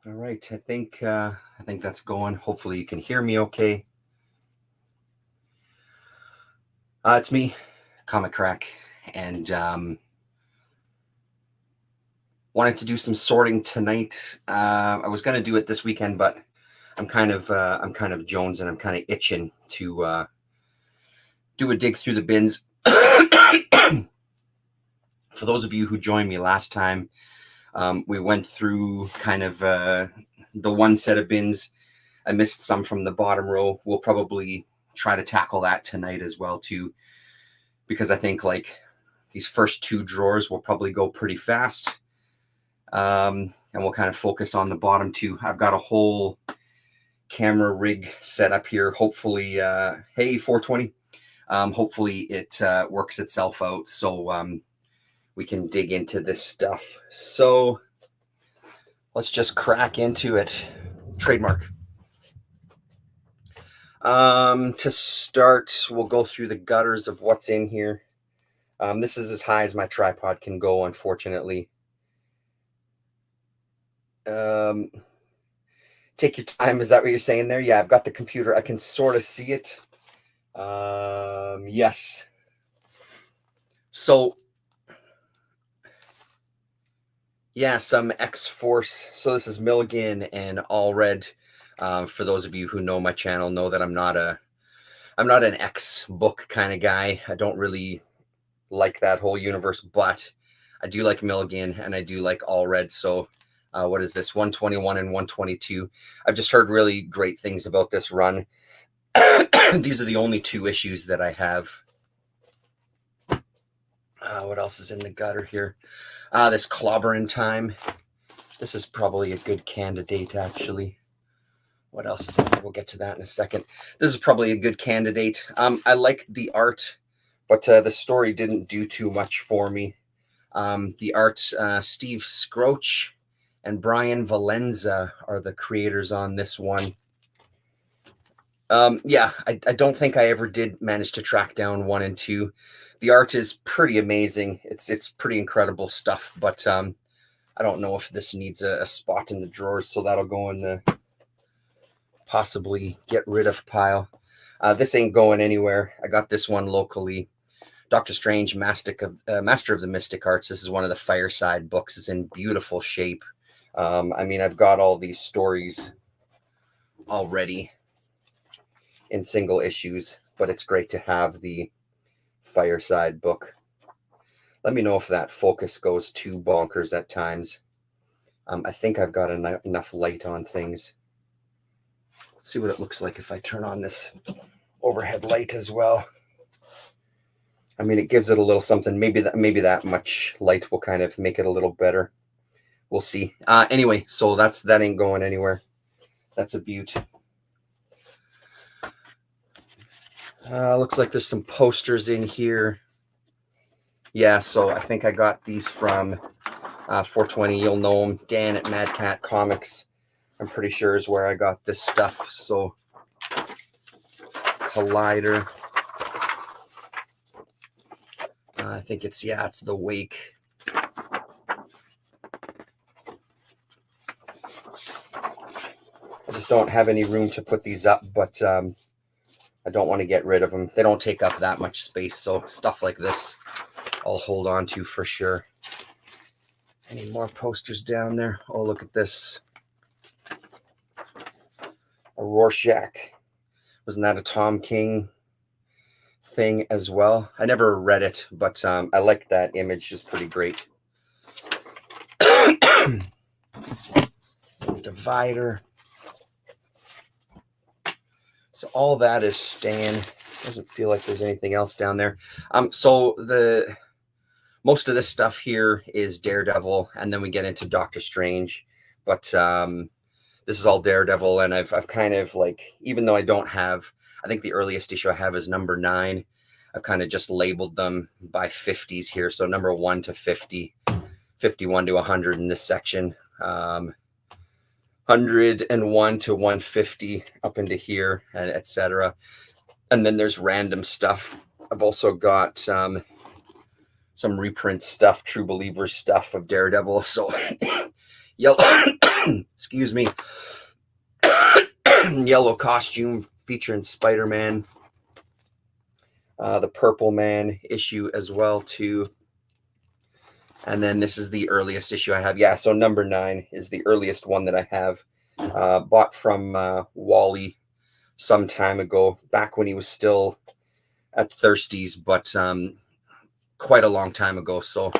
All right, I think that's going. Hopefully you can hear me okay. It's me, Comic Crack, and wanted to do some sorting tonight. I was gonna do it this weekend, but I'm kind of Jones, and I'm kind of itching to do a dig through the bins. For those of you who joined me last time, we went through kind of the one set of bins. I missed some from the bottom row. We'll probably try to tackle that tonight as well too, because I think like these first two drawers will probably go pretty fast, and we'll kind of focus on the bottom two. I've got a whole camera rig set up here. Hopefully, hey 420. Hopefully it works itself out, so we can dig into this stuff. So let's just crack into it. Trademark. To start, we'll go through the gutters of what's in here. This is as high as my tripod can go, unfortunately. Take your time. Is that what you're saying there? Yeah, I've got the computer. I can sort of see it. Yes. So, yeah, some X-Force. So this is Milligan and Allred. For those of you who know my channel, know that I'm not an X book kind of guy. I don't really like that whole universe, but I do like Milligan and I do like Allred. So what is this? 121 and 122. I've just heard really great things about this run. These are the only two issues that I have. What else is in the gutter here? This Clobberin' Time. This is probably a good candidate, actually. What else is in there? We'll get to that in a second. This is probably a good candidate. I like the art, but the story didn't do too much for me. The art, Steve Scroach and Brian Valenza are the creators on this one. Yeah, I don't think I ever did manage to track down 1 and 2. The art is pretty amazing. It's pretty incredible stuff, but I don't know if this needs a spot in the drawers, so that'll go in the possibly get rid of pile. This ain't going anywhere. I got this one locally. Doctor Strange, Master of the Mystic Arts. This is one of the Fireside books. It's in beautiful shape. I mean, I've got all these stories already in single issues, but it's great to have the Fireside book. Let me know if that focus goes too bonkers at times. I think I've got enough light on things. Let's see what it looks like if I turn on this overhead light as well. I mean, it gives it a little something. Maybe that much light will kind of make it a little better. We'll see. Anyway, so that ain't going anywhere. That's a beaut. Looks like there's some posters in here. Yeah, so I think I got these from 420. You'll know them. Dan at Mad Cat Comics, I'm pretty sure, is where I got this stuff. So Collider. I think it's the Wake. I just don't have any room to put these up, but I don't want to get rid of them. They don't take up that much space, so stuff like this I'll hold on to for sure. Any more posters down there? Oh, look at this. A Rorschach. Wasn't that a Tom King thing as well? I never read it, but I like that image. It's pretty great. Divider. So all that is staying. Doesn't feel like there's anything else down there. So most of this stuff here is Daredevil, and then we get into Doctor Strange. But this is all Daredevil, and I've kind of like, even though I don't have, I think the earliest issue I have is number 9. I've kind of just labeled them by 50s here. So number 1 to 50, 51 to 100 in this section. 101 to 150 up into here, and etc. And then there's random stuff. I've also got some reprint stuff, True Believers stuff of Daredevil. So Yellow, excuse me, yellow costume featuring Spider-Man. The Purple Man issue as well too. And then this is the earliest issue I have. Yeah, so number 9 is the earliest one that I have. Bought from Wally some time ago, back when he was still at Thirsties, but quite a long time ago. So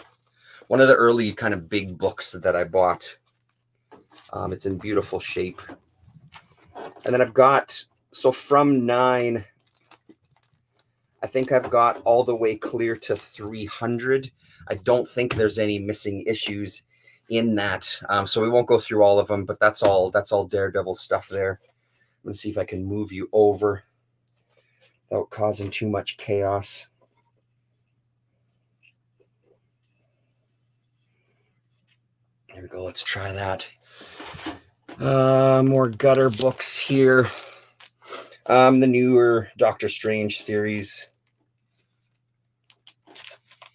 one of the early kind of big books that I bought. It's in beautiful shape. And then I've got, so from 9, I think I've got all the way clear to 300. I don't think there's any missing issues in that. So we won't go through all of them, but that's all Daredevil stuff there. I'm going to see if I can move you over without causing too much chaos. There we go. Let's try that. More gutter books here. The newer Doctor Strange series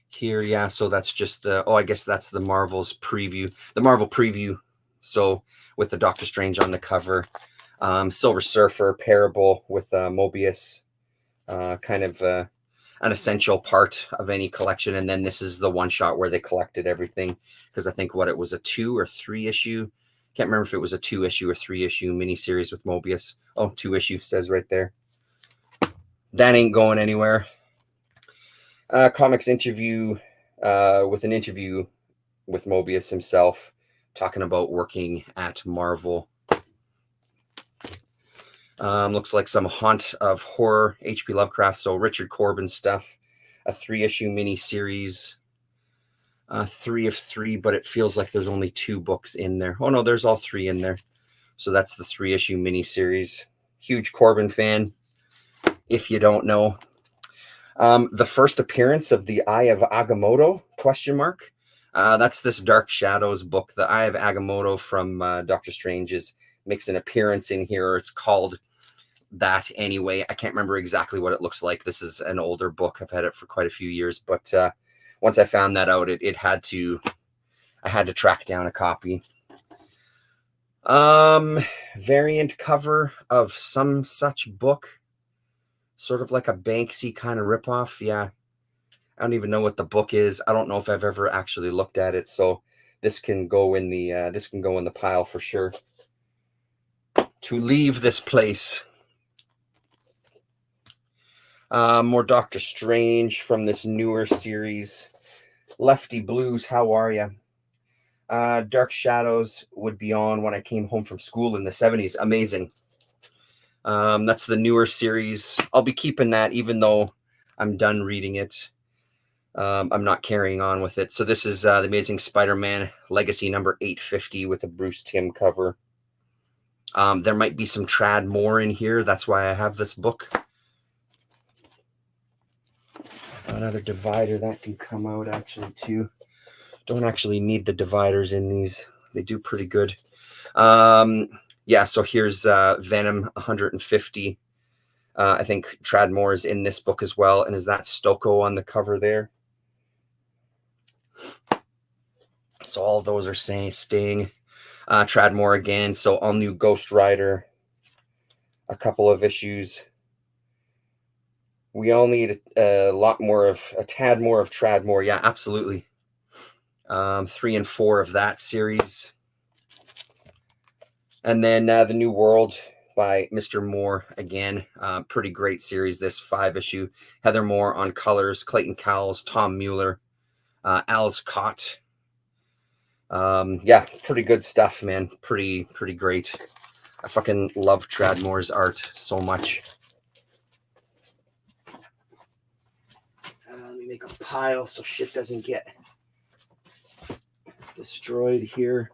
here. Yeah, so that's just the, I guess that's the Marvel's preview, the Marvel preview. So with the Doctor Strange on the cover, Silver Surfer Parable with Mobius, kind of an essential part of any collection. And then this is the one shot where they collected everything, because I think it was a 2 or 3 issue. Can't remember if it was a 2 issue or 3 issue miniseries with Mobius. Oh, 2 issue says right there. That ain't going anywhere. Comics interview with an interview with Mobius himself, talking about working at Marvel. Looks like some Haunt of Horror, H.P. Lovecraft, so Richard Corbin stuff. A 3-issue miniseries. 3 of 3, but it feels like there's only 2 books in there. Oh no, there's all 3 in there. So that's the 3-issue miniseries. Huge Corbin fan, if you don't know. The first appearance of the Eye of Agamotto, ? That's this Dark Shadows book. The Eye of Agamotto from Doctor Strange makes an appearance in here. It's called that anyway. I can't remember exactly what it looks like. This is an older book. I've had it for quite a few years, but once I found that out, I had to track down a copy. Variant cover of some such book, sort of like a Banksy kind of ripoff. Yeah, I don't even know what the book is. I don't know if I've ever actually looked at it. So this can go in the pile for sure. To leave this place. More Doctor Strange from this newer series. Lefty Blues, how are you? Dark Shadows would be on when I came home from school in the 70s. Amazing. That's the newer series. I'll be keeping that even though I'm done reading it. I'm not carrying on with it. So this is The Amazing Spider-Man Legacy number 850 with a Bruce Timm cover. There might be some trad more in here. That's why I have this book. Another divider that can come out actually too. Don't actually need the dividers in these. They do pretty good. Yeah, so here's Venom 150. I think Tradmore is in this book as well. And is that Stoko on the cover there? So all those are staying. Tradmore again. So all new Ghost Rider. A couple of issues. We all need a tad more of Tradmore. Yeah, absolutely. 3 and 4 of that series. And then The New World by Mr. Moore again. Pretty great series, this 5-issue. Heather Moore on colors, Clayton Cowles, Tom Mueller, Alice Cott. Yeah, pretty good stuff, man. Pretty great. I fucking love Tradmore's art so much. Let me make a pile so shit doesn't get destroyed here.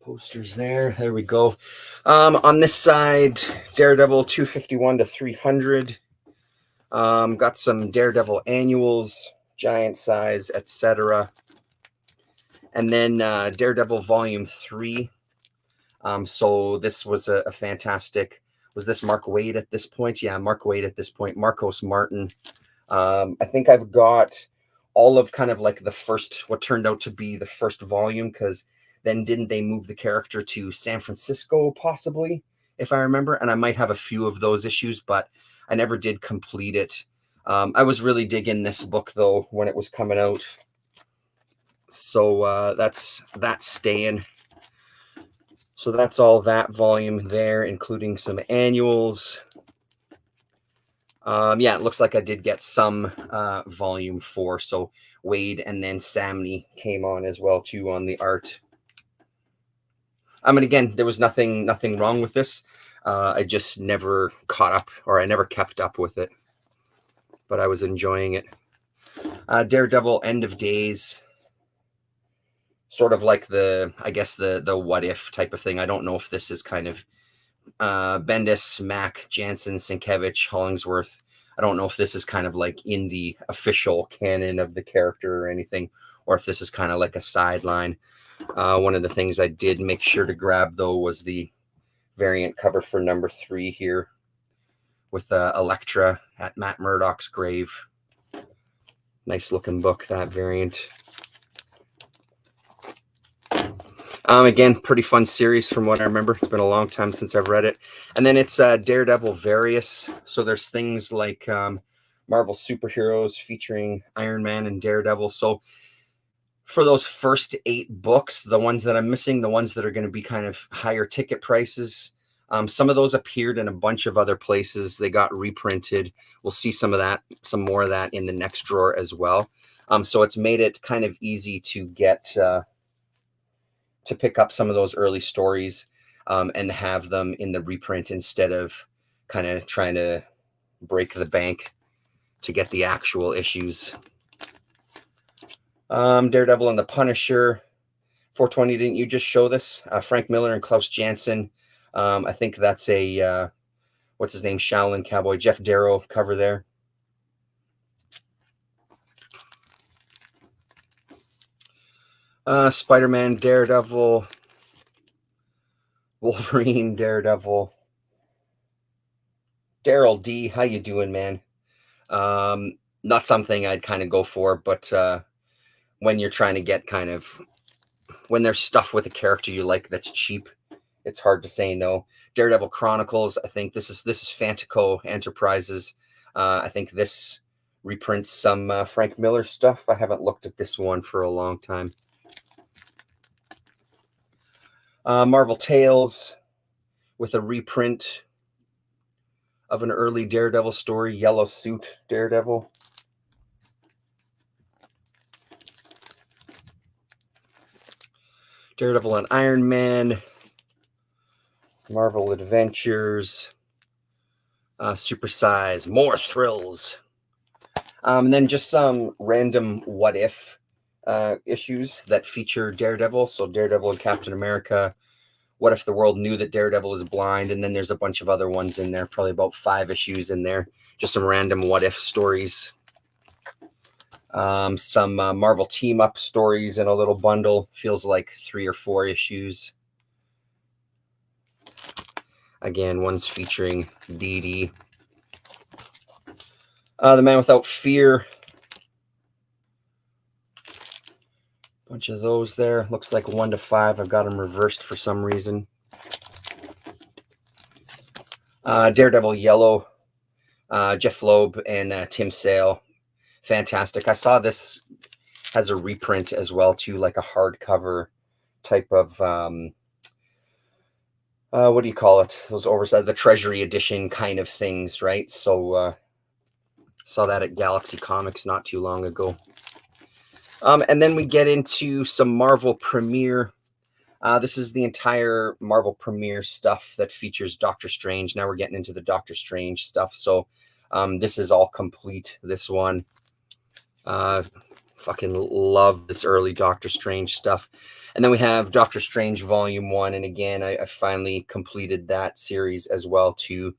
Posters there. There we go. On this side, Daredevil 251 to 300. Got some Daredevil annuals, giant size, etc. And then Daredevil Volume 3. So this was a fantastic. Was this Mark Waid at this point? Yeah, Mark Waid at this point. Marcos Martin. I think I've got all of kind of like the first, what turned out to be the first volume, because then didn't they move the character to San Francisco, possibly, if I remember? And I might have a few of those issues, but I never did complete it. I was really digging this book, though, when it was coming out. So that's staying. So that's all that volume there, including some annuals. Yeah, it looks like I did get some volume 4. So Wade and then Samney came on as well, too, on the art. I mean, again, there was nothing wrong with this. I just never caught up, or I never kept up with it. But I was enjoying it. Daredevil End of Days. Sort of like I guess the what if type of thing. I don't know if this is kind of Bendis, Mack, Jansen, Sienkiewicz, Hollingsworth. I don't know if this is kind of like in the official canon of the character or anything, or if this is kind of like a sideline. One of the things I did make sure to grab, though, was the variant cover for number 3 here with Elektra at Matt Murdock's grave. Nice looking book, that variant. Again, pretty fun series from what I remember. It's been a long time since I've read it. And then it's Daredevil Various. So there's things like Marvel superheroes featuring Iron Man and Daredevil. So for those first 8 books, the ones that I'm missing, the ones that are going to be kind of higher ticket prices, some of those appeared in a bunch of other places. They got reprinted. We'll see some more of that in the next drawer as well. So it's made it kind of easy to get to pick up some of those early stories and have them in the reprint instead of kind of trying to break the bank to get the actual issues. Daredevil and the Punisher. 420, didn't you just show this? Frank Miller and Klaus Janson. I think that's a, what's his name? Shaolin Cowboy. Jeff Darrow cover there. Spider-Man, Daredevil, Wolverine, Daredevil. Daryl D, how you doing, man? Not something I'd kind of go for, but when you're trying to get kind of, when there's stuff with a character you like that's cheap, it's hard to say no. Daredevil Chronicles, I think this is Fantico Enterprises. I think this reprints some Frank Miller stuff. I haven't looked at this one for a long time. Marvel Tales with a reprint of an early Daredevil story, Yellow Suit Daredevil. Daredevil and Iron Man, Marvel Adventures, Super Size, More Thrills. And then just some random what if issues that feature Daredevil. So Daredevil and Captain America. What if the world knew that Daredevil is blind? And then there's a bunch of other ones in there, probably about 5 issues in there. Just some random what if stories. Some Marvel team up stories in a little bundle. Feels like 3 or 4 issues. Again, one's featuring Dee Dee. The Man Without Fear. Bunch of those there. Looks like 1 to 5. I've got them reversed for some reason. Daredevil Yellow. Jeff Loeb and Tim Sale. Fantastic. I saw this has a reprint as well too, like a hardcover type of what do you call it? Those oversized, the Treasury edition kind of things, right? So saw that at Galaxy Comics not too long ago. And then we get into some Marvel Premiere. This is the entire Marvel Premiere stuff that features Doctor Strange. Now we're getting into the Doctor Strange stuff. So this is all complete, this one. Fucking love this early Doctor Strange stuff. And then we have Doctor Strange Volume 1. And again, I finally completed that series as well too.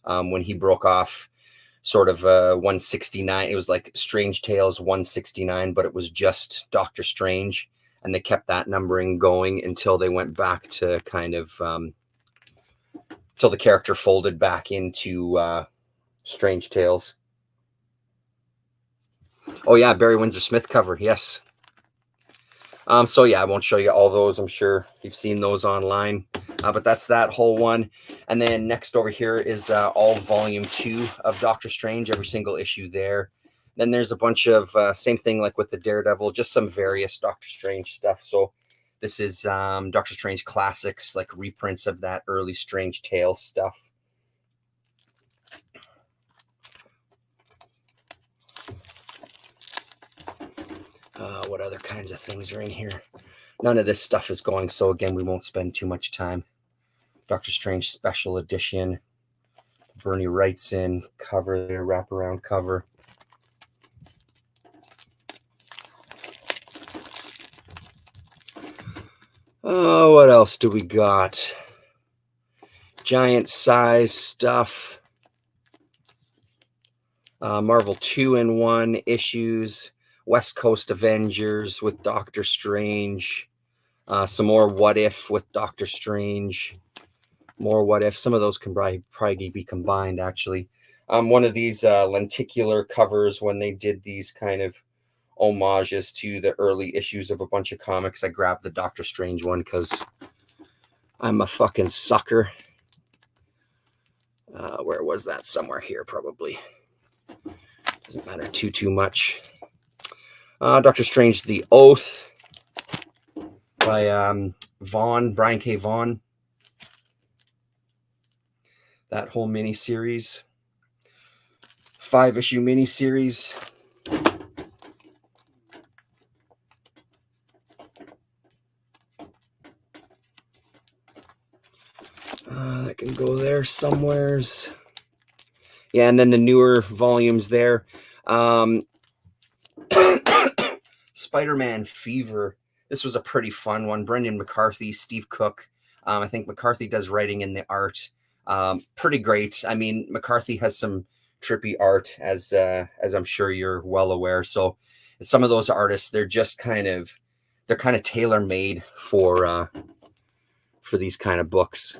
When he broke off sort of 169. It was like Strange Tales 169, but it was just Doctor Strange. And they kept that numbering going until they went back to kind of, till the character folded back into Strange Tales. Oh yeah, Barry Windsor Smith cover. Yes. So yeah, I won't show you all those. I'm sure you've seen those online, but that's that whole one. And then next over here is all volume 2 of Doctor Strange, every single issue there. Then there's a bunch of same thing like with the Daredevil, just some various Doctor Strange stuff. So this is Doctor Strange classics, like reprints of that early Strange Tale stuff. What other kinds of things are in here? None of this stuff is going, so again, we won't spend too much time. Doctor Strange Special Edition. Bernie Wrightson cover there, wraparound cover. Oh, what else do we got? Giant size stuff. Marvel 2-in-1 issues. West Coast Avengers with Doctor Strange. Some more What If with Doctor Strange. More What If. Some of those can probably be combined, actually. One of these lenticular covers, when they did these kind of homages to the early issues of a bunch of comics, I grabbed the Doctor Strange one because I'm a fucking sucker. Where was that? Somewhere here, probably. Doesn't matter too much. Doctor Strange, The Oath by Brian K. Vaughan. That whole mini-series. 5-issue mini-series. That can go there somewheres. Yeah, and then the newer volumes there. Spider-Man Fever. This was a pretty fun one. Brendan McCarthy, Steve Cook. I think McCarthy does writing in the art. Pretty great. I mean, McCarthy has some trippy art, as I'm sure you're well aware. So some of those artists, they're just kind of tailor-made for these kind of books.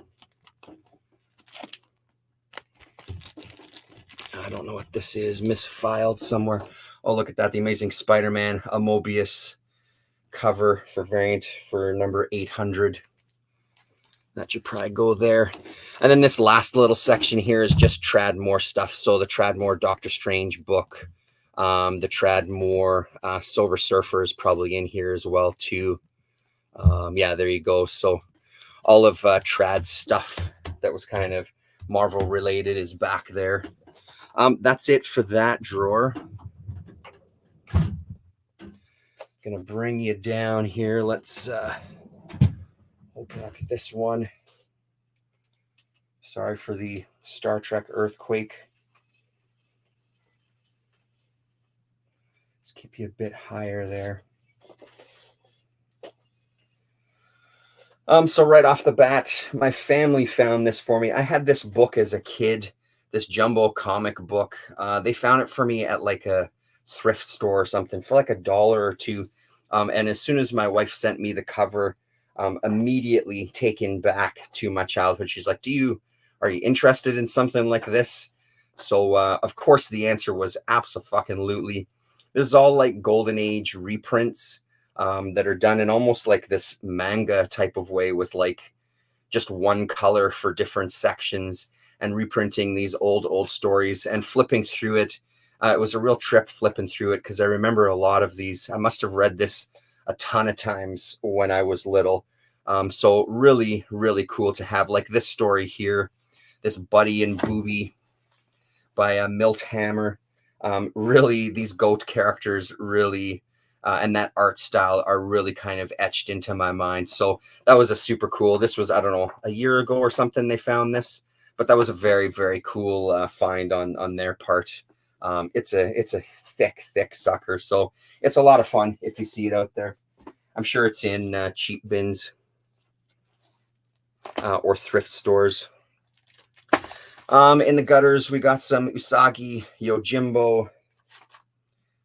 I don't know what this is. Misfiled somewhere. Oh, look at that. The Amazing Spider-Man, a Mobius cover for variant for number 800. That should probably go there. And then this last little section here is just Tradmore stuff. So the Tradmore Doctor Strange book. The Tradmore Silver Surfer is probably in here as well, too. Yeah, there you go. So all of Trad's stuff that was kind of Marvel related is back there. That's it for that drawer. Gonna bring you down here. Let's open up this one. Sorry for the Star Trek earthquake. Let's keep you a bit higher there. So right off the bat, my family found this for me. I had this book as a kid, this jumbo comic book. They found it for me at like a thrift store or something for like $1 or $2. And as soon as my wife sent me the cover, immediately taken back to my childhood. She's like, are you interested in something like this? So, of course, the answer was abso-fucking-lutely. This is all like Golden Age reprints that are done in almost like this manga type of way with like just one color for different sections and reprinting these old stories and flipping through it. It was a real trip flipping through it because I remember a lot of these. I must have read this a ton of times when I was little. So really, really cool to have like this story here, this Buddy and Booby by Milt Hammer. Really, these goat characters really, and that art style are really kind of etched into my mind. So that was a super cool. This was, I don't know, a year ago or something they found this, but that was a very, very cool find on their part. It's a thick sucker. So it's a lot of fun if you see it out there. I'm sure it's in cheap bins or thrift stores. In the gutters, we got some Usagi Yojimbo.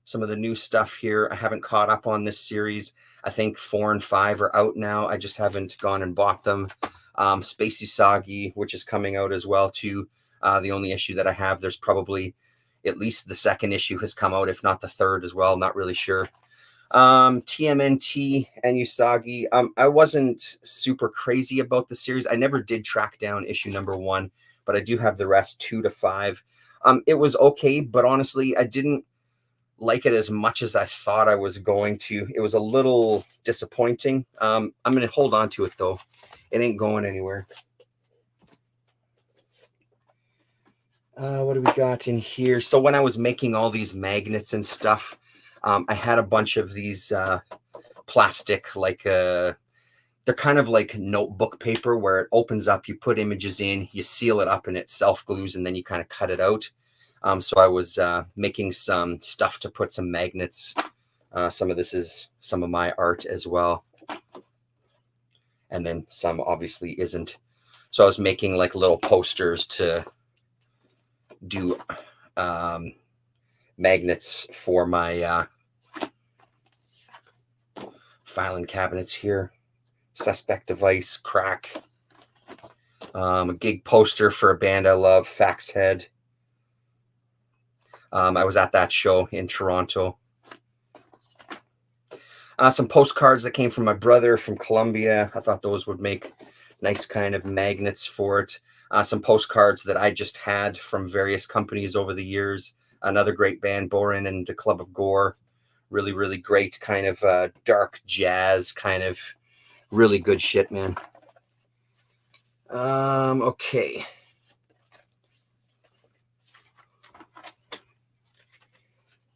Some of the new stuff here. I haven't caught up on this series. I think 4 and 5 are out now. I just haven't gone and bought them. Space Usagi, which is coming out as well too. The only issue that I have, there's probably At least the second issue has come out, if not the third as well. Not really sure. TMNT and Usagi. I wasn't super crazy about the series. I never did track down issue number 1, but I do have the rest 2 to 5. It was okay, but honestly, I didn't like it as much as I thought I was going to. It was a little disappointing. I'm going to hold on to it though. It ain't going anywhere. What do we got in here? So when I was making all these magnets and stuff, I had a bunch of these plastic, like they're kind of like notebook paper where it opens up, you put images in, you seal it up and it self-glues, and then you kind of cut it out. So I was making some stuff to put some magnets. Some of this is some of my art as well. And then some obviously isn't. So I was making like little posters to do magnets for my filing cabinets here. Suspect Device, Crack. A gig poster for a band I love, Fax Head. I was at that show in Toronto. Some postcards that came from my brother from Colombia. I thought those would make nice kind of magnets for it. Some postcards that I just had from various companies over the years. Another great band, Borin and the Club of Gore. Really, really great kind of dark jazz, kind of really good shit, man. Okay.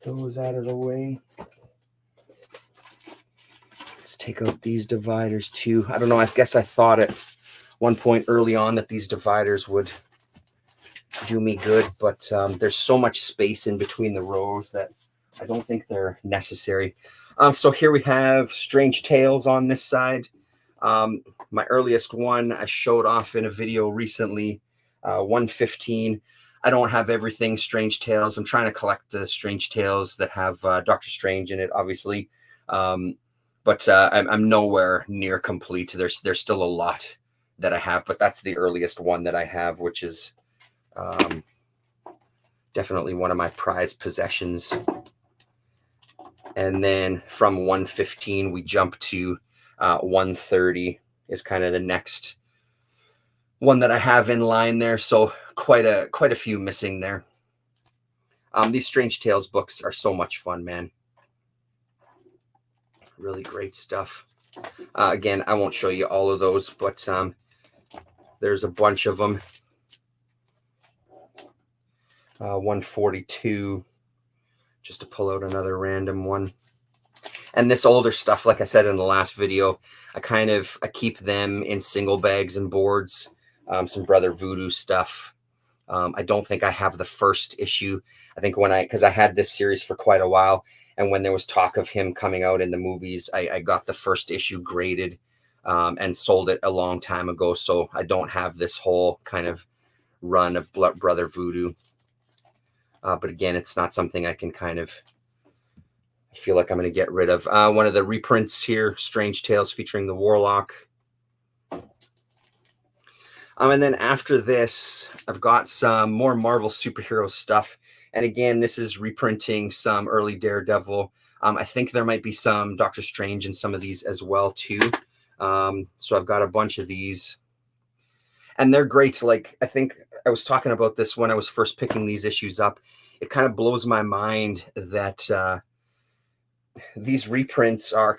Those out of the way. Let's take out these dividers too. I don't know. I guess I thought at one point early on that these dividers would do me good, but there's so much space in between the rows that I don't think they're necessary. So here we have Strange Tales on this side. My earliest one I showed off in a video recently, 115. I don't have everything Strange Tales. I'm trying to collect the Strange Tales that have Doctor Strange in it, obviously. But I'm nowhere near complete. There's still a lot that I have, but that's the earliest one that I have, which is definitely one of my prized possessions. And then from 115, we jump to 130 is kind of the next one that I have in line there. So quite a few missing there. These Strange Tales books are so much fun, man. Really great stuff. Again, I won't show you all of those, but there's a bunch of them. 142, just to pull out another random one. And this older stuff, like I said in the last video, I keep them in single bags and boards. Some Brother Voodoo stuff. I don't think I have the first issue. I think because I had this series for quite a while, and when there was talk of him coming out in the movies, I got the first issue graded and sold it a long time ago. So I don't have this whole kind of run of Brother Voodoo. But again, it's not something I can kind of feel like I'm going to get rid of. One of the reprints here, Strange Tales featuring the Warlock. And then after this, I've got some more Marvel superhero stuff. And again, this is reprinting some early Daredevil. I think there might be some Doctor Strange in some of these as well, too. So I've got a bunch of these. And they're great. Like, I think I was talking about this when I was first picking these issues up. It kind of blows my mind that these reprints are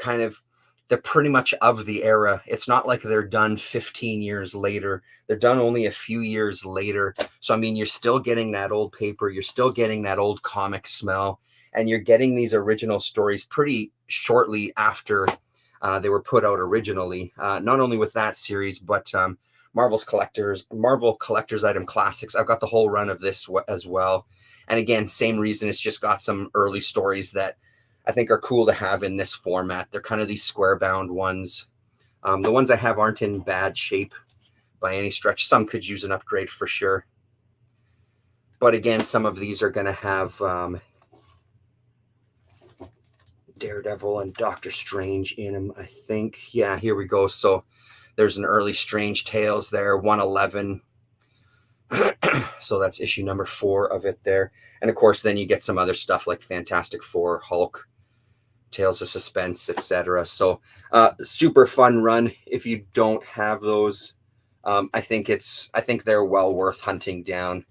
they're pretty much of the era. It's not like they're done 15 years later. They're done only a few years later. So, I mean, you're still getting that old paper. You're still getting that old comic smell. And you're getting these original stories pretty shortly after they were put out originally. Not only with that series, but Marvel Collector's Item Classics. I've got the whole run of this as well. And again, same reason. It's just got some early stories that I think are cool to have in this format. They're kind of these square bound ones. The ones I have aren't in bad shape by any stretch. Some could use an upgrade for sure. But again, some of these are going to have Daredevil and Doctor Strange in them, I think. Yeah, here we go. So there's an early Strange Tales there, 111. So that's issue number 4 of it there. And of course, then you get some other stuff like Fantastic Four, Hulk, Tales of Suspense, etc. So super fun run. If you don't have those, I think they're well worth hunting down.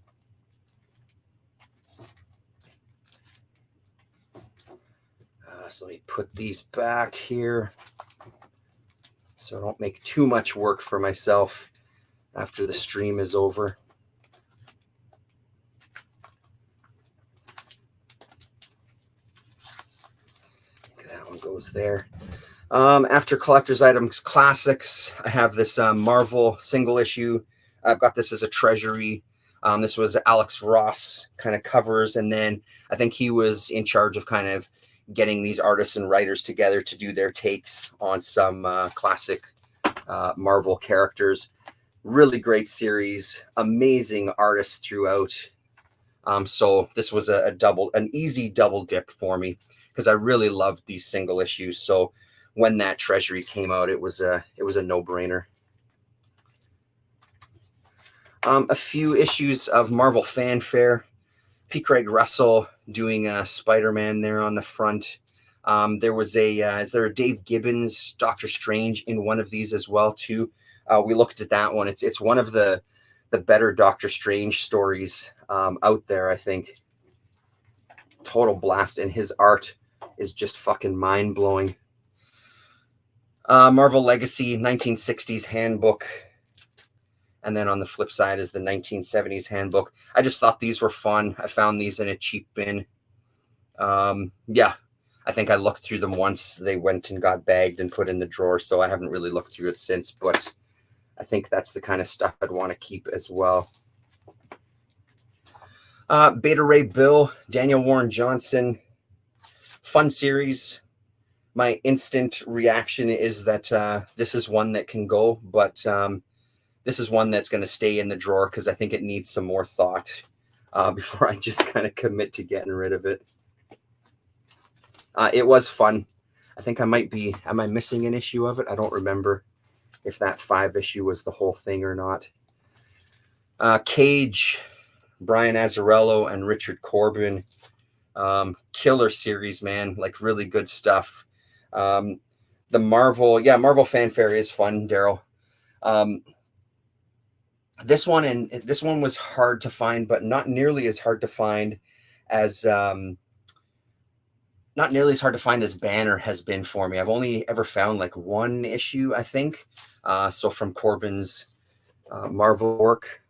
So let me put these back here so I don't make too much work for myself after the stream is over. That one goes there. After collector's items classics, I have this Marvel single issue. I've got this as a treasury. This was Alex Ross kind of covers, and then I think he was in charge of kind of getting these artists and writers together to do their takes on some classic Marvel characters. Really great series, amazing artists throughout. So this was an easy double dip for me because I really loved these single issues. So when that treasury came out, it was a no-brainer. A few issues of Marvel Fanfare. P. Craig Russell doing Spider-Man there on the front. There was is there a Dave Gibbons Doctor Strange in one of these as well too? We looked at that one. It's one of the better Doctor Strange stories out there, I think. Total blast, and his art is just fucking mind-blowing. Marvel Legacy 1960s handbook. And then on the flip side is the 1970s handbook. I just thought these were fun. I found these in a cheap bin. Yeah, I think I looked through them once. They went and got bagged and put in the drawer, so I haven't really looked through it since, but I think that's the kind of stuff I'd want to keep as well. Beta Ray Bill, Daniel Warren Johnson. Fun series. My instant reaction is that this is one that can go, but this is one that's going to stay in the drawer because I think it needs some more thought before I just kind of commit to getting rid of it. It was fun. I think am I missing an issue of it? I don't remember if that 5 issue was the whole thing or not. Cage, Brian Azzarello and Richard Corbin. Killer series, man. Like really good stuff. The Marvel Fanfare is fun, Daryl. This one was hard to find, but not nearly as hard to find as Banner has been for me. I've only ever found like 1 issue, I think. So from Corbin's Marvel work.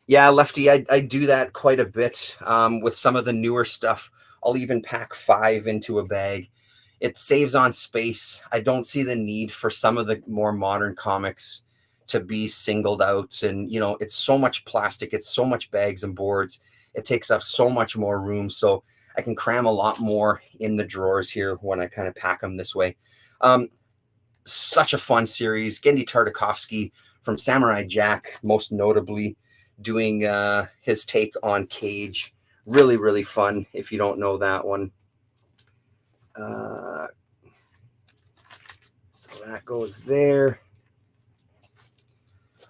Yeah, Lefty, I do that quite a bit with some of the newer stuff. I'll even pack 5 into a bag. It saves on space. I don't see the need for some of the more modern comics to be singled out. And, you know, it's so much plastic. It's so much bags and boards. It takes up so much more room. So I can cram a lot more in the drawers here when I kind of pack them this way. Such a fun series. Gendy Tartakovsky from Samurai Jack, most notably, doing his take on Cage. Really, really fun if you don't know that one. So that goes there.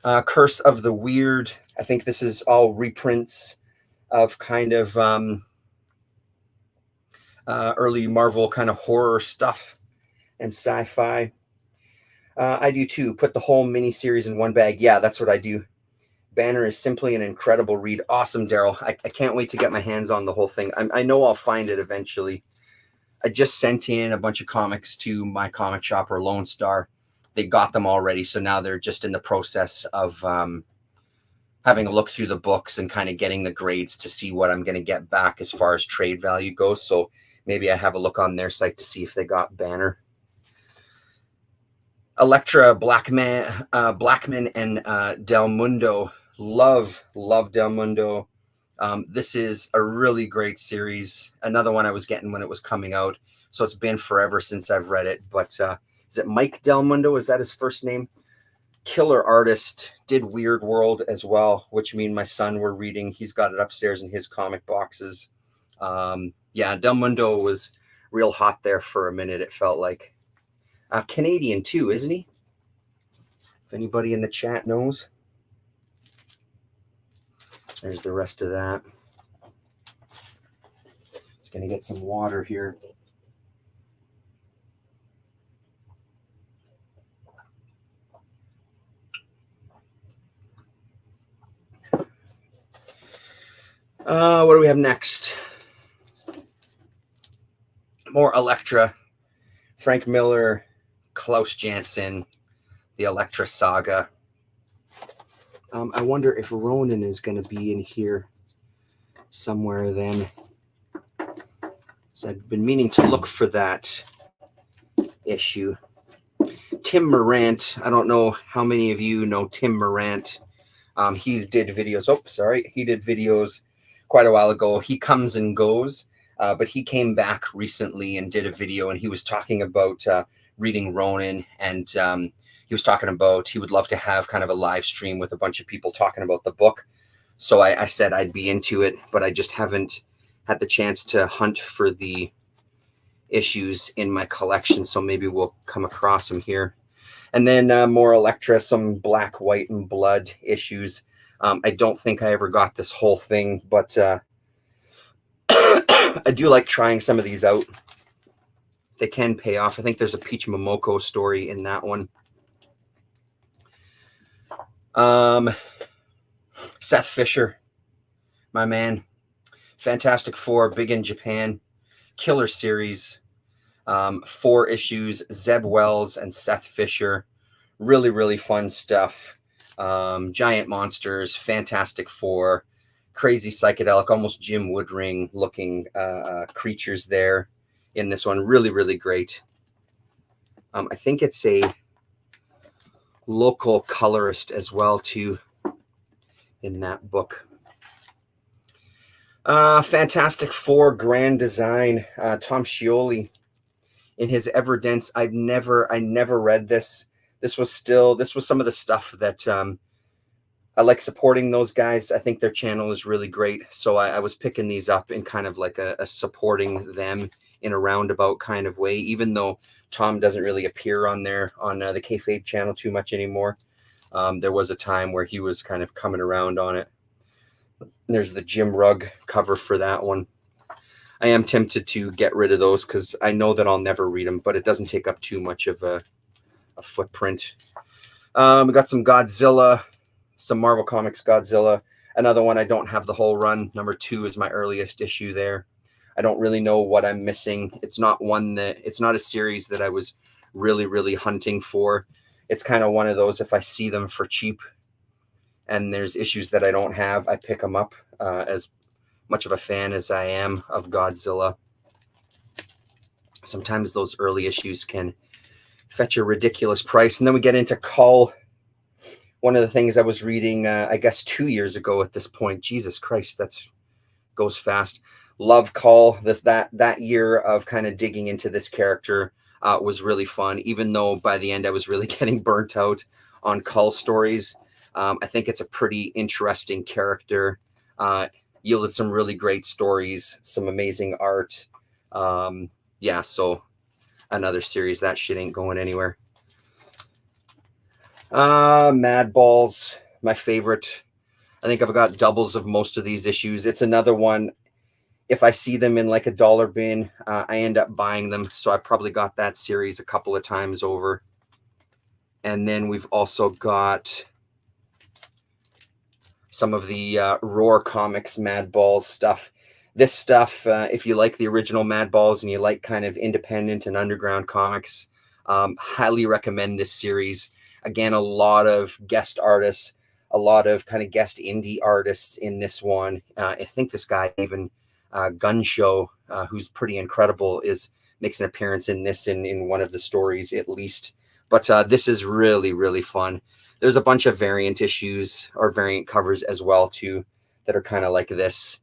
Curse of the Weird. I think this is all reprints of kind of early Marvel kind of horror stuff and sci-fi. I do too. Put the whole miniseries in one bag. Yeah, that's what I do. Banner is simply an incredible read. Awesome, Daryl. I can't wait to get my hands on the whole thing. I know I'll find it eventually. I just sent in a bunch of comics to my comic shop or Lone Star. They got them already, so now they're just in the process of having a look through the books and kind of getting the grades to see what I'm going to get back as far as trade value goes. So maybe I have a look on their site to see if they got Banner. Elektra Blackman and Del Mundo. Love Del Mundo. This is a really great series. Another one I was getting when it was coming out. So it's been forever since I've read it. But is it Mike Del Mundo? Is that his first name? Killer artist. Did Weird World as well, which me and my son were reading. He's got it upstairs in his comic boxes. Yeah, Del Mundo was real hot there for a minute, it felt like. Canadian too, isn't he? If anybody in the chat knows. There's the rest of that. Just going to get some water here. What do we have next? More Elektra. Frank Miller, Klaus Janson, the Elektra saga. I wonder if Ronin is going to be in here somewhere then. So I've been meaning to look for that issue. Tim Morant. I don't know how many of you know Tim Morant. He did videos. Oh, sorry. He did videos quite a while ago. He comes and goes, but he came back recently and did a video, and he was talking about reading Ronin, and he was talking about he would love to have kind of a live stream with a bunch of people talking about the book. So I said I'd be into it, but I just haven't had the chance to hunt for the issues in my collection. So maybe we'll come across them here. And then more Elektra, some Black, White, and Blood issues. I don't think I ever got this whole thing, but I do like trying some of these out. They can pay off. I think there's a Peach Momoko story in that one. Seth Fisher, my man. Fantastic Four, big in Japan. Killer series. 4 issues. Zeb Wells and Seth Fisher. Really, really fun stuff. Giant monsters, Fantastic Four, crazy psychedelic, almost Jim Woodring looking creatures there in this one. Really, really great. I think it's a local colorist as well too in that book. Fantastic Four Grand Design, Tom Scioli in his Everdense. I never read this. This was some of the stuff that I like supporting those guys. I think their channel is really great. So I was picking these up in kind of like a supporting them in a roundabout kind of way, even though Tom doesn't really appear on there on the Kayfabe channel too much anymore. There was a time where he was kind of coming around on it. There's the Jim Rugg cover for that one. I am tempted to get rid of those because I know that I'll never read them, but it doesn't take up too much of a footprint. We got some Godzilla, some Marvel Comics Godzilla. Another one, I don't have the whole run. Number 2 is my earliest issue there. I don't really know what I'm missing. It's not a series that I was really, really hunting for. It's kind of one of those, if I see them for cheap and there's issues that I don't have, I pick them up. As much of a fan as I am of Godzilla, sometimes those early issues can fetch a ridiculous price. And then we get into Cull. One of the things I was reading, I guess 2 years ago at this point. Jesus Christ, that's goes fast. Love Cull. That year of kind of digging into this character was really fun, even though by the end I was really getting burnt out on Cull stories. I think it's a pretty interesting character. Yielded some really great stories, some amazing art. Yeah, so another series. That shit ain't going anywhere. Mad Balls, my favorite. I think I've got doubles of most of these issues. It's another one. If I see them in like a dollar bin, I end up buying them. So I probably got that series a couple of times over. And then we've also got some of the Roar Comics Mad Balls stuff. This stuff, if you like the original Mad Balls and you like kind of independent and underground comics, highly recommend this series. Again, a lot of guest artists, a lot of kind of guest indie artists in this one. I think this guy, even Gun Show, who's pretty incredible, makes an appearance in this in one of the stories at least. But this is really, really fun. There's a bunch of variant issues or variant covers as well too that are kind of like this,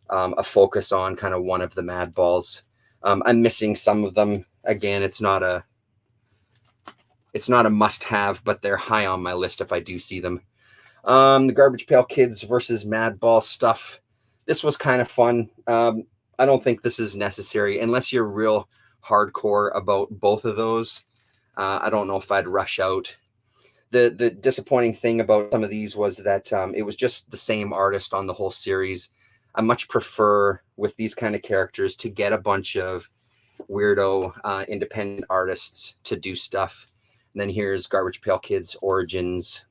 a focus on kind of one of the Mad Balls. I'm missing some of them. Again, it's not a must-have, but they're high on my list if I do see them. The Garbage Pail Kids versus Mad Ball stuff. This was kind of fun. I don't think this is necessary unless you're real hardcore about both of those. I don't know if I'd rush out. The disappointing thing about some of these was that it was just the same artist on the whole series. I much prefer with these kind of characters to get a bunch of weirdo independent artists to do stuff. And then here's Garbage Pail Kids Origins.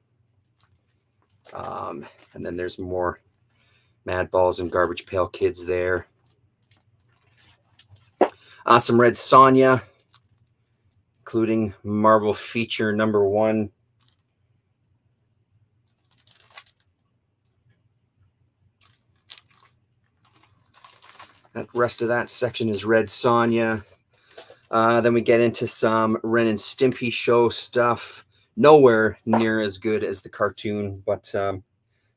And then there's more Madballs and Garbage Pail Kids there. Some Red Sonja, including Marvel feature #1. The rest of that section is Red Sonja. Then we get into some Ren and Stimpy show stuff. Nowhere near as good as the cartoon, but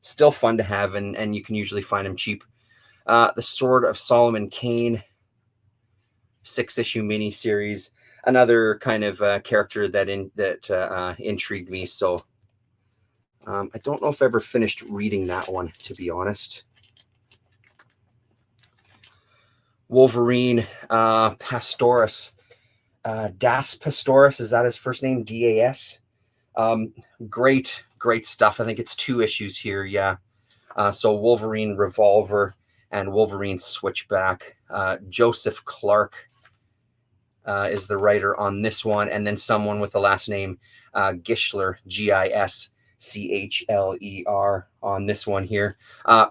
still fun to have, and you can usually find them cheap. The Sword of Solomon Kane 6-issue miniseries. Another kind of character that intrigued me. So I don't know if I ever finished reading that one, to be honest. Wolverine Pastoris. Das Pastoris, is that his first name? DAS. Great stuff. I think it's 2 issues here. Yeah. So Wolverine Revolver and Wolverine Switchback. Joseph Clark is the writer on this one, and then someone with the last name Gischler, Gischler, on this one here.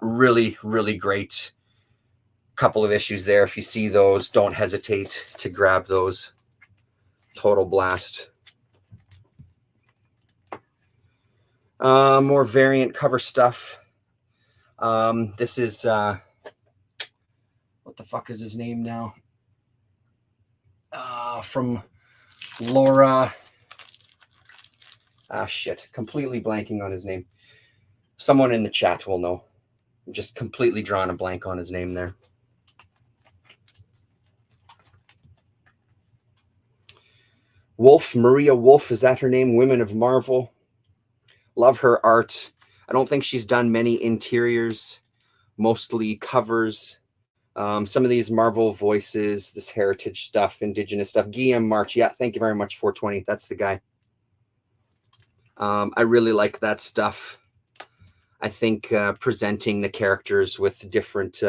Really great couple of issues there. If you see those, don't hesitate to grab those. Total blast. More variant cover stuff. This is what the fuck is his name now? From Laura. Shit. Completely blanking on his name. Someone in the chat will know. I'm just completely drawing a blank on his name there. Wolf, Maria Wolf, is that her name? Women of Marvel. Love her art. I don't think she's done many interiors, mostly covers. Some of these Marvel voices, this heritage stuff, indigenous stuff. Guillaume March. Yeah, thank you very much, 420. That's the guy. I really like that stuff. I think presenting the characters with different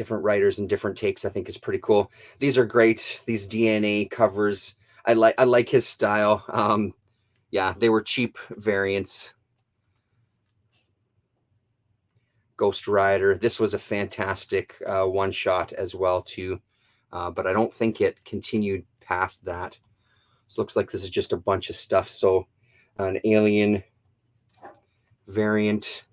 writers and different takes, I think, is pretty cool. These are great. These DNA covers. I like his style. Yeah, they were cheap variants. Ghost Rider. This was a fantastic one-shot as well, too. But I don't think it continued past that. This looks like this is just a bunch of stuff. So an Alien variant.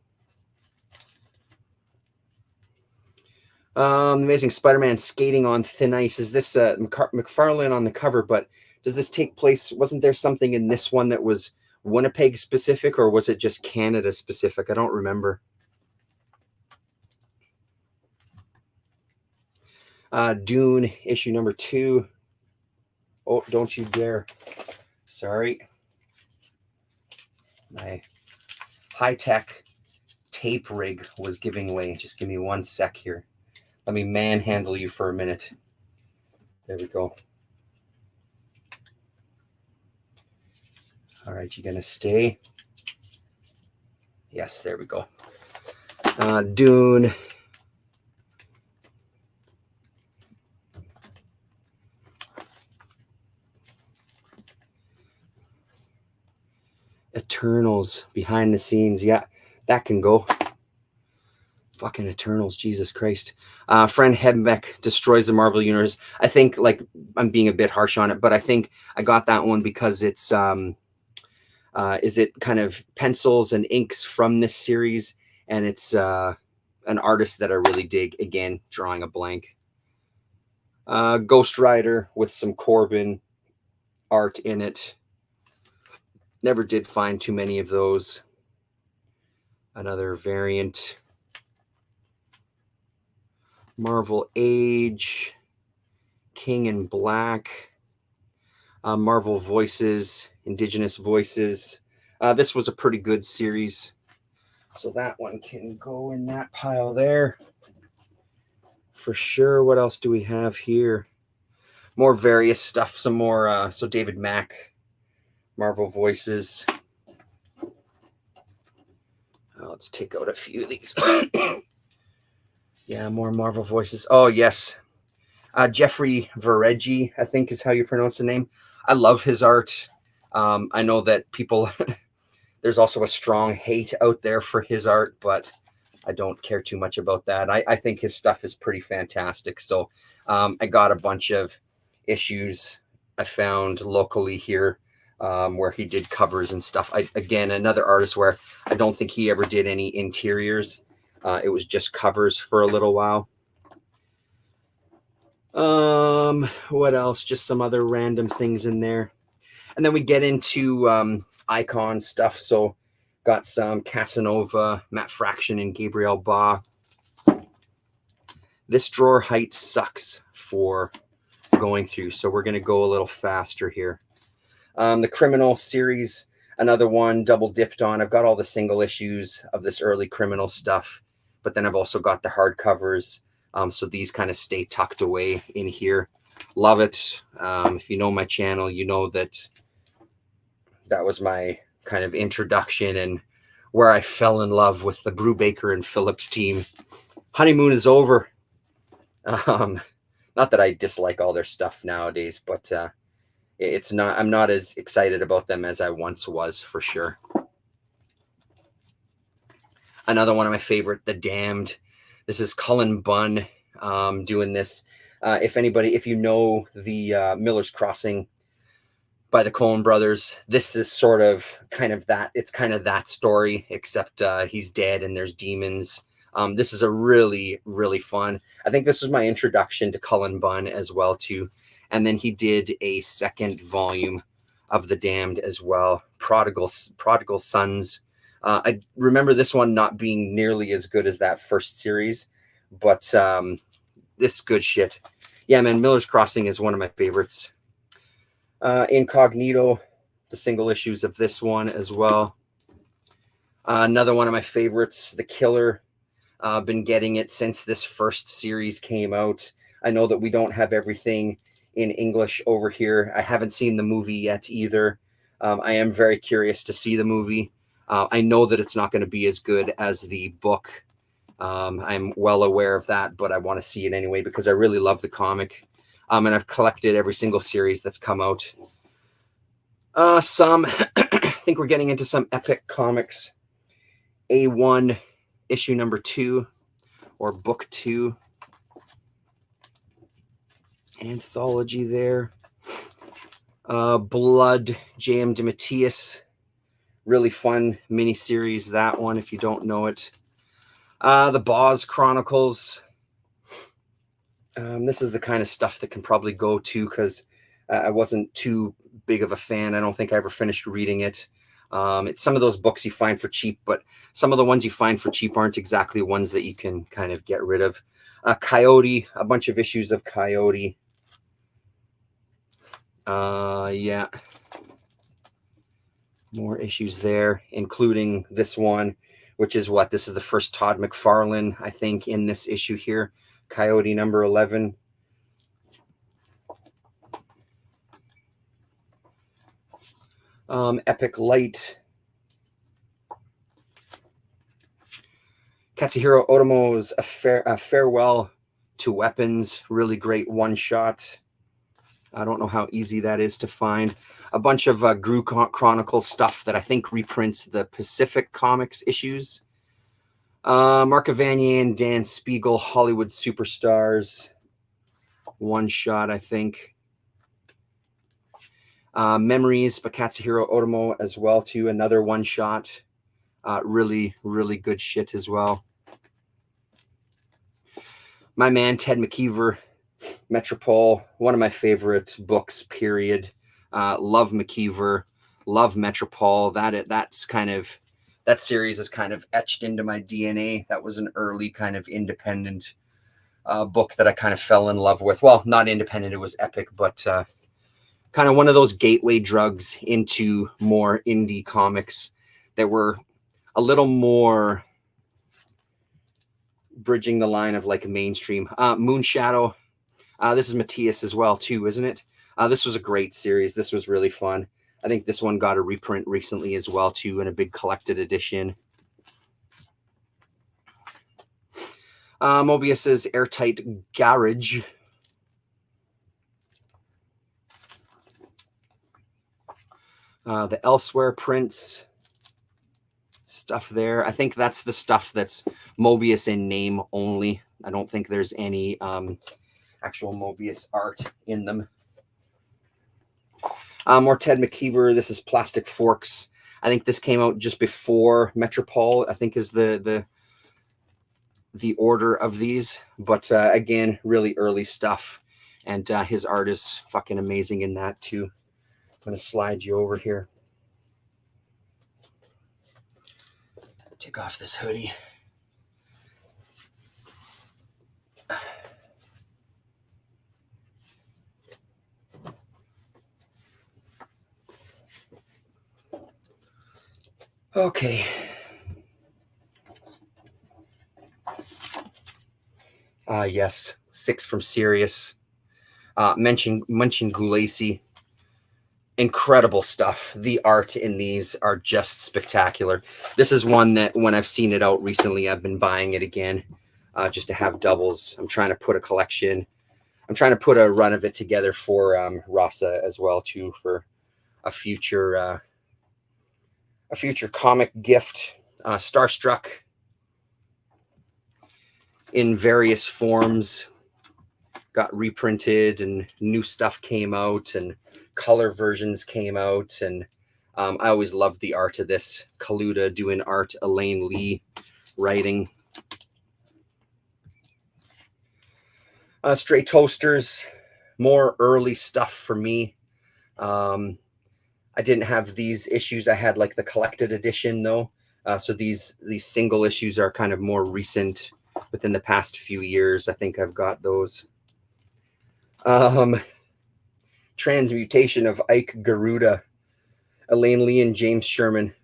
Amazing Spider-Man skating on thin ice. Is this McFarlane on the cover? But does this take place? Wasn't there something in this one that was Winnipeg specific, or was it just Canada specific? I don't remember. Dune issue #2. Oh, don't you dare. Sorry. My high-tech tape rig was giving way. Just give me 1 sec here. Let me manhandle you for a minute. There we go. All right, you gonna stay? Yes, there we go. Dune. Eternals behind the scenes. Yeah, that can go. Fucking Eternals, Jesus Christ. Friend Hebbeck destroys the Marvel Universe. I think, like, I'm being a bit harsh on it, but I think I got that one because it's, is it kind of pencils and inks from this series, and it's an artist that I really dig. Again, drawing a blank. Ghost Rider with some Corbin art in it. Never did find too many of those. Another variant. Marvel Age, King in Black, Marvel Voices, Indigenous Voices. This was a pretty good series. So that one can go in that pile there. For sure. What else do we have here? More various stuff. Some more. So David Mack Marvel Voices. Let's take out a few of these. Yeah, more Marvel Voices. Oh, yes. Jeffrey Vereggi, I think is how you pronounce the name. I love his art. I know that people, there's also a strong hate out there for his art, but I don't care too much about that. I think his stuff is pretty fantastic. So I got a bunch of issues I found locally here where he did covers and stuff. Again, another artist where I don't think he ever did any interiors. It was just covers for a little while. What else? Just some other random things in there. And then we get into icon stuff. So got some Casanova, Matt Fraction, and Gabriel Ba. This drawer height sucks for going through, so we're going to go a little faster here. The Criminal series, another one double dipped on. I've got all the single issues of this early Criminal stuff, but then I've also got the hardcovers. So these kind of stay tucked away in here. Love it. If you know my channel, you know that was my kind of introduction and where I fell in love with the Brubaker and Phillips team. Honeymoon is over. Not that I dislike all their stuff nowadays, but it's not. I'm not as excited about them as I once was, for sure. Another one of my favorite, The Damned. This is Cullen Bunn doing this. If you know the Miller's Crossing by the Coen brothers, this is sort of kind of that. It's kind of that story, except he's dead and there's demons. This is a really, really fun. I think this was my introduction to Cullen Bunn as well, too. And then he did a second volume of The Damned as well, Prodigal Sons. I remember this one not being nearly as good as that first series, but this good shit. Yeah, man, Miller's Crossing is one of my favorites. Incognito, the single issues of this one as well. Another one of my favorites, The Killer. Been getting it since this first series came out. I know that we don't have everything in English over here. I haven't seen the movie yet either. I am very curious to see the movie. I know that it's not going to be as good as the book. I'm well aware of that, but I want to see it anyway because I really love the comic. And I've collected every single series that's come out. I think we're getting into some Epic Comics. A1 issue number 2 or book 2. Anthology there. Blood, J.M. DeMatteis. Really fun miniseries, that one, if you don't know it. The Boz Chronicles. This is the kind of stuff that can probably go to because I wasn't too big of a fan. I don't think I ever finished reading it. It's some of those books you find for cheap, but some of the ones you find for cheap aren't exactly ones that you can kind of get rid of. Coyote, a bunch of issues of Coyote. Yeah. More issues there, including this one, which is what? This is the first Todd McFarlane, I think, in this issue here. Coyote number 11. Epic Light. Katsuhiro Otomo's A Farewell to Weapons. Really great one-shot. I don't know how easy that is to find. A bunch of Gru Chronicle stuff that I think reprints the Pacific Comics issues. Mark Evanier and Dan Spiegel, Hollywood Superstars. One shot, I think. Memories by Katsuhiro Otomo as well, too. Another one shot. Really, really good shit as well. My man, Ted McKeever, Metropole, one of my favorite books, period. Love McKeever, love Metropole. That series is kind of etched into my DNA. That was an early kind of independent book that I kind of fell in love with. Well, not independent, it was Epic, but kind of one of those gateway drugs into more indie comics that were a little more bridging the line of like mainstream. Moonshadow. This is Matthias as well, too, isn't it? This was a great series. This was really fun. I think this one got a reprint recently as well, too, in a big collected edition. Mobius's Airtight Garage. The Elsewhere prints. Stuff there. I think that's the stuff that's Mobius in name only. I don't think there's any actual Mobius art in them. More Ted McKeever. This is Plastic Forks. I think this came out just before Metropol, I think is the order of these. But again, really early stuff. And his art is fucking amazing in that too. I'm going to slide you over here. Take off this hoodie. Okay. Yes, 6 from Sirius. Mention Gulacy. Incredible stuff. The art in these are just spectacular. This is one that when I've seen it out recently, I've been buying it again just to have doubles. I'm trying to put a collection. I'm trying to put a run of it together for Rasa as well too, for a future comic gift. Starstruck in various forms got reprinted, and new stuff came out, and color versions came out, and I always loved the art of this. Kaluta doing art, Elaine Lee writing. Stray Toasters, more early stuff for me. I didn't have these issues. I had like the collected edition though. So these single issues are kind of more recent, within the past few years. I think I've got those. Transmutation of Ike Garuda, Elaine Lee and James Sherman.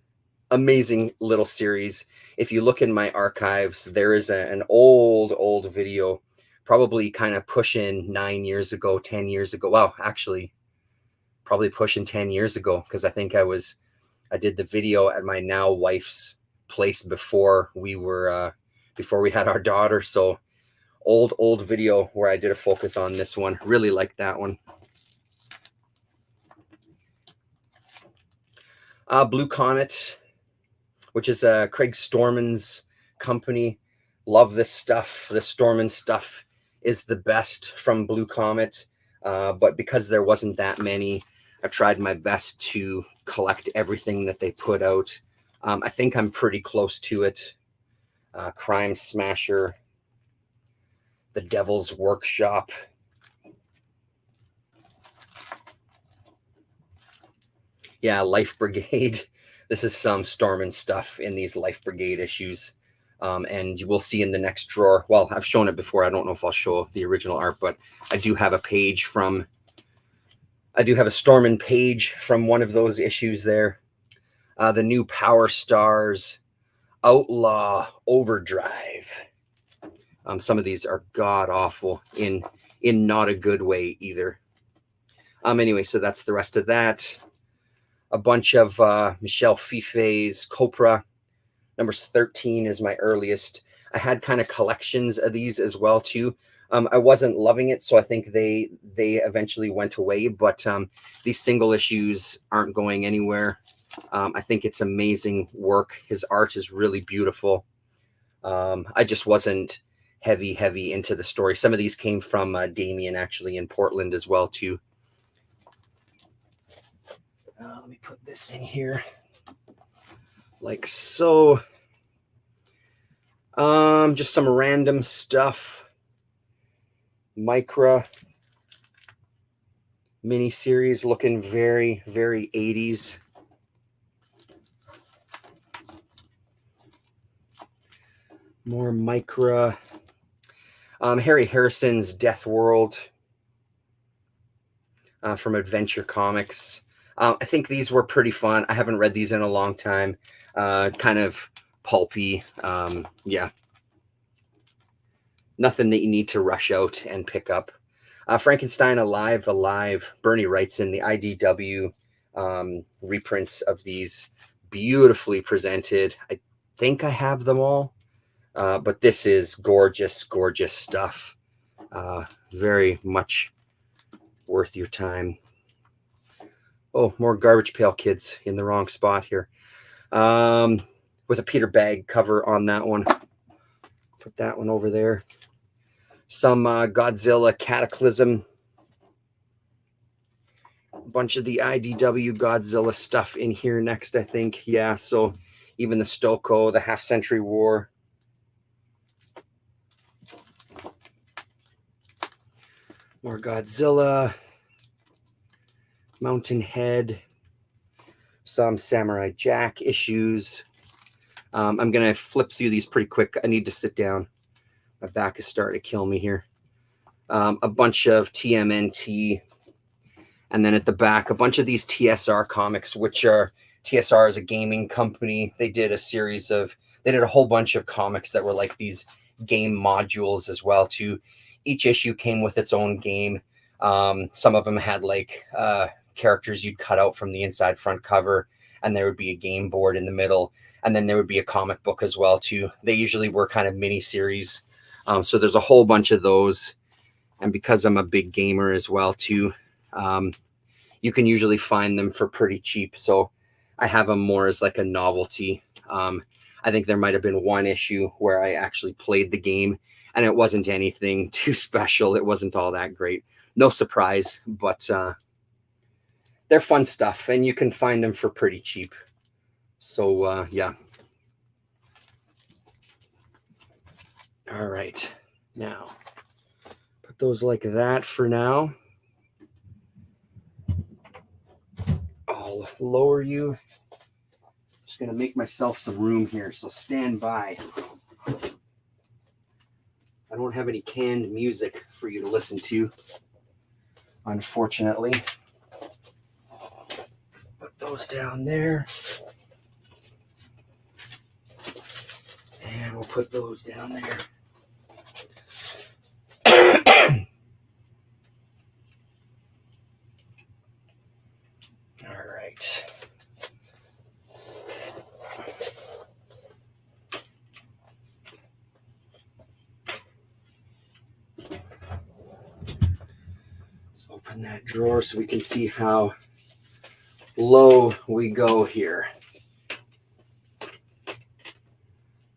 Amazing little series. If you look in my archives, there is an old video, probably kind of pushing 9 years ago, 10 years ago. Wow, actually, probably pushing 10 years ago, because I think I did the video at my now wife's place before we had our daughter. So old video where I did a focus on this one. Really like that one. Blue Comet, which is Craig Storman's company. Love this stuff. The Storman stuff is the best from Blue Comet. But because there wasn't that many, I tried my best to collect everything that they put out. I think I'm pretty close to it. Crime Smasher, The Devil's Workshop. Yeah, Life Brigade. This is some Storman stuff in these Life Brigade issues. And you will see in the next drawer. Well, I've shown it before. I don't know if I'll show the original art, but I do have a Storman page from one of those issues there. The new Power Stars, Outlaw Overdrive. Some of these are god awful in not a good way either. Anyway, so that's the rest of that. A bunch of Michel Fife's Copra. Numbers 13 is my earliest. I had kind of collections of these as well too. I wasn't loving it, so I think they eventually went away. But these single issues aren't going anywhere. I think it's amazing work. His art is really beautiful. I just wasn't heavy into the story. Some of these came from Damien actually in Portland as well too. Let me put this in here like so. Just some random stuff. Micra miniseries, looking very 80s. More Micra. Harry Harrison's Death World from Adventure Comics. I think these were pretty fun. I haven't read these in a long time. Kind of pulpy. Yeah. Nothing that you need to rush out and pick up. Frankenstein Alive. Bernie Wrightson, the IDW reprints of these, beautifully presented. I think I have them all, but this is gorgeous, gorgeous stuff. Very much worth your time. Oh, more Garbage Pail Kids in the wrong spot here. With a Peter Bagge cover on that one. Put that one over there. Some Godzilla Cataclysm. A bunch of the IDW Godzilla stuff in here next, I think. Yeah, so even the Stoko, the Half Century War. More Godzilla. Mountain Head. Some Samurai Jack issues. I'm going to flip through these pretty quick. I need to sit down. My back is starting to kill me here. A bunch of TMNT. And then at the back, a bunch of these TSR comics, which are, TSR is a gaming company. They did a whole bunch of comics that were like these game modules as well too. Each issue came with its own game. Some of them had like characters you'd cut out from the inside front cover, and there would be a game board in the middle, and then there would be a comic book as well too. They usually were kind of mini series. So there's a whole bunch of those. And because I'm a big gamer as well too, you can usually find them for pretty cheap. So I have them more as like a novelty. I think there might have been one issue where I actually played the game, and it wasn't anything too special. It wasn't all that great. No surprise, but they're fun stuff, and you can find them for pretty cheap. So yeah. All right, now put those like that for now. I'll lower you. Just gonna make myself some room here, so stand by. I don't have any canned music for you to listen to, unfortunately. Put those down there. And we'll put those down there. All right. Let's open that drawer so we can see how low we go here.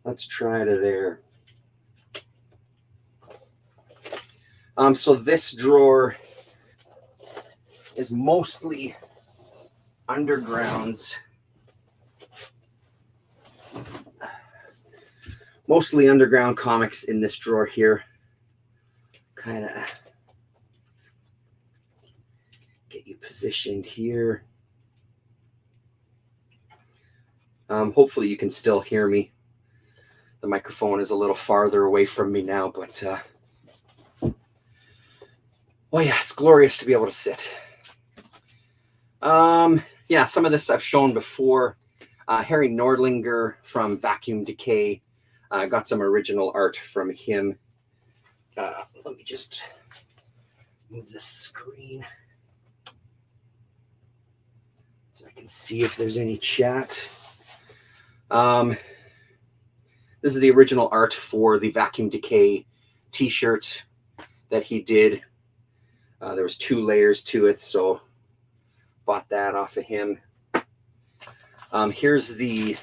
Let's try to there. So this drawer is mostly undergrounds. Mostly underground comics in this drawer here. Kind of get you positioned here. Hopefully you can still hear me. The microphone is a little farther away from me now, but oh yeah, it's glorious to be able to sit. Yeah, some of this I've shown before. Harry Nordlinger from Vacuum Decay. Got some original art from him. Let me just move the screen so I can see if there's any chat. This is the original art for the Vacuum Decay t-shirt that he did. There was 2 layers to it, so bought that off of him. Here's the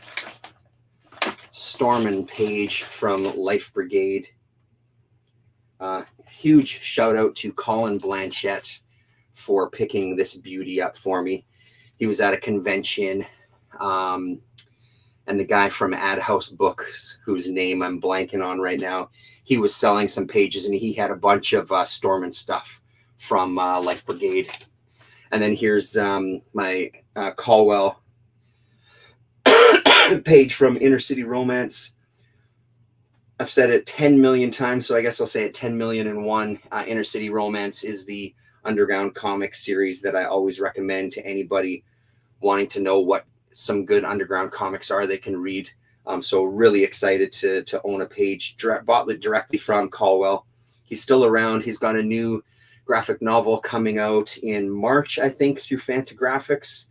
Stormin page from Life Brigade. Huge shout out to Colin Blanchette for picking this beauty up for me. He was at a convention, and the guy from Ad House Books, whose name I'm blanking on right now, he was selling some pages, and he had a bunch of Stormin stuff from Life Brigade. And then here's my Caldwell page from Inner City Romance. I've said it 10 million times, so I guess I'll say it 10 million and one. Inner City Romance is the underground comic series that I always recommend to anybody wanting to know what some good underground comics are they can read. So really excited to own a page. Bought it directly from Caldwell. He's still around. He's got a new graphic novel coming out in March, I think, through Fantagraphics.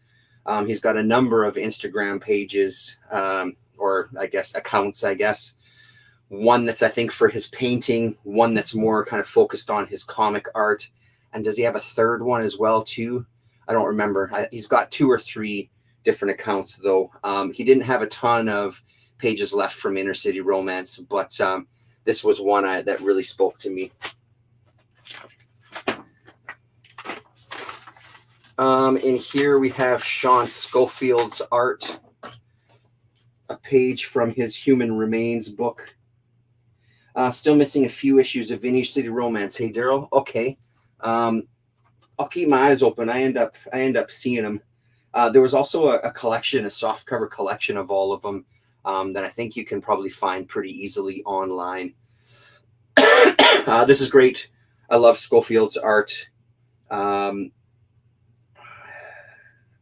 He's got a number of Instagram pages, or I guess accounts, I guess. One that's, I think, for his painting, one that's more kind of focused on his comic art. And does he have a third one as well, too? I don't remember. He's got 2 or 3 different accounts, though. He didn't have a ton of pages left from Inner City Romance, but this was one that really spoke to me. In here we have Sean Schofield's art, a page from his Human Remains book. Still missing a few issues of Inner City Romance. Hey, Daryl. Okay. I'll keep my eyes open. I end up seeing them. There was also a collection, a softcover collection of all of them that I think you can probably find pretty easily online. This is great. I love Schofield's art.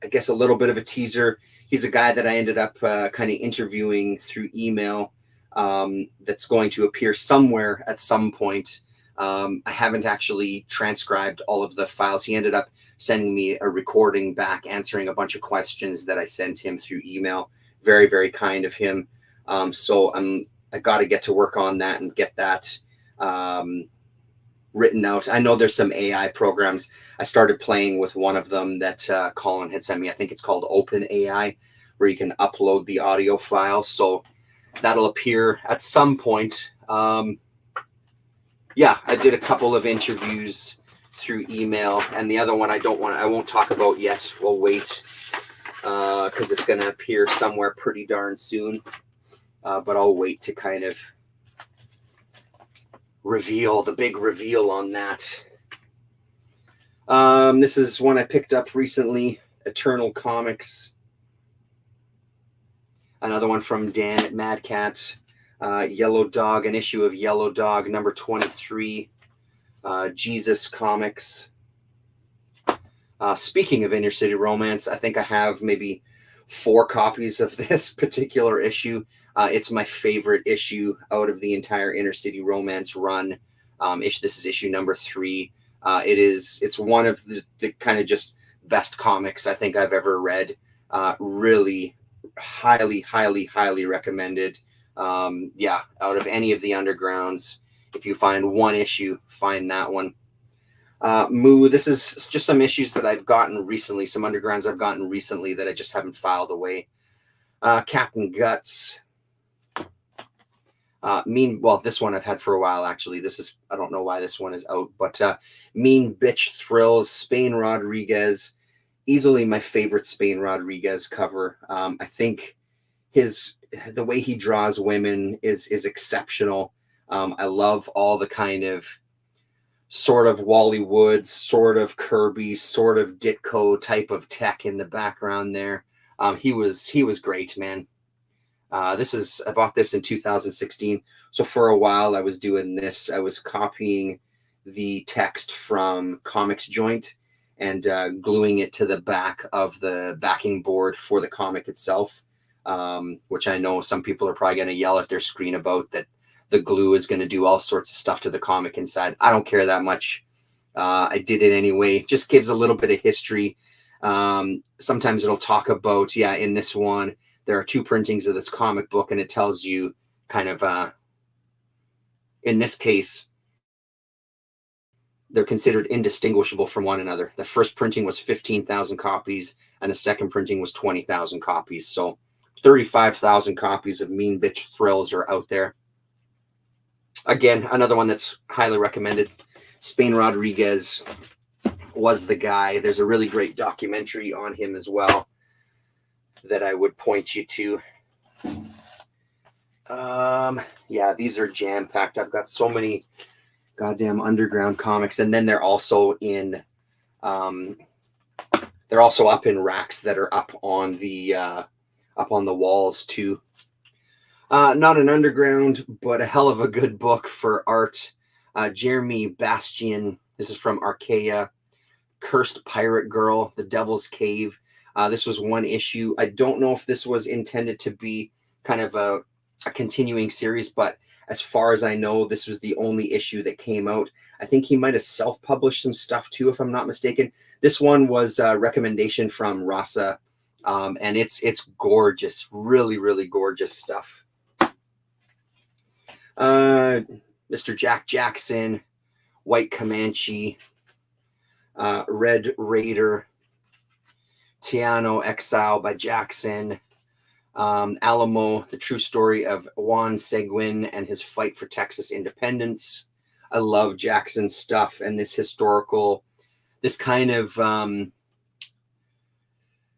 I guess a little bit of a teaser. He's a guy that I ended up kind of interviewing through email that's going to appear somewhere at some point. I haven't actually transcribed all of the files. He ended up sending me a recording back, answering a bunch of questions that I sent him through email. Very, very kind of him. So I got to get to work on that and get that written out. I know there's some AI programs. I started playing with one of them that Colin had sent me. I think it's called OpenAI, where you can upload the audio file. So that'll appear at some point. Yeah, I did a couple of interviews through email, and the other one I won't talk about yet. We'll wait because it's going to appear somewhere pretty darn soon. But I'll wait to kind of reveal the big reveal on that. This is one I picked up recently, Eternal Comics. Another one from Dan at Mad Cat. Yellow Dog, an issue of Yellow Dog, number 23. Jesus Comics. Speaking of Inner City Romance, I think I have maybe 4 copies of this particular issue. It's my favorite issue out of the entire Inner City Romance run. This is issue number 3. It's one of the kind of just best comics I think I've ever read. Really highly, highly, highly recommended. Yeah, out of any of the undergrounds, if you find one issue, find that one. Moo, this is just some issues that I've gotten recently, some undergrounds I've gotten recently that I just haven't filed away. Captain Guts. This one I've had for a while, actually. I don't know why this one is out, but Mean Bitch Thrills, Spain Rodriguez. Easily my favorite Spain Rodriguez cover. I think the way he draws women is exceptional. I love all the kind of sort of Wally Woods, sort of Kirby, sort of Ditko type of tech in the background there. He was great, man. I bought this in 2016. So for a while I was doing this. I was copying the text from Comics Joint and gluing it to the back of the backing board for the comic itself. Which I know some people are probably going to yell at their screen about, that the glue is going to do all sorts of stuff to the comic inside. I don't care that much. I did it anyway. It just gives a little bit of history. Sometimes it'll talk about, in this one, there are 2 printings of this comic book, and it tells you kind of, in this case, they're considered indistinguishable from one another. The first printing was 15,000 copies, and the second printing was 20,000 copies. So 35,000 copies of Mean Bitch Thrills are out there. Again, another one that's highly recommended. Spain Rodriguez was the guy. There's a really great documentary on him as well that I would point you to. These are jam-packed. I've got so many goddamn underground comics, and then they're also in they're also up in racks that are up on the walls too. Not an underground, but a hell of a good book for art. Jeremy Bastian. This is from Archaea. Cursed Pirate Girl, The Devil's Cave. This was one issue. I don't know if this was intended to be kind of a continuing series, but as far as I know, this was the only issue that came out. I think he might have self-published some stuff too, if I'm not mistaken. This one was a recommendation from Rasa And it's gorgeous, really, really gorgeous stuff. Mr. Jack Jackson, White Comanche, Red Raider, Tiano Exile by Jackson, Alamo, the true story of Juan Seguin and his fight for Texas independence. I love Jackson's stuff and this kind of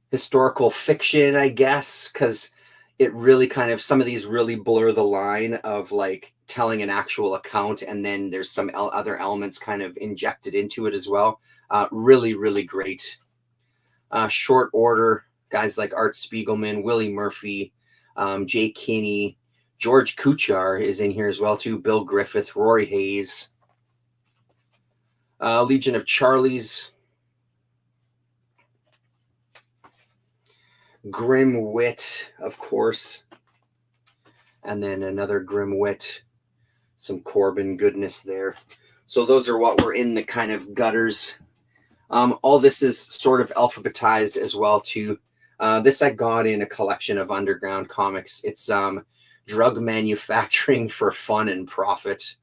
historical fiction, I guess, because it really kind of, some of these really blur the line of like telling an actual account, and then there's some other elements kind of injected into it as well. Really, really great. Short order, guys like Art Spiegelman, Willie Murphy, Jay Kinney, George Kuchar is in here as well too, Bill Griffith, Rory Hayes, Legion of Charlies, Grim Wit, of course, and then another Grim Wit, some Corbin goodness there. So those are what were in the kind of gutters. All this is sort of alphabetized as well too. This I got in a collection of underground comics. It's Drug Manufacturing for Fun and Profit,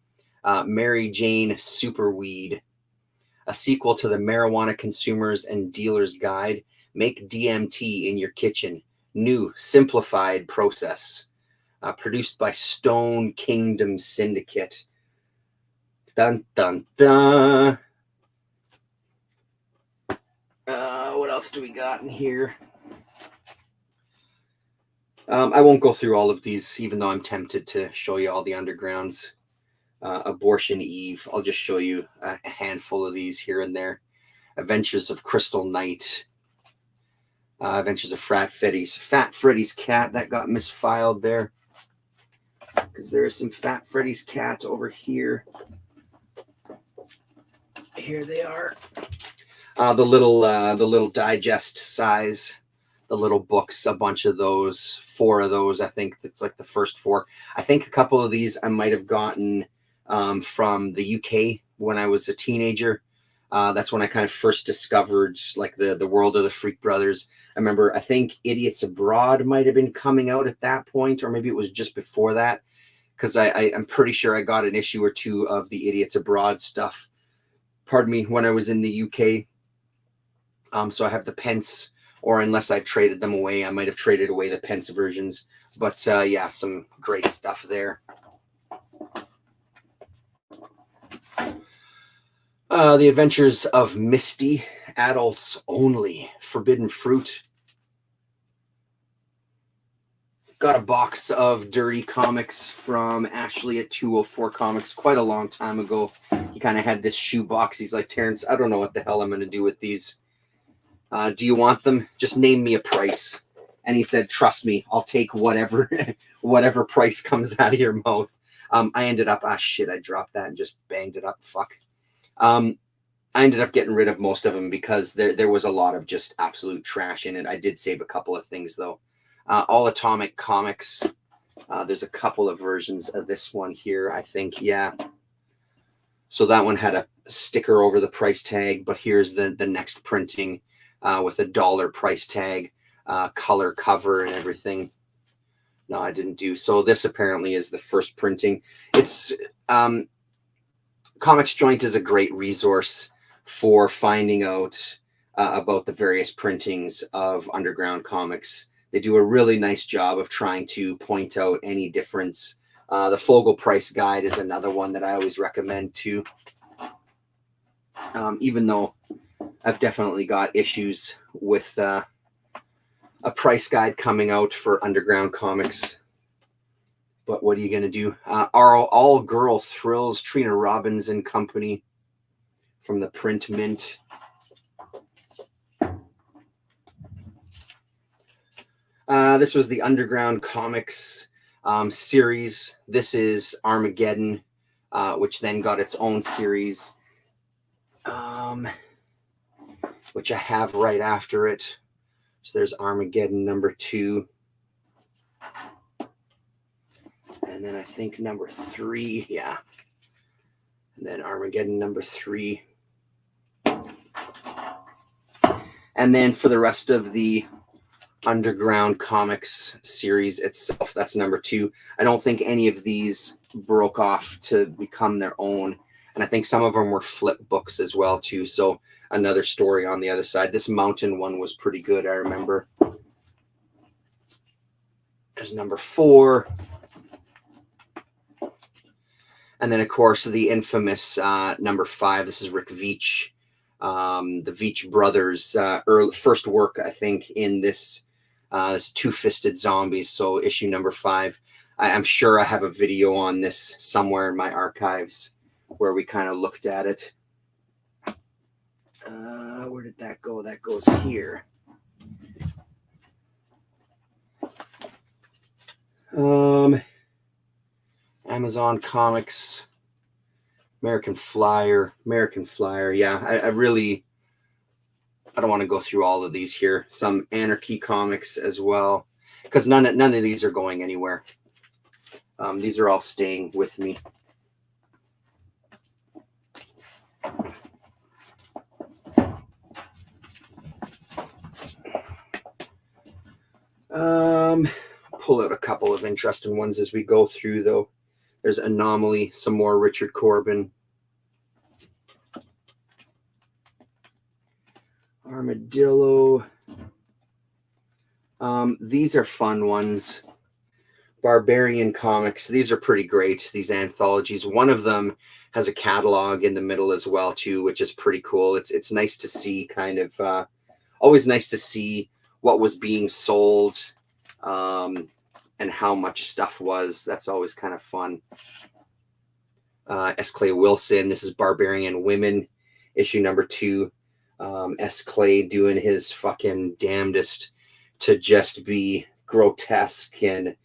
Mary Jane Superweed, a sequel to the Marijuana Consumers and Dealers Guide. Make DMT in your kitchen. New, simplified process. Produced by Stone Kingdom Syndicate. Dun, dun, dun. What else do we got in here? I won't go through all of these, even though I'm tempted to show you all the undergrounds. Abortion Eve. I'll just show you a handful of these here and there. Adventures of Crystal Knight. Adventures of Fat Freddy's Cat. That got misfiled there, because there is some Fat Freddy's Cat over here. Here they are. The little digest size, the little books, a bunch of those, 4 of those. I think it's like the first 4. I think a couple of these I might have gotten from the UK when I was a teenager. That's when I kind of first discovered like the world of the Freak Brothers. I remember, I think Idiots Abroad might have been coming out at that point, or maybe it was just before that, because I'm pretty sure I got an issue or 2 of the Idiots Abroad stuff. Pardon me, when I was in the UK. So I have the pence, or unless I traded them away, I might have traded away the pence versions. But yeah, some great stuff there. The Adventures of Misty, adults only, Forbidden Fruit. Got a box of dirty comics from Ashley at 204 Comics quite a long time ago. He kind of had this shoe box. He's like, Terrence, I don't know what the hell I'm going to do with these. Do you want them? Just name me a price. And he said, trust me, I'll take whatever whatever price comes out of your mouth. I ended up, shit, I dropped that and just banged it up. Fuck. I ended up getting rid of most of them because there was a lot of just absolute trash in it. I did save a couple of things, though. All Atomic Comics. There's a couple of versions of this one here, I think. Yeah. So that one had a sticker over the price tag, but here's the next printing with $1 price tag, color cover and everything. No, I didn't do. So this apparently is the first printing. It's Comics Joint is a great resource for finding out about the various printings of underground comics. They do a really nice job of trying to point out any difference. The Fogel Price Guide is another one that I always recommend too. Even though I've definitely got issues with a price guide coming out for underground comics. But what are you going to do? All Girl Thrills, Trina Robbins and Company from the Print Mint. This was the Underground Comics series. This is Armageddon, which then got its own series, which I have right after it. So there's Armageddon number 2. And then I think number 3, yeah. And then Armageddon number 3. And then for the rest of the Underground Comics series itself. That's number 2. I don't think any of these broke off to become their own. And I think some of them were flip books as well, too. So another story on the other side. This mountain one was pretty good, I remember. There's number 4. And then, of course, the infamous number 5. This is Rick Veitch. The Veitch brothers' first work, I think, in this Two-Fisted Zombies. So issue number 5. I'm sure I have a video on this somewhere in my archives where we kind of looked at it. Where did that go? That goes here. Amazon Comics, American Flyer. Yeah, I don't want to go through all of these here. Some Anarchy Comics as well, because none of these are going anywhere. These are all staying with me. Pull out a couple of interesting ones as we go through, though. There's Anomaly, some more Richard Corbin. Armadillo. These are fun ones. Barbarian Comics. These are pretty great, these anthologies. One of them has a catalog in the middle as well, too, which is pretty cool. It's nice to see, kind of, always nice to see what was being sold, and how much stuff was. That's always kind of fun. S. Clay Wilson. This is Barbarian Women, issue number 2. S. Clay doing his fucking damnedest to just be grotesque and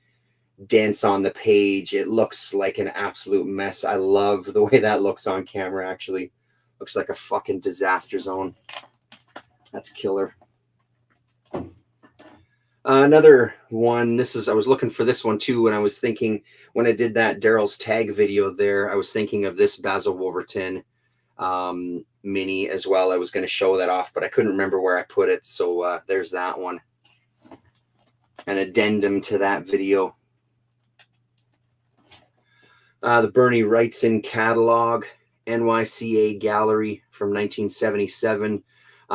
dance on the page. It looks like an absolute mess. I love the way that looks on camera, actually. Looks like a fucking disaster zone. That's killer. Another one, I was looking for this one too when I was thinking, when I did that Daryl's Tag video there, I was thinking of this Basil Wolverton mini as well. I was going to show that off, but I couldn't remember where I put it, so there's that one. An addendum to that video. The Bernie Wrightson catalog, NYCA Gallery from 1977.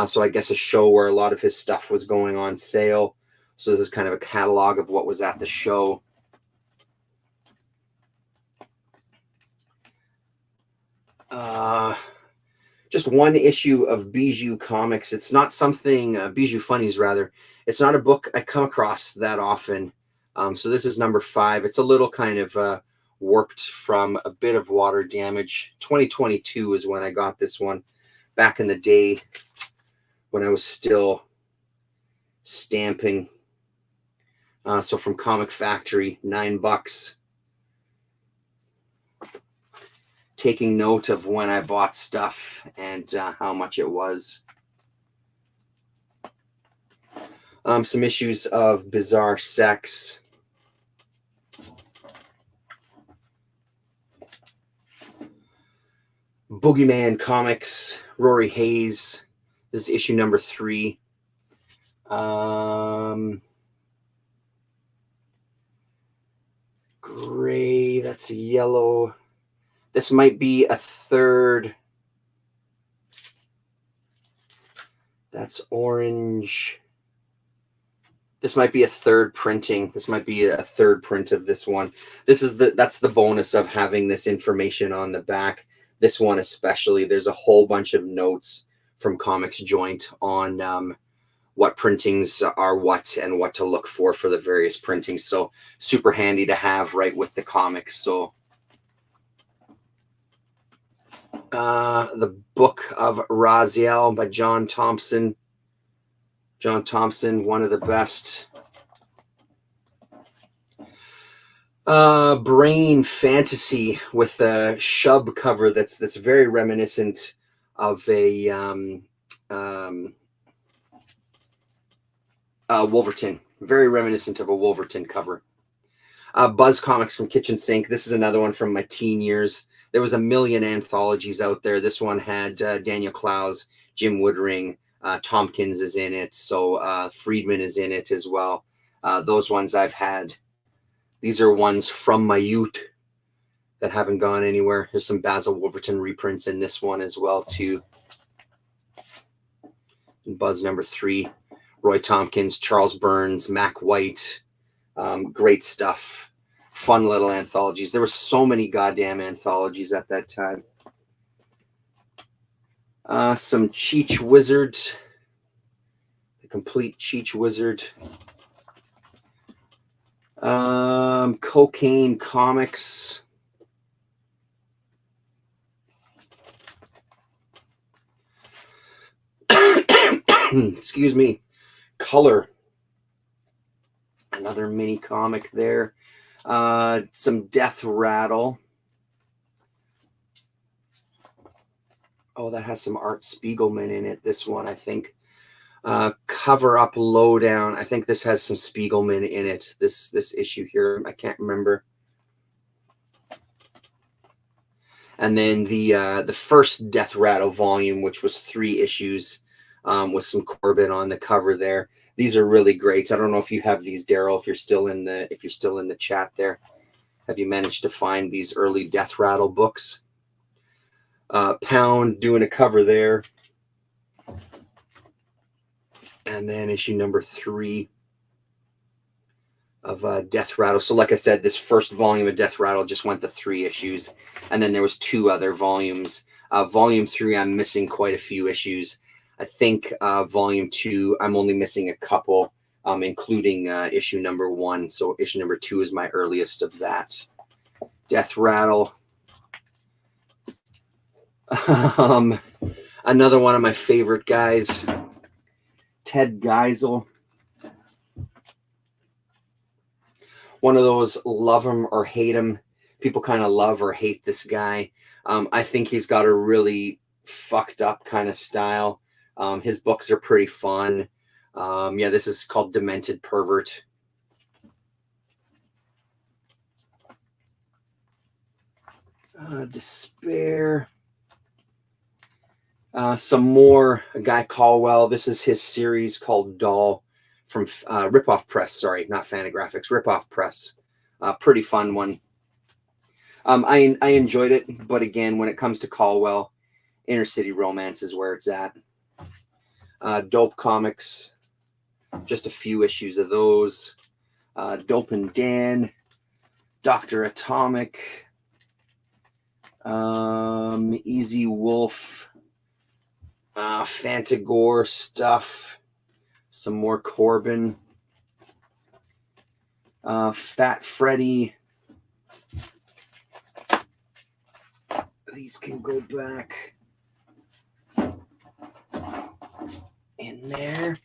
So I guess a show where a lot of his stuff was going on sale. So this is kind of a catalog of what was at the show. Just one issue of Bijou Comics. It's not something, Bijou Funnies rather. It's not a book I come across that often. So this is number 5. It's a little kind of warped from a bit of water damage. 2022 is when I got this one. Back in the day when I was still stamping. So from Comic Factory, $9. Taking note of when I bought stuff and how much it was. Some issues of Bizarre Sex. Boogeyman Comics, Rory Hayes. This is issue number 3. Gray, that's a yellow. This might be a third. That's orange. This might be a third printing. This might be a third print of this one. That's the bonus of having this information on the back. This one especially, there's a whole bunch of notes from Comics Joint on what printings are what and what to look for the various printings. So super handy to have right with the comics. So the Book of Raziel by John Thompson. John Thompson, one of the best. Brain Fantasy with a Shub cover that's very reminiscent of a Wolverton. Very reminiscent of a Wolverton cover. Buzz Comics from Kitchen Sink. This is another one from my teen years. There was a million anthologies out there. This one had Daniel Clowes, Jim Woodring, Tompkins is in it. So Friedman is in it as well. Those ones I've had. These are ones from my youth that haven't gone anywhere. There's some Basil Wolverton reprints in this one as well too. And Buzz number 3, Roy Tompkins, Charles Burns, Mac White. Great stuff. Fun little anthologies. There were so many goddamn anthologies at that time. Some Cheech Wizard. The Complete Cheech Wizard. Cocaine Comics. Excuse me. Color. Another mini comic there. Some Death Rattle. Oh, that has some Art Spiegelman in it. This one, I think. Cover Up Lowdown. I think this has some Spiegelman in it. This issue here. I can't remember. And then the first Death Rattle volume, which was 3 issues, with some Corbin on the cover there. These are really great. I don't know if you have these, Daryl, if you're still in the chat there. Have you managed to find these early Death Rattle books? Pound doing a cover there. And then issue number 3 of Death Rattle. So like I said, this first volume of Death Rattle just went to 3 issues. And then there was 2 other volumes. Volume 3, I'm missing quite a few issues. I think volume 2, I'm only missing a couple, including issue number 1. So issue number 2 is my earliest of that. Death Rattle. Another one of my favorite guys, Ted Geisel. One of those love him or hate him. People kind of love or hate this guy. I think he's got a really fucked up kind of style. His books are pretty fun. Yeah, this is called Demented Pervert. Despair. Some more, a guy Caldwell. This is his series called Doll from Ripoff Press. Sorry, not Fantagraphics. Ripoff Press. Pretty fun one. I enjoyed it, but again, when it comes to Caldwell, Inner City Romance is where it's at. Dope Comics, just a few issues of those. Dope and Dan, Dr. Atomic, Easy Wolf, Fantagore stuff, some more Corbin, Fat Freddy. These can go back in there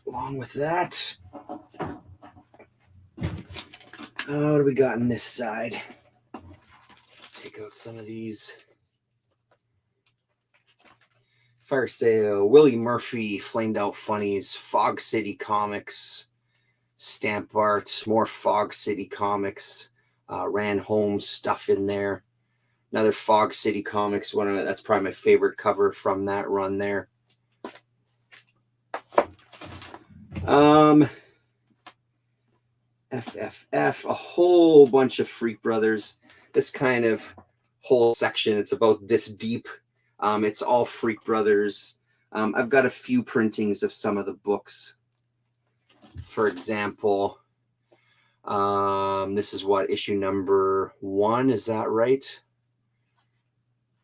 along with that. What do we got on this side? Take out some of these. Fire Sale, Willie Murphy, Flamed Out Funnies, Fog City Comics, Stamp Art, more Fog City Comics, Ran Home stuff in there. Another Fog City Comics, that's probably my favorite cover from that run there. FFF, a whole bunch of Freak Brothers. This kind of whole section, it's about this deep. It's all Freak Brothers. I've got a few printings of some of the books. For example, this is what, issue number 1, is that right?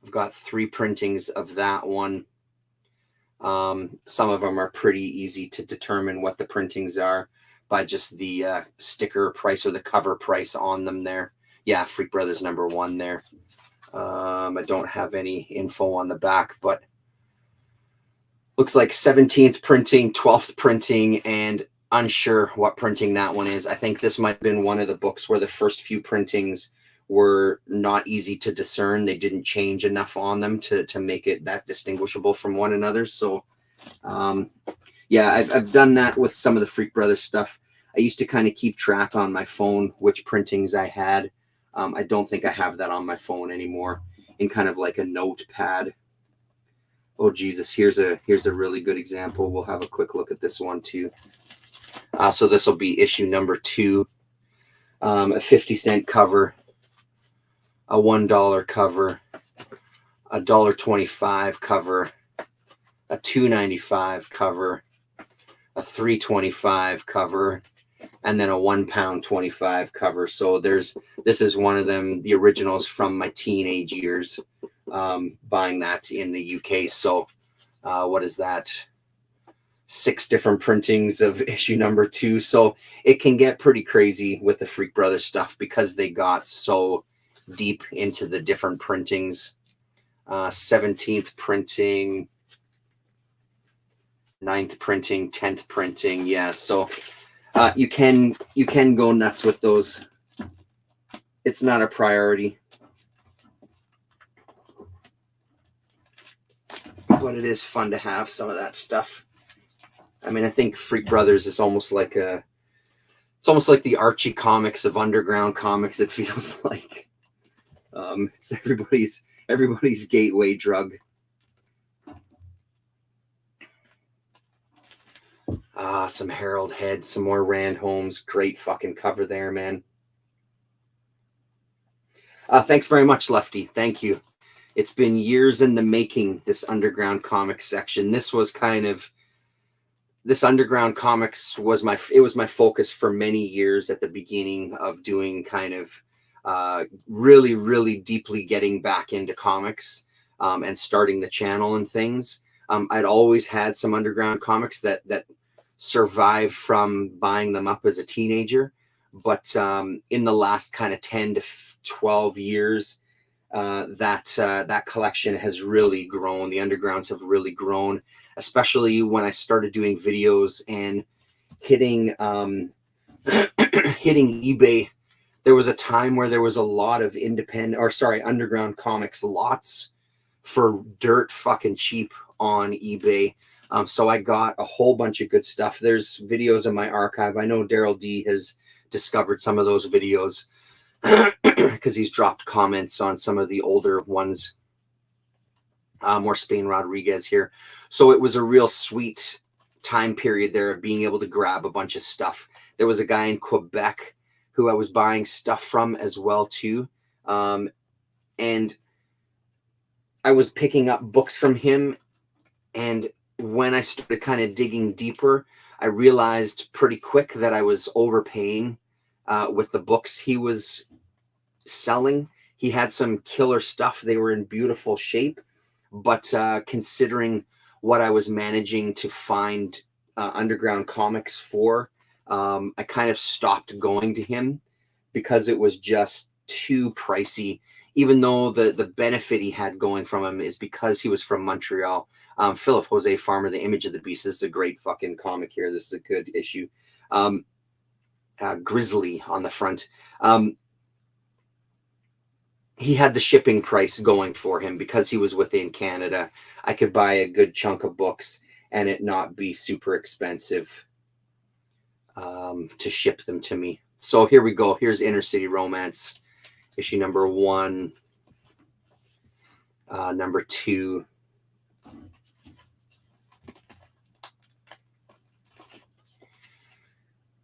I've got 3 printings of that one. Some of them are pretty easy to determine what the printings are by just the sticker price or the cover price on them there. Yeah, Freak Brothers number 1 there. I don't have any info on the back, but looks like 17th printing, 12th printing, and unsure what printing that one is. I think this might have been one of the books where the first few printings were not easy to discern. They didn't change enough on them to make it that distinguishable from one another. So, yeah, I've done that with some of the Freak Brothers stuff. I used to kind of keep track on my phone which printings I had. I don't think I have that on my phone anymore in kind of like a notepad. Oh Jesus, here's a really good example. We'll have a quick look at this one too. So this will be issue number 2, a 50-cent cover, a $1 cover, a $1.25 cover, a $2.95 cover, a $3.25 cover, and then a £1.25 cover. So this is one of them, the originals from my teenage years, buying that in the UK. So what is that? 6 different printings of issue number 2. So it can get pretty crazy with the Freak Brothers stuff because they got so deep into the different printings. 17th printing, 9th printing, 10th printing. Yeah, so you can go nuts with those. It's not a priority, but it is fun to have some of that stuff. I mean, I think Freak Brothers is almost like it's almost like the Archie comics of underground comics. It feels like it's everybody's gateway drug. Some Harold Head, some more Rand Holmes. Great fucking cover there, man. Thanks very much, Lefty. Thank you. It's been years in the making, this underground comics section. This underground comics was my focus for many years at the beginning of doing kind of really, really deeply getting back into comics and starting the channel and things. I'd always had some underground comics that survived from buying them up as a teenager. But in the last kind of 10 to 12 years, that collection has really grown. The undergrounds have really grown, especially when I started doing videos and hitting hitting eBay. There was a time where there was a lot of underground comics lots for dirt fucking cheap on eBay. So I got a whole bunch of good stuff. There's videos in my archive. I know Daryl D has discovered some of those videos because he's dropped comments on some of the older ones. More Spain Rodriguez here. So it was a real sweet time period there of being able to grab a bunch of stuff. There was a guy in Quebec who I was buying stuff from as well too. And I was picking up books from him. And when I started kind of digging deeper, I realized pretty quick that I was overpaying with the books he was selling. He had some killer stuff. They were in beautiful shape, but considering what I was managing to find underground comics for, I kind of stopped going to him because it was just too pricey, even though the benefit he had going from him is because he was from Montreal. Philip Jose Farmer, The Image of the Beast. This is a great fucking comic here. This is a good issue. Grizzly on the front. He had the shipping price going for him because he was within Canada. I could buy a good chunk of books and it not be super expensive to ship them to me. So here we go. Here's Inner City Romance, issue number 1, number 2.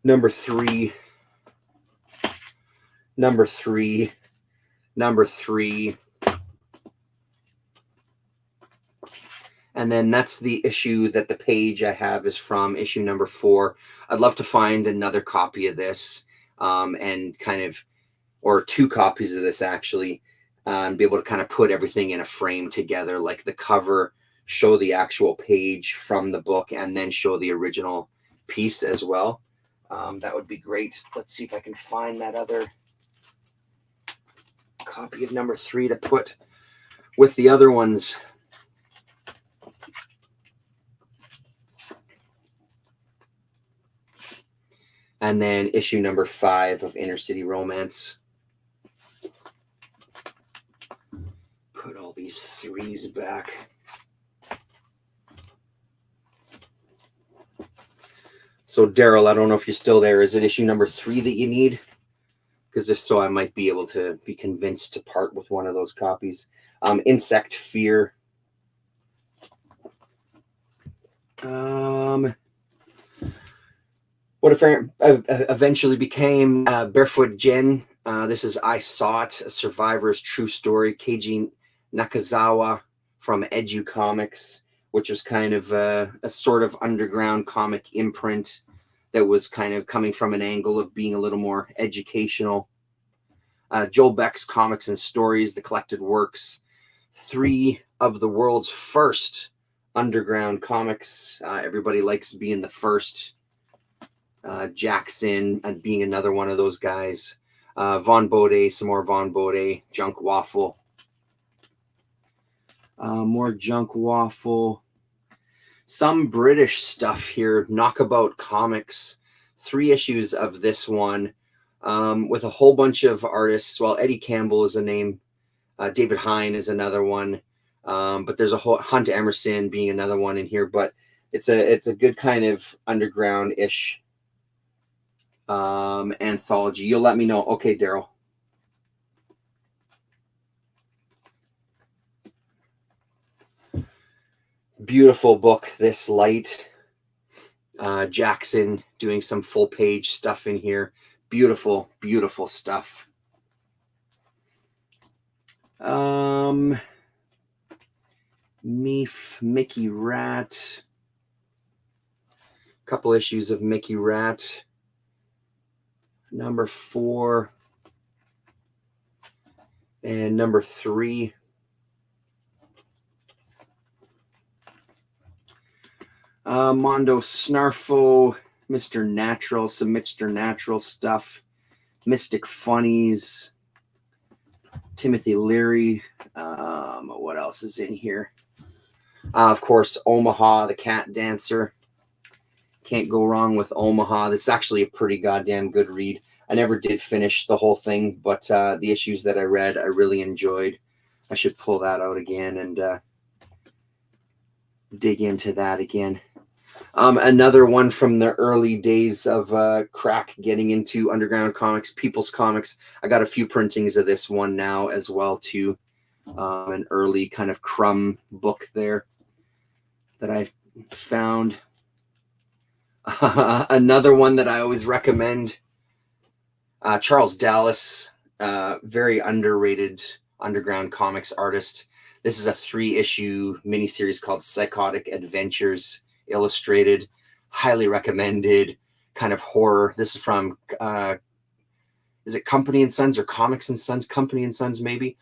Number 3, number 3, number 3. And then that's the issue that the page I have is from, issue number 4. I'd love to find another copy of this and kind of, or 2 copies of this actually, and be able to kind of put everything in a frame together, like the cover, show the actual page from the book, and then show the original piece as well. That would be great. Let's see if I can find that other copy of number 3 to put with the other ones. And then issue number 5 of Inner City Romance. Put all these 3s back. So Daryl, I don't know if you're still there. Is it issue number 3 that you need? Because if so, I might be able to be convinced to part with one of those copies. Insect Fear. What eventually became Barefoot Gen. This is I Saw It, a survivor's true story. Keiji Nakazawa from Edu Comics, which was kind of a sort of underground comic imprint that was kind of coming from an angle of being a little more educational. Joel Beck's Comics and Stories, the collected works. 3 of the world's first underground comics. Everybody likes being the first. Jackson and being another one of those guys. Von Bode, some more Von Bode. Junk Waffle. More Junk Waffle. Some British stuff here. Knockabout Comics. 3 issues of this one with a whole bunch of artists. Well, Eddie Campbell is a name. David Hine is another one. But there's a whole Hunt Emerson being another one in here. But it's a good kind of underground-ish anthology. You'll let me know. Okay, Daryl. Beautiful book, this light. Jackson doing some full page stuff in here. Beautiful, beautiful stuff. Mickey Rat. Couple issues of Mickey Rat. Number 4 and number 3. Mondo Snarfo, Mr. Natural, some Mr. Natural stuff. Mystic Funnies, Timothy Leary. What else is in here? Of course, Omaha, the Cat Dancer. Can't go wrong with Omaha. This is actually a pretty goddamn good read. I never did finish the whole thing, but the issues that I read, I really enjoyed. I should pull that out again and dig into that again. Another one from the early days of crack getting into underground comics, People's Comics. I got a few printings of this one now as well, too. An early kind of crumb book there that I've found. Another one that I always recommend, Charles Dallas, very underrated underground comics artist. This is a 3-issue miniseries called Psychotic Adventures Illustrated. Highly recommended, kind of horror. This is from, is it Company and Sons or Comics and Sons? Company and Sons, maybe.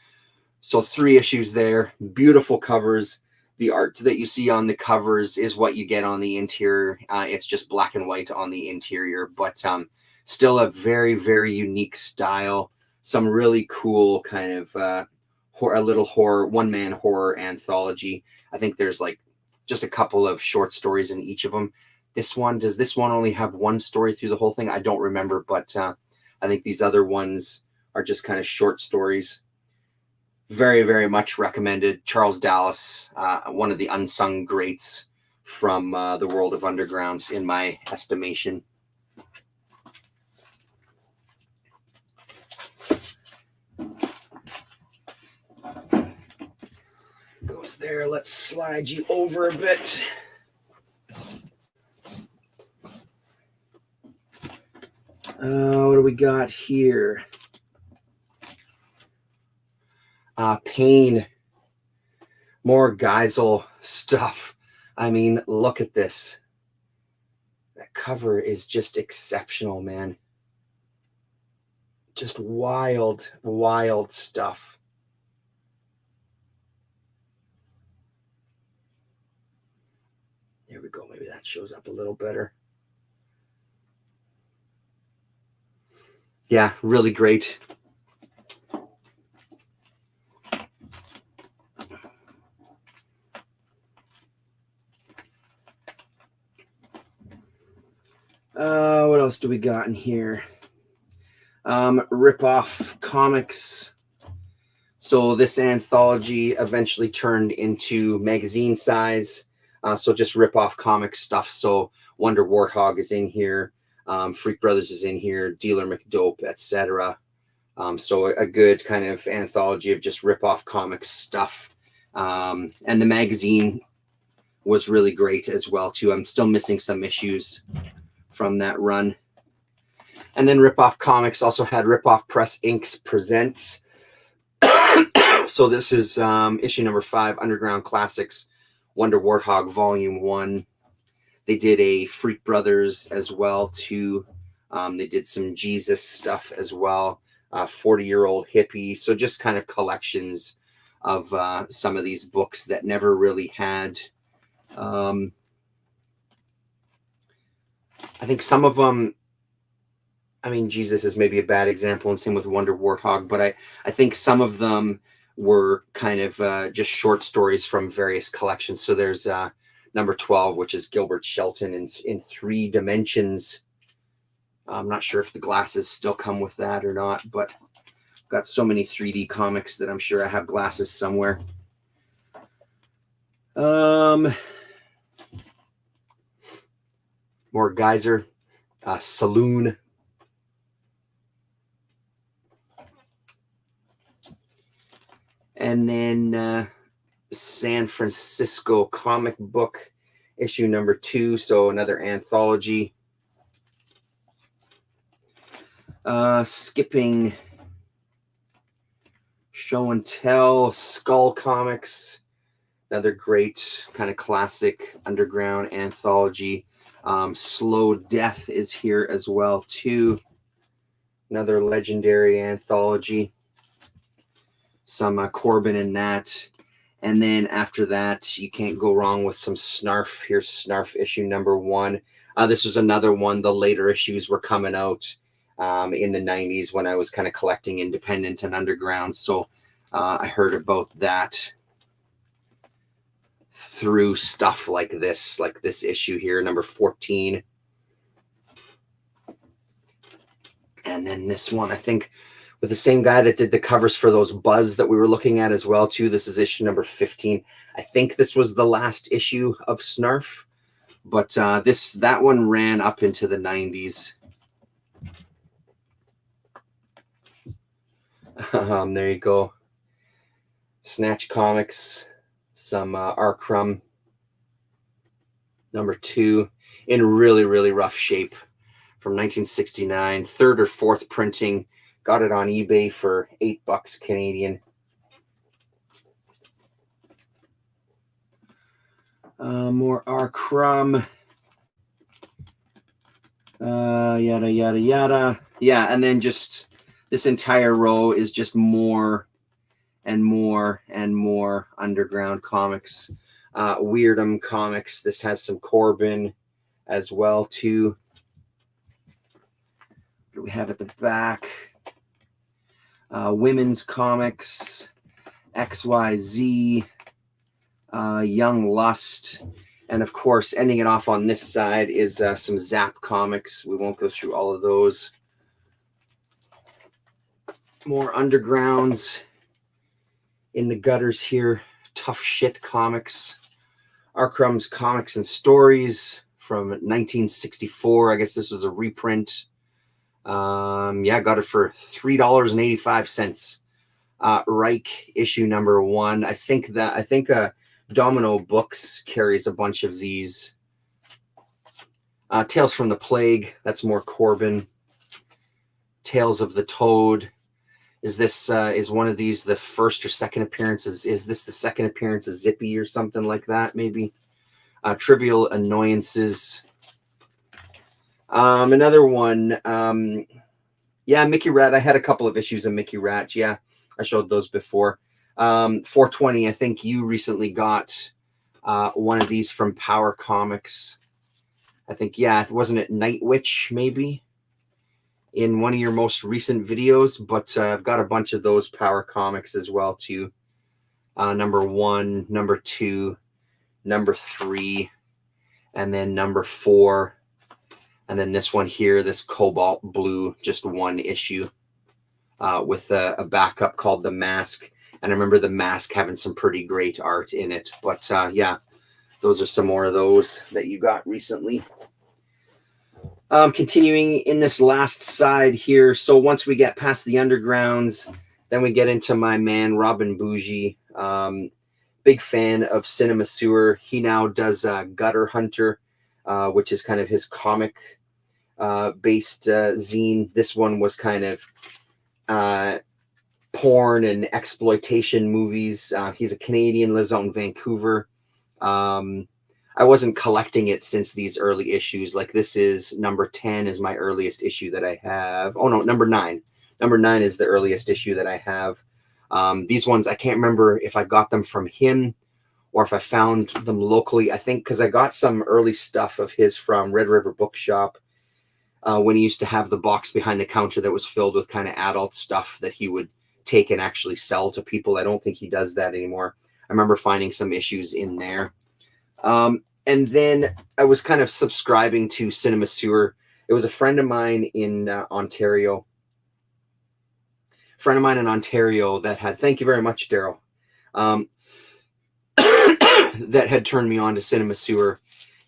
So 3 issues there. Beautiful covers. The art that you see on the covers is what you get on the interior. It's just black and white on the interior, but still a very, very unique style. Some really cool kind of a little horror, one-man horror anthology. I think there's like just a couple of short stories in each of them. Does this one only have 1 story through the whole thing? I don't remember, but I think these other ones are just kind of short stories. Very, very much recommended. Charles Dallas, one of the unsung greats from the world of undergrounds, in my estimation. Goes there. Let's slide you over a bit. What do we got here? Pain. More Geisel stuff. I mean, look at this. That cover is just exceptional, man. Just wild, wild stuff. There we go. Maybe that shows up a little better. Yeah, really great. What else do we got in here? Rip-off comics. So this anthology eventually turned into magazine size. So just rip-off comic stuff. So Wonder Warthog is in here. Freak Brothers is in here. Dealer McDope, etc. So a good kind of anthology of just rip-off comics stuff. And the magazine was really great as well too. I'm still missing some issues from that run. And then Ripoff Comics also had Ripoff Press Inks Presents. So this is issue number 5, Underground Classics, Wonder Warthog Volume 1. They did a Freak Brothers as well too. They did some Jesus stuff as well. 40-year-old hippie. So just kind of collections of some of these books that never really had. I think some of them, I mean, Jesus is maybe a bad example, and same with Wonder Warthog, but I think some of them were kind of just short stories from various collections. So there's number 12, which is Gilbert Shelton in 3 dimensions. I'm not sure if the glasses still come with that or not, but I've got so many 3D comics that I'm sure I have glasses somewhere. More Geyser, Saloon. And then San Francisco Comic Book, issue number 2. So another anthology. Skipping Show and Tell, Skull Comics, another great kind of classic underground anthology. Slow Death is here as well too, another legendary anthology. Some Corbin in that. And then after that, you can't go wrong with some Snarf. Here's Snarf issue number 1. This was another one. The later issues were coming out in the 90s when I was kind of collecting independent and underground. So I heard about that through stuff like this issue here, number 14. And then this one, I think, with the same guy that did the covers for those Buzz that we were looking at as well too. This is issue number 15. I think this was the last issue of Snarf, but that one ran up into the 90s. There you go. Snatch Comics, some Arcrum number 2 in really, really rough shape from 1969, 3rd or 4th printing. Got it on eBay for $8 Canadian. More Arcrum. Yada, yada, yada. Yeah, and then just this entire row is just more and more and more underground comics. Weirdum Comics. This has some Corbin as well too. What do we have at the back? Women's Comics, XYZ, Young Lust, and of course, ending it off on this side is some Zap Comics. We won't go through all of those. More undergrounds in the gutters here. Tough Shit Comics, Arcrum's Comics and Stories from 1964. I guess this was a reprint. Yeah, got it for $3.85. Reich issue number 1. I think Domino Books carries a bunch of these. Tales from the Plague. That's more Corbin. Tales of the Toad. Is this is one of these the first or second appearances? Is this the second appearance of Zippy or something like that? Maybe. Trivial Annoyances. Another one. Yeah, Mickey Rat. I had a couple of issues of Mickey Rat. Yeah, I showed those before. 420. I think you recently got one of these from Power Comics. I think, yeah, wasn't it Night Witch maybe in one of your most recent videos? But I've got a bunch of those Power Comics as well too. Number 1, number 2, number 3, and then number 4. And then this one here, this Cobalt Blue, just 1 issue with a backup called The Mask. And I remember The Mask having some pretty great art in it. But yeah, those are some more of those that you got recently. Continuing in this last side here. So once we get past the undergrounds, then we get into my man, Robin Bougie. Big fan of Cinema Sewer. He now does Gutter Hunter, which is kind of his comic based zine. This one was kind of porn and exploitation movies. He's a Canadian, lives out in Vancouver. I wasn't collecting it since these early issues. Like this is number 10 is my earliest issue that I have. Oh no, number 9. Number 9 is the earliest issue that I have. These ones, I can't remember if I got them from him or if I found them locally. I think because I got some early stuff of his from Red River Bookshop when he used to have the box behind the counter that was filled with kind of adult stuff that he would take and actually sell to people. I don't think he does that anymore. I remember finding some issues in there. And then I was kind of subscribing to Cinema Sewer. It was a friend of mine in Ontario. Friend of mine in Ontario that had, thank you very much, Daryl, that had turned me on to Cinema Sewer.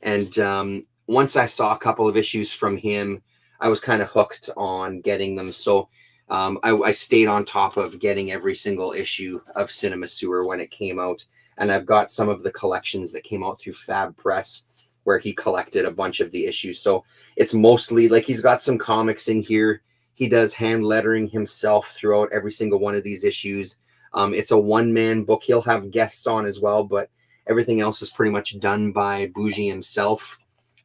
And once I saw a couple of issues from him, I was kind of hooked on getting them. So I stayed on top of getting every single issue of Cinema Sewer when it came out. And I've got some of the collections that came out through Fab Press where he collected a bunch of the issues. So it's mostly like he's got some comics in here. He does hand lettering himself throughout every single one of these issues. It's a one-man book. He'll have guests on as well, but everything else is pretty much done by Bougie himself.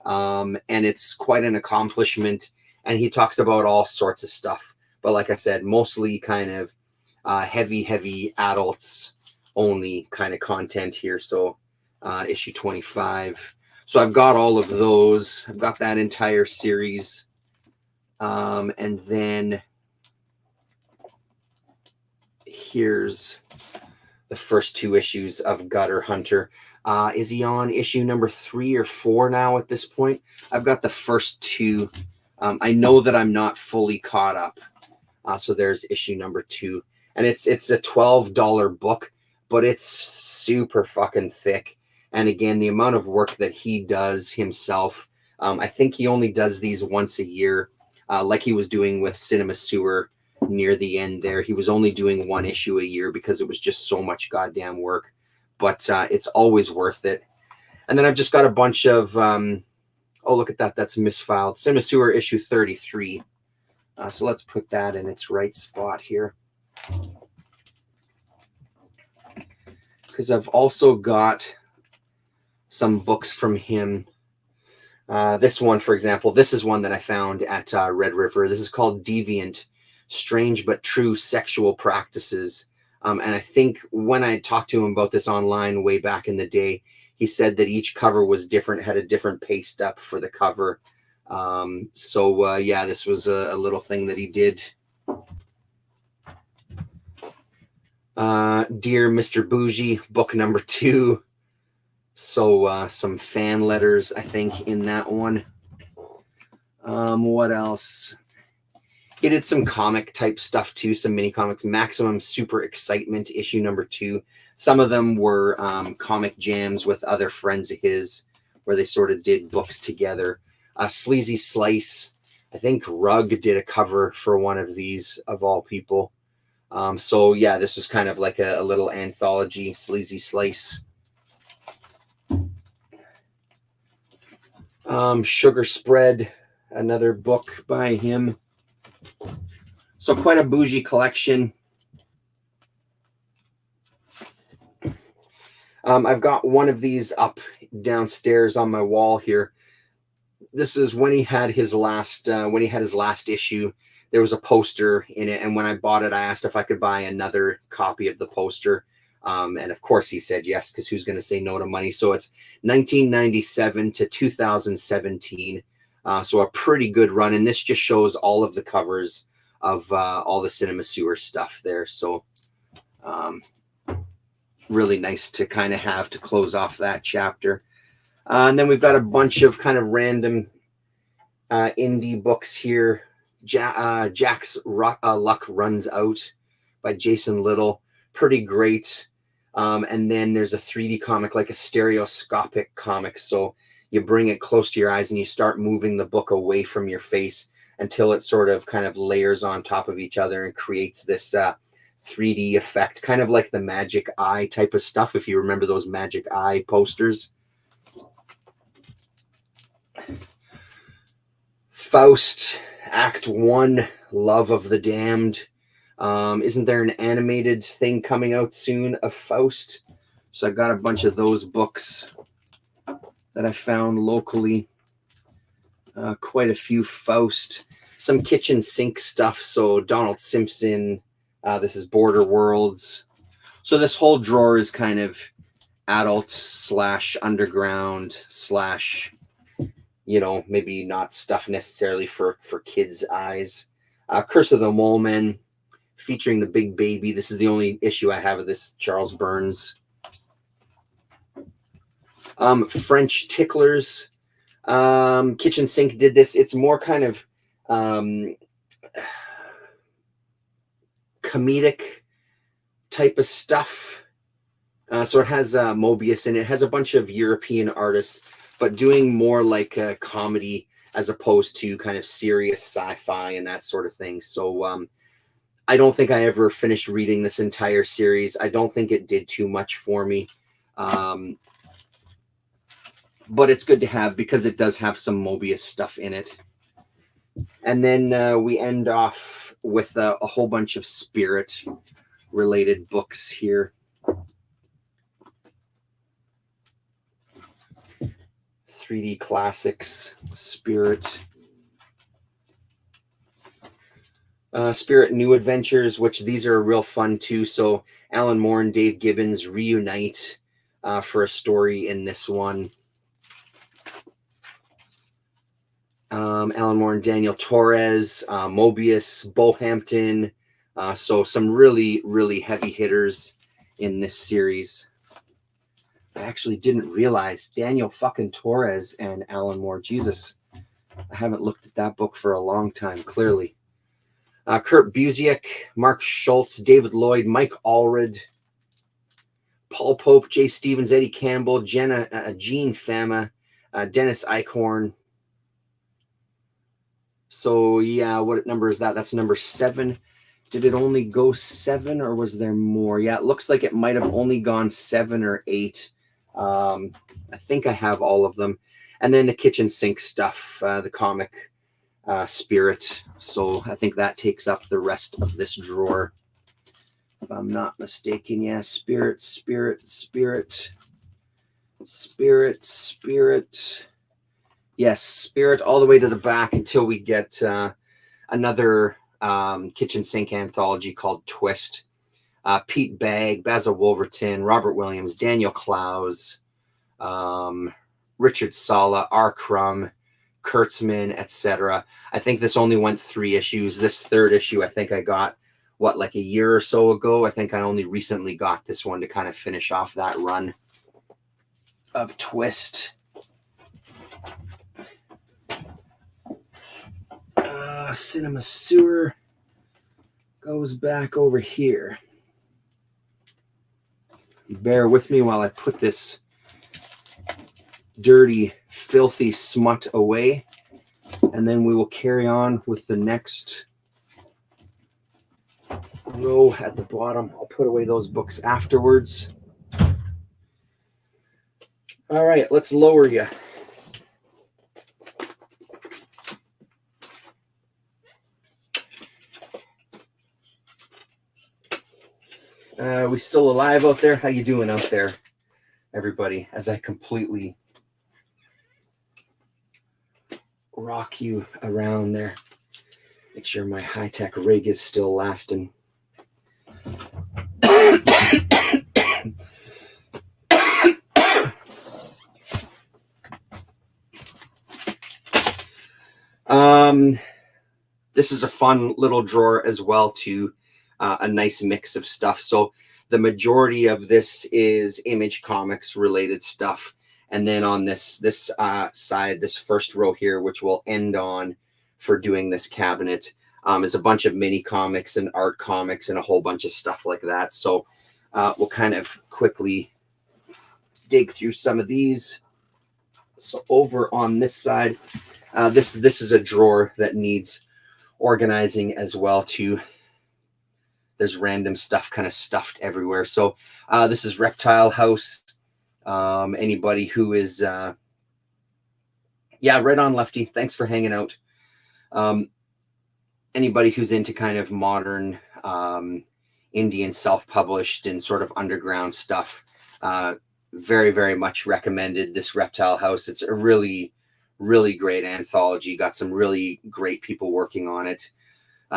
And it's quite an accomplishment. And he talks about all sorts of stuff. But like I said, mostly kind of heavy adults only kind of content here. So issue 25. So I've got all of those. I've got that entire series. And then here's the first 2 issues of Gutter Hunter. Is he on issue number 3 or 4 now at this point? I've got the first 2. I know that I'm not fully caught up. So there's issue number 2. And it's a $12 book, but it's super fucking thick. And again, the amount of work that he does himself, I think he only does these once a year, like he was doing with Cinema Sewer near the end there. He was only doing 1 issue a year because it was just so much goddamn work. But it's always worth it. And then I've just got a bunch of, oh, look at that. That's misfiled. Cinema Sewer issue 33. So let's put that in its right spot here. Because I've also got some books from him. This one, for example, this is one that I found at Red River. This is called Deviant, Strange But True Sexual Practices. And I think when I talked to him about this online way back in the day, he said that each cover was different, had a different paste up for the cover. Yeah, this was a little thing that he did. Dear Mr. Bougie, book number 2. So some fan letters, I think, in that one. What else? He did some comic type stuff too, some mini comics. Maximum Super Excitement, issue number 2. Some of them were comic jams with other friends of his, where they sort of did books together. Sleazy Slice, I think Rug did a cover for one of these, of all people. So yeah, this was kind of like a little anthology, Sleazy Slice. Sugar Spread, another book by him. So quite a bougie collection. I've got one of these up downstairs on my wall here. This is when he had his last issue. There was a poster in it, and when I bought it, I asked if I could buy another copy of the poster. And of course he said yes, because who's going to say no to money? So it's 1997 to 2017. So a pretty good run. And this just shows all of the covers of all the Cinema Sewer stuff there. So really nice to kind of have to close off that chapter. And then we've got a bunch of kind of random indie books here. Jack's Luck Runs Out by Jason Little. Pretty great. And then there's a 3D comic, like a stereoscopic comic. So you bring it close to your eyes and you start moving the book away from your face until it sort of kind of layers on top of each other and creates this 3D effect, kind of like the Magic Eye type of stuff, if you remember those Magic Eye posters. Faust, Act 1, Love of the Damned. Isn't there an animated thing coming out soon of Faust? So I got a bunch of those books that I found locally. Quite a few Faust. Some kitchen sink stuff. So Donald Simpson. This is Border Worlds. So this whole drawer is kind of adult / underground / maybe not stuff necessarily for kids' eyes. Curse of the Mole Men, featuring the Big Baby. This is the only issue I have of this, Charles Burns. French Ticklers. Kitchen Sink did this. It's more kind of comedic type of stuff. So it has Mobius in it. It has a bunch of European artists, but doing more like a comedy as opposed to kind of serious sci-fi and that sort of thing. So I don't think I ever finished reading this entire series. I don't think it did too much for me. But it's good to have because it does have some Mobius stuff in it. And then we end off with a whole bunch of Spirit related books here. 3D Classics, Spirit. Spirit New Adventures, which these are real fun too. So Alan Moore and Dave Gibbons reunite for a story in this one. Alan Moore and Daniel Torres, Mobius, Bohampton. So some really, really heavy hitters in this series. I actually didn't realize Daniel fucking Torres and Alan Moore. Jesus, I haven't looked at that book for a long time, clearly. Kurt Busiek, Mark Schultz, David Lloyd, Mike Allred, Paul Pope, Jay Stevens, Eddie Campbell, Gene Fama, Dennis Eichhorn. So yeah, what number is that? That's number 7. Did it only go 7 or was there more? Yeah, it looks like it might have only gone 7 or 8. I think I have all of them. And then the kitchen sink stuff, the comic Spirit. So I think that takes up the rest of this drawer, if I'm not mistaken. Yeah, Spirit. Yes, Spirit all the way to the back until we get another kitchen sink anthology called Twist. Pete Bagg, Basil Wolverton, Robert Williams, Daniel Clowes, Richard Sala, R. Crumb, Kurtzman, etc. I think this only went 3 issues. This 3rd issue, I think I got, like a year or so ago. I think I only recently got this one to kind of finish off that run of Twist. Cinema Sewer goes back over here. Bear with me while I put this dirty, filthy smut away, and then we will carry on with the next row at the bottom. I'll put away those books afterwards. All right, let's lower you. We still alive out there? How you doing out there, everybody? As I completely rock you around there. Make sure my high-tech rig is still lasting. This is a fun little drawer as well too. A nice mix of stuff. So the majority of this is Image Comics related stuff. And then on this side, this first row here, which we'll end on for doing this cabinet, is a bunch of mini comics and art comics and a whole bunch of stuff like that. So we'll kind of quickly dig through some of these. So over on this side, this is a drawer that needs organizing as well too. there's random stuff kind of stuffed everywhere. So this is Reptile House. Anybody who is, yeah, right on, Lefty. Thanks for hanging out. Anybody who's into kind of modern Indian self-published and sort of underground stuff, very, very much recommended this Reptile House. It's a really, really great anthology. Got some really great people working on it.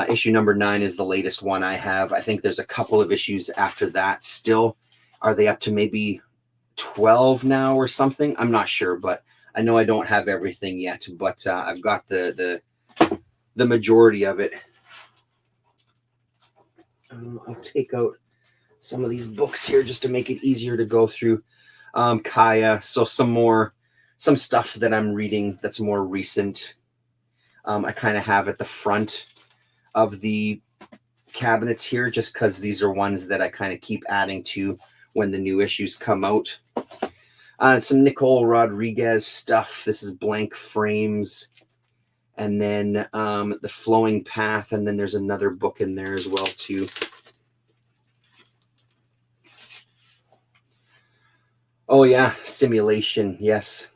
Issue number 9 is the latest one I have. I think there's a couple of issues after that still. Are they up to maybe 12 now or something? I'm not sure, but I know I don't have everything yet, but I've got the majority of it. I'll take out some of these books here just to make it easier to go through. Kaya, so some stuff that I'm reading that's more recent. I kind of have at the front of the cabinets here, just because these are ones that I kind of keep adding to when the new issues come out. Some Nicole Rodriguez stuff. This is Blank Frames. And then The Flowing Path. And then there's another book in there as well, too. Oh, yeah. Simulation. Yes.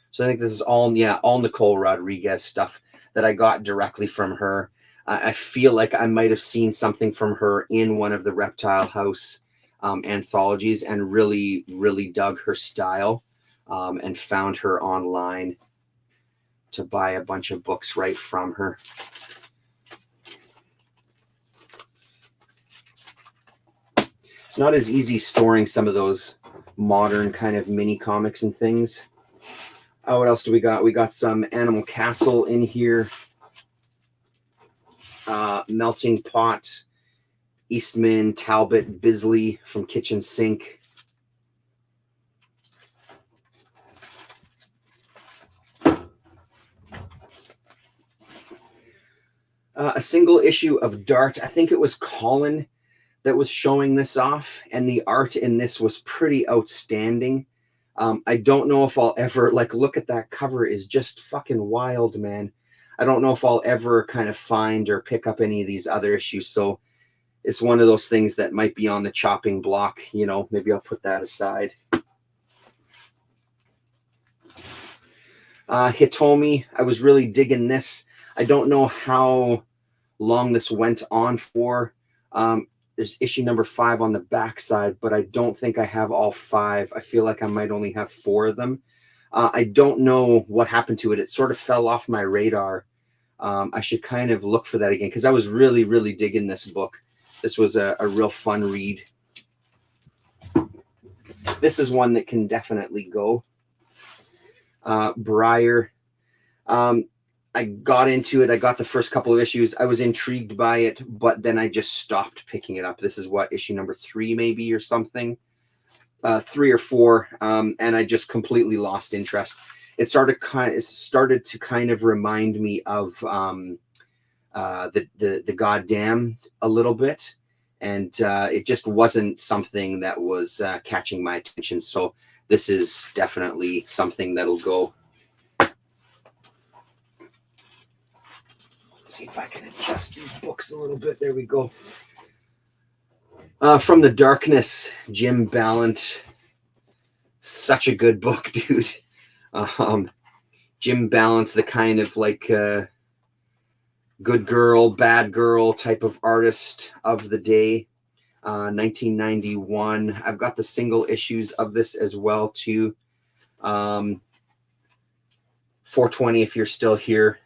So I think this is all Nicole Rodriguez stuff that I got directly from her. I feel like I might have seen something from her in one of the Reptile House anthologies and really, really dug her style and found her online to buy a bunch of books right from her. It's not as easy storing some of those modern kind of mini comics and things. Oh, what else do we got? We got some Animal Castle in here. Melting Pot, Eastman, Talbot, Bisley from Kitchen Sink. A single issue of Dart. I think it was Colin that was showing this off, and the art in this was pretty outstanding. I don't know if I'll ever, look at that cover is just fucking wild, man. I don't know if I'll ever kind of find or pick up any of these other issues. So it's one of those things that might be on the chopping block. You know, maybe I'll put that aside. Hitomi, I was really digging this. I don't know how long this went on for. There's issue number 5 on the back side, but I don't think I have all 5. I feel like I might only have 4 of them. I don't know what happened to it. It sort of fell off my radar. I should kind of look for that again because I was really, really digging this book. This was a real fun read. This is one that can definitely go. Briar. I got into it. I got the first couple of issues. I was intrigued by it, but then I just stopped picking it up. This is what, issue number 3 maybe or something. 3 or 4, and I just completely lost interest. It started to kind of remind me of the Goddamned a little bit, and it just wasn't something that was catching my attention. So this is definitely something that'll go. Let's see if I can adjust these books a little bit. There we go. From the Darkness, Jim Ballant. Such a good book, dude. Jim Ballant, the kind of good girl, bad girl type of artist of the day. 1991. I've got the single issues of this as well, too. 420, if you're still here.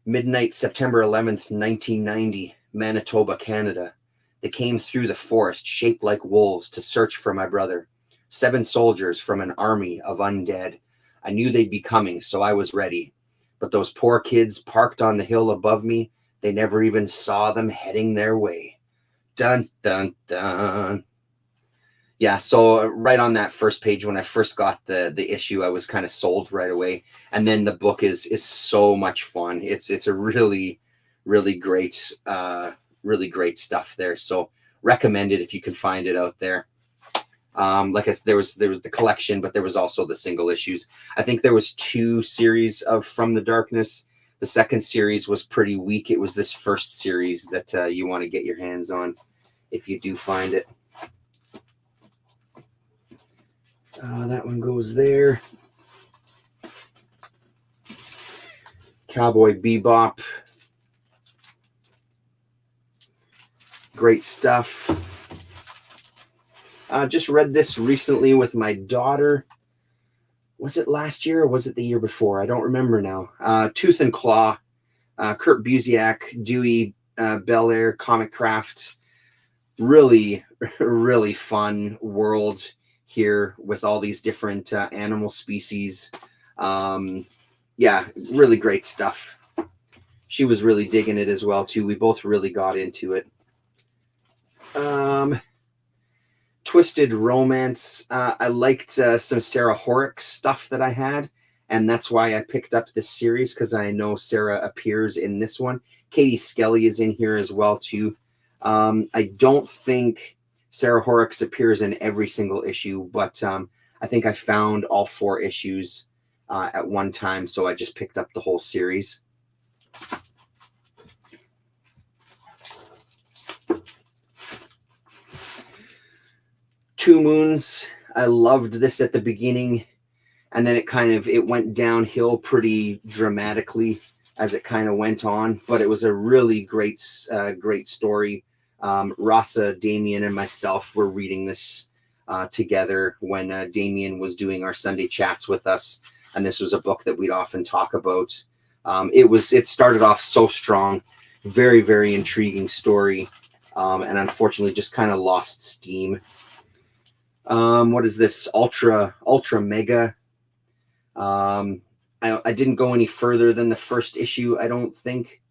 Midnight, September 11th, 1990, Manitoba, Canada. They came through the forest, shaped like wolves, to search for my brother. 7 soldiers from an army of undead. I knew they'd be coming, so I was ready. But those poor kids parked on the hill above me, they never even saw them heading their way. Dun, dun, dun. Yeah, so right on that first page, when I first got the issue, I was kind of sold right away. And then the book is so much fun. It's a really, really great stuff there. So recommend it if you can find it out there. Like I said, there was the collection, but there was also the single issues. I think there was 2 series of From the Darkness. The second series was pretty weak. It was this first series that you want to get your hands on if you do find it. That one goes there. Cowboy Bebop. Great stuff. Just read this recently with my daughter. Was it last year or was it the year before? I don't remember now. Tooth and Claw. Kurt Busiek, Dewey Belair, Comic Craft. Really, really fun world here with all these different animal species. Yeah, really great stuff. She was really digging it as well, too. We both really got into it. Twisted Romance. I liked some Sarah Horrocks stuff that I had, and that's why I picked up this series, because I know Sarah appears in this one. Katie Skelly is in here as well, too. I don't think Sarah Horrocks appears in every single issue, but I think I found all 4 issues at one time, so I just picked up the whole series. Two Moons. I loved this at the beginning, and then it went downhill pretty dramatically as it kind of went on, but it was a really great story. Rasa, Damien, and myself were reading this together when Damien was doing our Sunday chats with us, and this was a book that we'd often talk about. It started off so strong, very, very intriguing story, and unfortunately just kind of lost steam. What is this? Ultra Mega. I didn't go any further than the first issue, I don't think.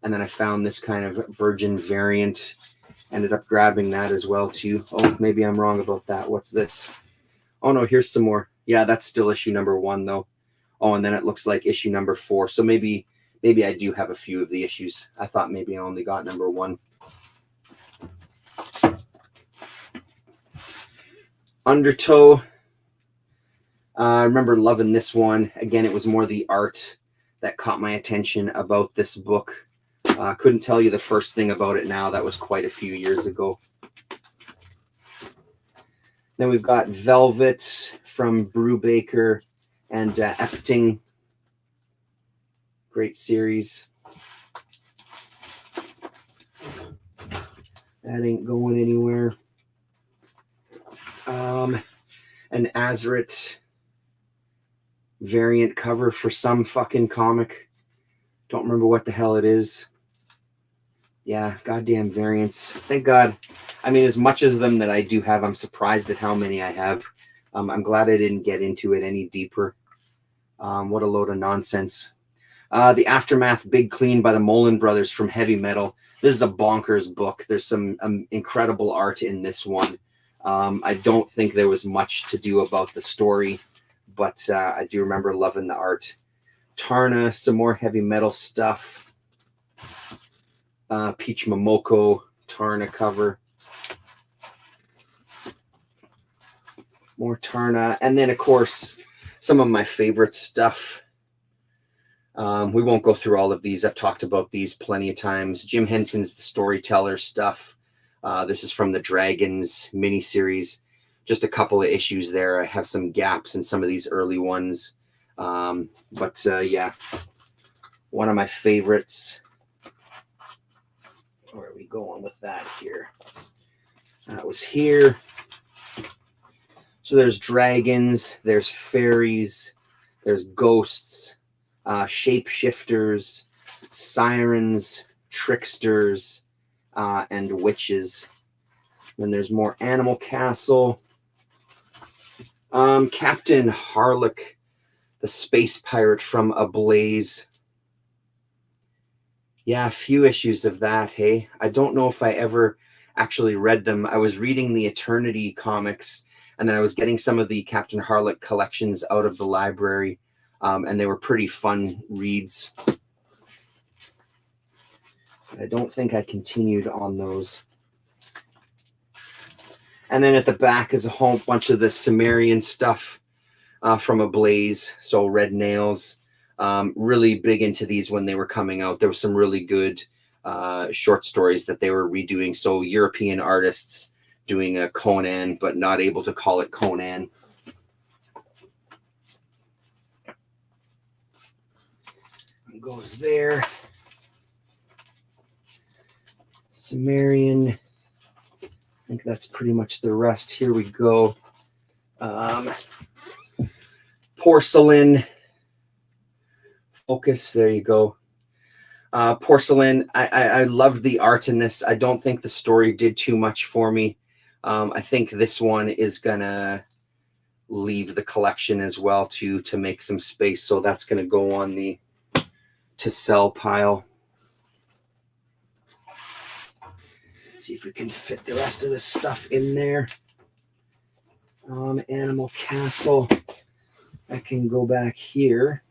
And then I found this kind of Virgin variant. Ended up grabbing that as well, too. Oh, maybe I'm wrong about that. What's this? Oh, no, here's some more. Yeah, that's still issue number 1, though. Oh, and then it looks like issue number 4. So maybe I do have a few of the issues. I thought maybe I only got number 1. Undertow. I remember loving this one. Again, it was more the art that caught my attention about this book. Couldn't tell you the first thing about it now. That was quite a few years ago. Then we've got Velvet from Brubaker and Epting. Great series. That ain't going anywhere. An Azaret variant cover for some fucking comic. Don't remember what the hell it is. Yeah, goddamn variants. Thank God. I mean, as much as them that I do have, I'm surprised at how many I have. I'm glad I didn't get into it any deeper. What a load of nonsense. The Aftermath Big Clean by the Mullen Brothers from Heavy Metal. This is a bonkers book. There's some incredible art in this one. I don't think there was much to do about the story, but I do remember loving the art. Tarna, some more Heavy Metal stuff. Peach Momoko Tarna cover. More Tarna. And then, of course, some of my favorite stuff. We won't go through all of these. I've talked about these plenty of times. Jim Henson's The Storyteller stuff. This is from the Dragons miniseries. Just a couple of issues there. I have some gaps in some of these early ones. Yeah, one of my favorites. Where are we going with that here? That was here. So there's dragons, there's fairies, there's ghosts, shapeshifters, sirens, tricksters, and witches. Then there's more Animal Castle. Captain Harlock, the space pirate from Ablaze. Yeah, a few issues of that, hey? I don't know if I ever actually read them. I was reading the Eternity comics, and then I was getting some of the Captain Harlock collections out of the library, and they were pretty fun reads. But I don't think I continued on those. And then at the back is a whole bunch of the Sumerian stuff from Ablaze. So Red Nails, Really big into these when they were coming out. There was some really good short stories that they were redoing. So European artists doing a Conan, but not able to call it Conan. It goes there. Cimmerian. I think that's pretty much the rest. Here we go. Porcelain. Focus. There you go. Porcelain. I loved the art in this. I don't think the story did too much for me. I think this one is gonna leave the collection as well to make some space. So that's gonna go on the to sell pile. See if we can fit the rest of this stuff in there. Animal Castle. I can go back here.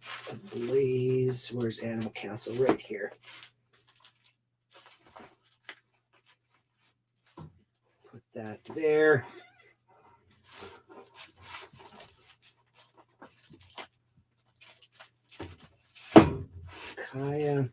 It's a Blaze. Where's Animal Castle? Right here. Put that there. Kaya.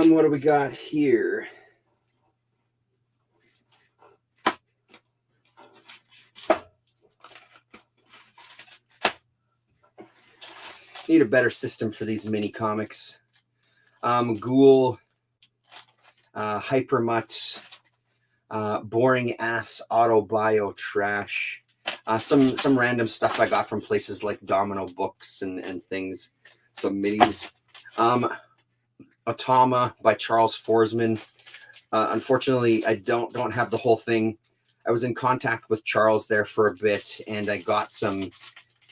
What do we got here? Need a better system for these mini comics. Ghoul, Hypermutt, boring ass Autobio trash. Some random stuff I got from places like Domino Books and things. Some minis. Automa by Charles Forsman. Unfortunately, I don't have the whole thing. I was in contact with Charles there for a bit, and I got some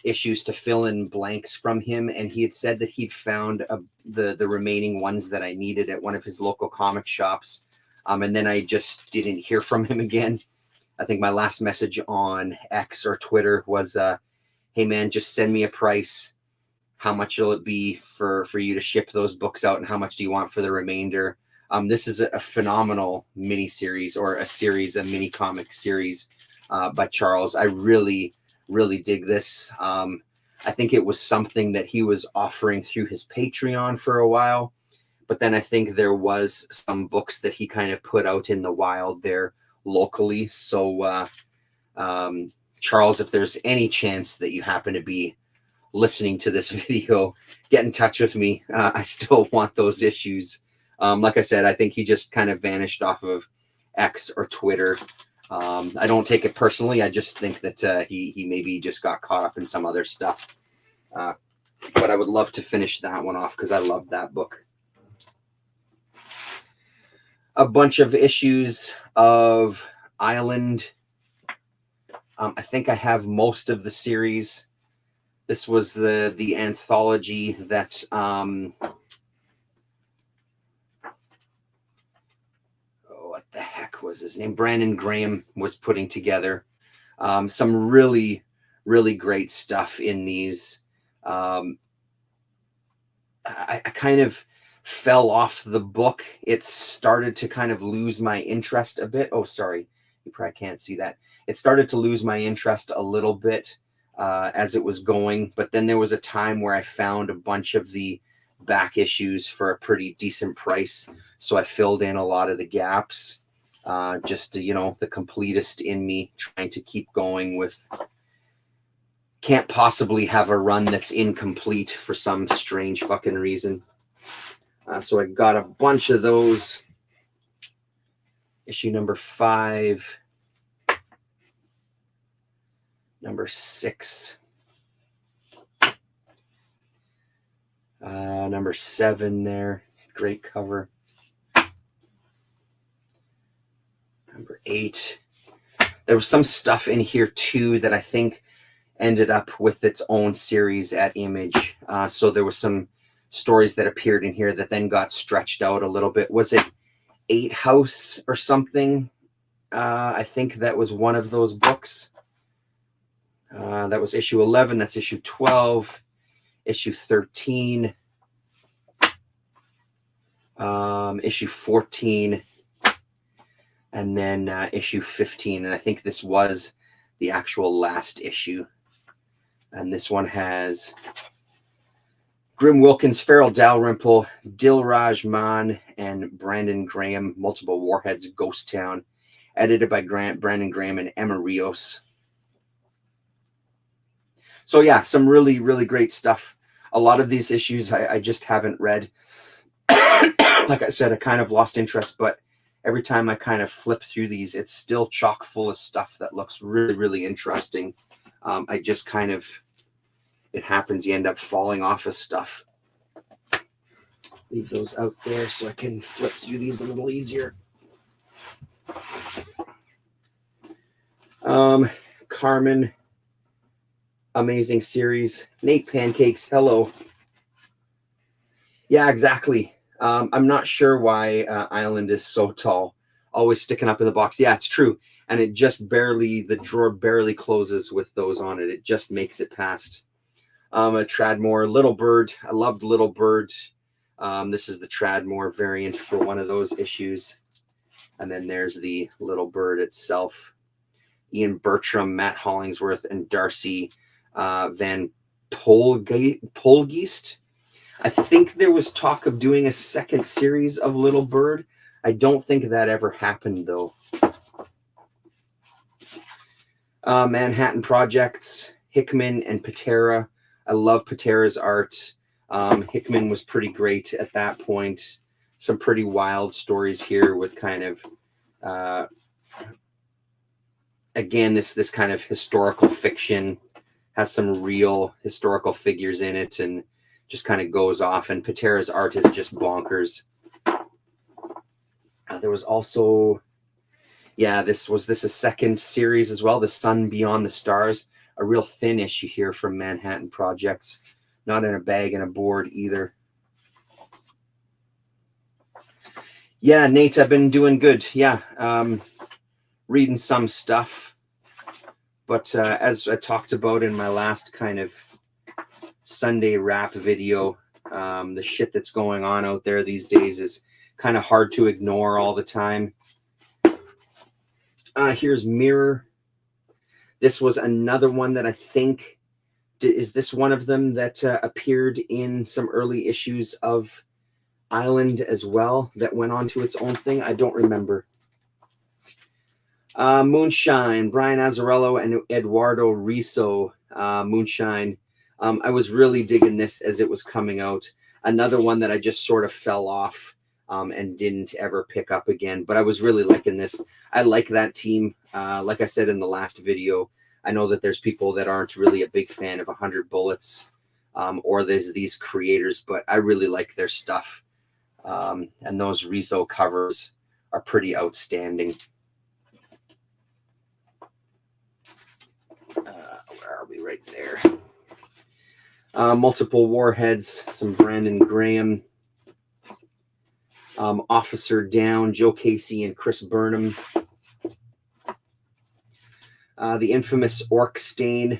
issues to fill in blanks from him, and he had said that he'd found the remaining ones that I needed at one of his local comic shops. And then I just didn't hear from him again. I think my last message on X or Twitter was, hey man, just send me a price. How much will it be for you to ship those books out, and how much do you want for the remainder? This is a phenomenal mini series, or a mini comic series by Charles. I really dig this. I think it was something that he was offering through his Patreon for a while, but then I think there was some books that he kind of put out in the wild there locally. So Charles, if there's any chance that you happen to be listening to this video, get in touch with me. I still want those issues. Like I said, I think he just kind of vanished off of X or Twitter. I don't take it personally. I just think that he maybe just got caught up in some other stuff. But I would love to finish that one off because I love that book. A bunch of issues of Island. I think I have most of the series. This was the anthology that what the heck was his name? Brandon Graham was putting together. Some really great stuff in these. I kind of fell off the book. It started to kind of lose my interest a bit. Oh, sorry. You probably can't see that. It started to lose my interest a little bit as it was going. But then there was a time where I found a bunch of the back issues for a pretty decent price. So I filled in a lot of the gaps. Just to, the completist in me trying to keep going with, can't possibly have a run that's incomplete for some strange fucking reason. So I got a bunch of those. Issue number 5. Number 6. Number 7 there. Great cover. Number 8. There was some stuff in here too that I think ended up with its own series at Image. So there was some stories that appeared in here that then got stretched out a little bit. Was it 8 House or something? I think that was one of those books. That was issue 11. That's issue 12. issue 13, issue 14, and then issue 15. And I think this was the actual last issue. And this one has Grim Wilkins, Farrell Dalrymple, Dilraj Mann, and Brandon Graham, Multiple Warheads, Ghost Town, edited by Brandon Graham and Emma Rios. So yeah, some really, really great stuff. A lot of these issues I just haven't read. Like I said, I kind of lost interest, but every time I kind of flip through these, it's still chock full of stuff that looks really, really interesting. I just kind of, it happens, you end up falling off of stuff. Leave those out there so I can flip through these a little easier. Carmen, amazing series. Nate Pancakes, hello. Yeah, exactly. I'm not sure why Island is so tall, always sticking up in the box. Yeah, it's true. And it just barely, the drawer barely closes with those on it. It just makes it past. A Tradmore, Little Bird. I loved Little Bird. This is the Tradmore variant for one of those issues. And then there's the Little Bird itself. Ian Bertram, Matt Hollingsworth, and Darcy Van Polgeest. I think there was talk of doing a second series of Little Bird. I don't think that ever happened, though. Manhattan Projects, Hickman and Patera. I love Patera's art. Hickman was pretty great at that point. Some pretty wild stories here with kind of, again, this kind of historical fiction, has some real historical figures in it, and just kind of goes off. And Patera's art is just bonkers. There was also, yeah, this a second series as well, The Sun Beyond the Stars, a real thin issue here from Manhattan Projects. Not in a bag and a board either. Yeah, Nate, I've been doing good. Yeah, reading some stuff. But as I talked about in my last kind of Sunday wrap video, the shit that's going on out there these days is kind of hard to ignore all the time. Here's Mirror. This was another one that I think, is this one of them that appeared in some early issues of Island as well, that went on to its own thing? I don't remember. Moonshine, Brian Azzarello and Eduardo Riso. Moonshine. I was really digging this as it was coming out. Another one that I just sort of fell off and didn't ever pick up again. But I was really liking this. I like that team. Like I said in the last video, I know that there's people that aren't really a big fan of 100 Bullets or there's these creators, but I really like their stuff. And those Rizzo covers are pretty outstanding. Where are we? Right there. Multiple Warheads, some Brandon Graham. Officer Down, Joe Casey and Chris Burnham. The infamous Orc Stain.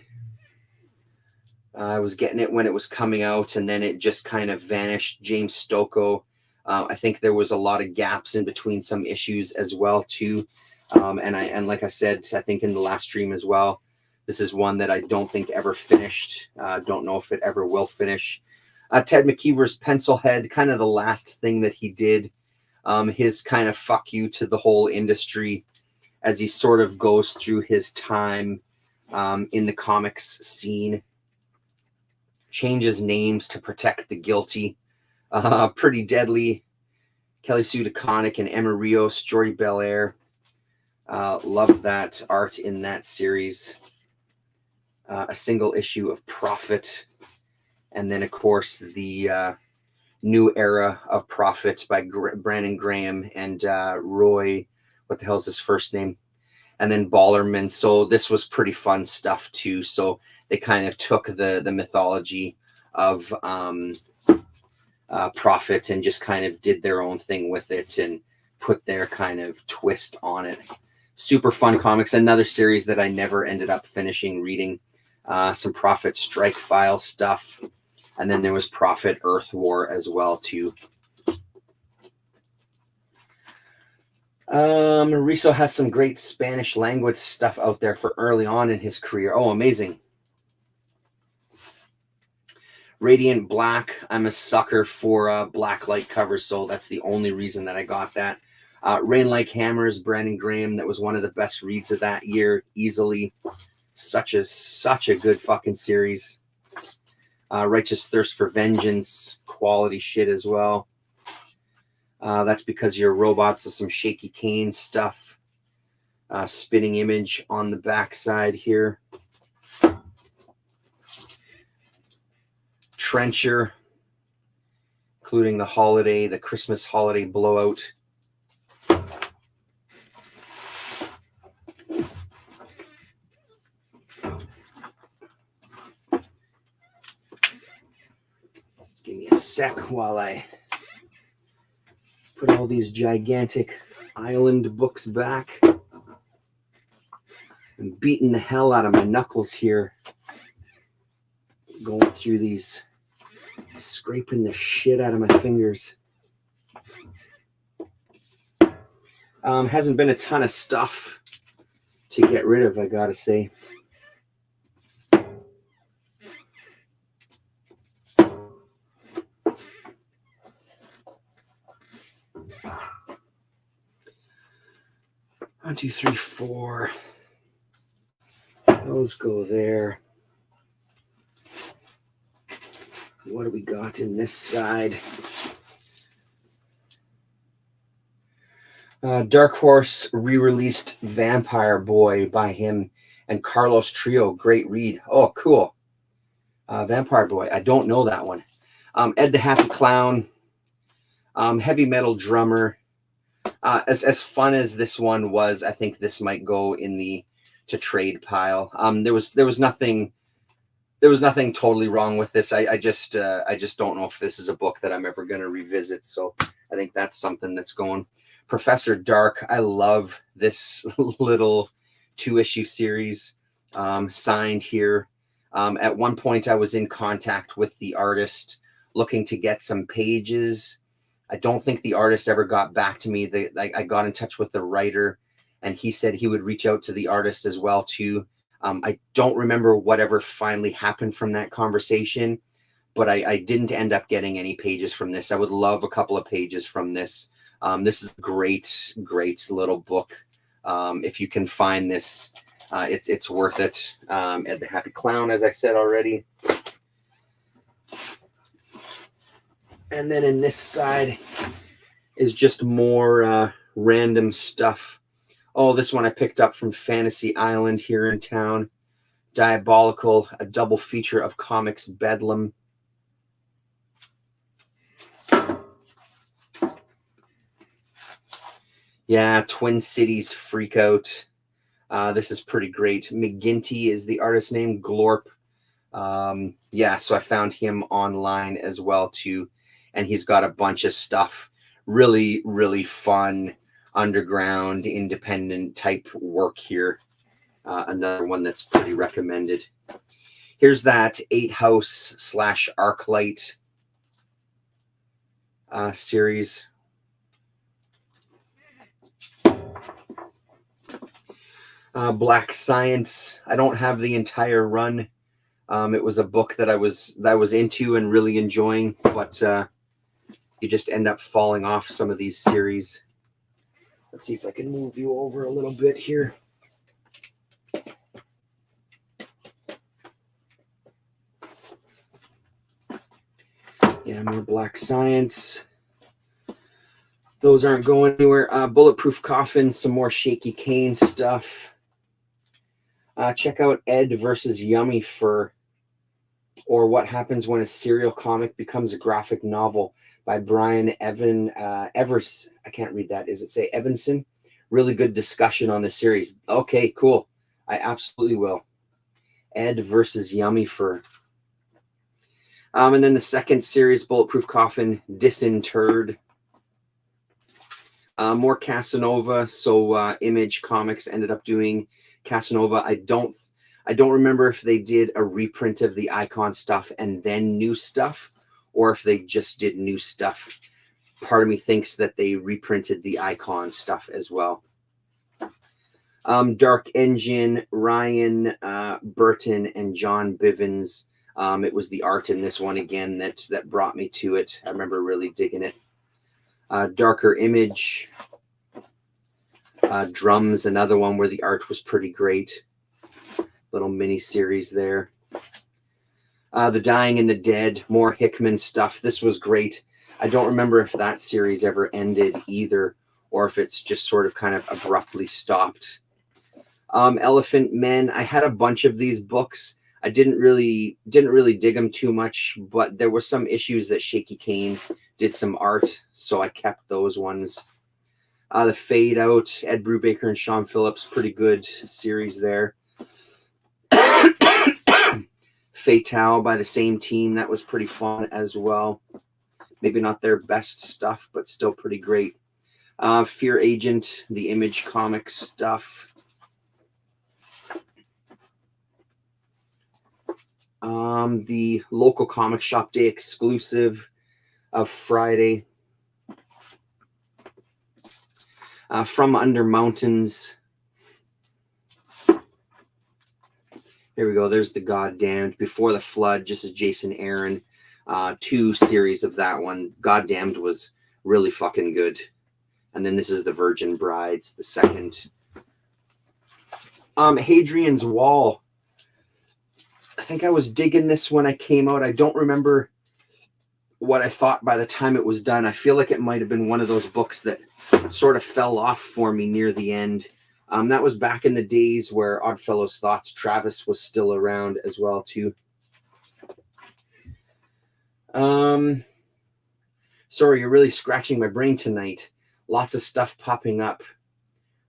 I was getting it when it was coming out, and then it just kind of vanished. James Stokoe. I think there was a lot of gaps in between some issues as well too. And like I said, I think in the last stream as well, this is one that I don't think ever finished. Don't know if it ever will finish. Ted McKeever's Pencilhead, kind of the last thing that he did. His kind of fuck you to the whole industry as he sort of goes through his time in the comics scene. Changes names to protect the guilty. Pretty Deadly, Kelly Sue DeConnick and Emma Rios, Jordi Belair. Love that art in that series. A single issue of Prophet. And then, of course, the new era of Prophet by Brandon Graham and Roy, what the hell's his first name? And then Ballerman. So this was pretty fun stuff too. So they kind of took the mythology of Prophet and just kind of did their own thing with it and put their kind of twist on it. Super fun comics. Another series that I never ended up finishing reading. Some Prophet Strike File stuff. And then there was Prophet Earth War as well too. Riso has some great Spanish language stuff out there for early on in his career. Oh, amazing. Radiant Black. I'm a sucker for black light covers, so that's the only reason that I got that. Rain Like Hammers, Brandon Graham. That was one of the best reads of that year, easily. Such a good fucking series. Righteous Thirst for Vengeance, quality shit as well. That's Because You're Robots, so some Shaky Kane stuff. Spinning Image on the backside here. Trencher, including the Christmas holiday blowout. Give me a sec while I put all these gigantic island books back. I'm beating the hell out of my knuckles here. Going through these, scraping the shit out of my fingers. Hasn't been a ton of stuff to get rid of, I gotta say. One, two, three, four. Those go there. What do we got in this side? Dark Horse re-released Vampire Boy by him and Carlos Trio. Great read. Oh, cool. Vampire Boy. I don't know that one. Ed the Happy Clown. Heavy Metal Drummer. As fun as this one was, I think this might go in the to trade pile. There was nothing totally wrong with this. I just don't know if this is a book that I'm ever going to revisit. So I think that's something that's going. Professor Dark. I love this little 2-issue series, signed here. At one point I was in contact with the artist looking to get some pages. I don't think the artist ever got back to me. I got in touch with the writer and he said he would reach out to the artist as well too. I don't remember whatever finally happened from that conversation, but I didn't end up getting any pages from this. I would love a couple of pages from this. This is a great little book. If you can find this, it's worth it. Ed the Happy Clown, as I said already. And then in this side is just more random stuff. Oh, this one I picked up from Fantasy Island here in town. Diabolical, a double feature of comics Bedlam. Yeah, Twin Cities Freakout. This is pretty great. McGinty is the artist name. Glorp. Yeah, so I found him online as well too. And he's got a bunch of stuff. Really, really fun, underground, independent type work here. Another one that's pretty recommended. Here's that 8 House / Arclight series. Black Science. I don't have the entire run. It was a book that I was into and really enjoying, but you just end up falling off some of these series. Let's see if I can move you over a little bit here. Yeah, more Black Science. Those aren't going anywhere. Bulletproof Coffin, some more Shaky Kane stuff. Check out Ed versus Yummy Fur, or What Happens When a Serial Comic Becomes a Graphic Novel by Brian Evers. I can't read that. Is it say Evanson? Really good discussion on the series. Okay, cool. I absolutely will. Ed versus Yummy Fur. And then the second series, Bulletproof Coffin, Disinterred. More Casanova. So Image Comics ended up doing Casanova. I I don't remember if they did a reprint of the Icon stuff and then new stuff, or if they just did new stuff. Part of me thinks that they reprinted the Icon stuff as well. Dark Engine, Ryan Burton, and John Bivens. It was the art in this one again that brought me to it. I remember really digging it. Darker Image, Drums, another one where the art was pretty great. Little mini series there. The Dying and the Dead, more Hickman stuff. This was great. I don't remember if that series ever ended either, or if it's just sort of kind of abruptly stopped. Elephant Men, I had a bunch of these books. I didn't really dig them too much, but there were some issues that Shaky Kane did some art, so I kept those ones. The Fade Out, Ed Brubaker and Sean Phillips, pretty good series there. Fatale by the same team, that was pretty fun as well. Maybe not their best stuff, but still pretty great. Fear Agent, the Image Comics stuff. The local comic shop day exclusive of Friday. From Under Mountains. Here we go. There's the Goddamned. Before the Flood, just as Jason Aaron. 2 series of that one. Goddamned was really fucking good. And then this is the Virgin Brides, the second. Hadrian's Wall. I think I was digging this when I came out. I don't remember what I thought by the time it was done. I feel like it might have been one of those books that sort of fell off for me near the end. That was back in the days where Oddfellows Thoughts, Travis was still around as well, too. Sorry, you're really scratching my brain tonight. Lots of stuff popping up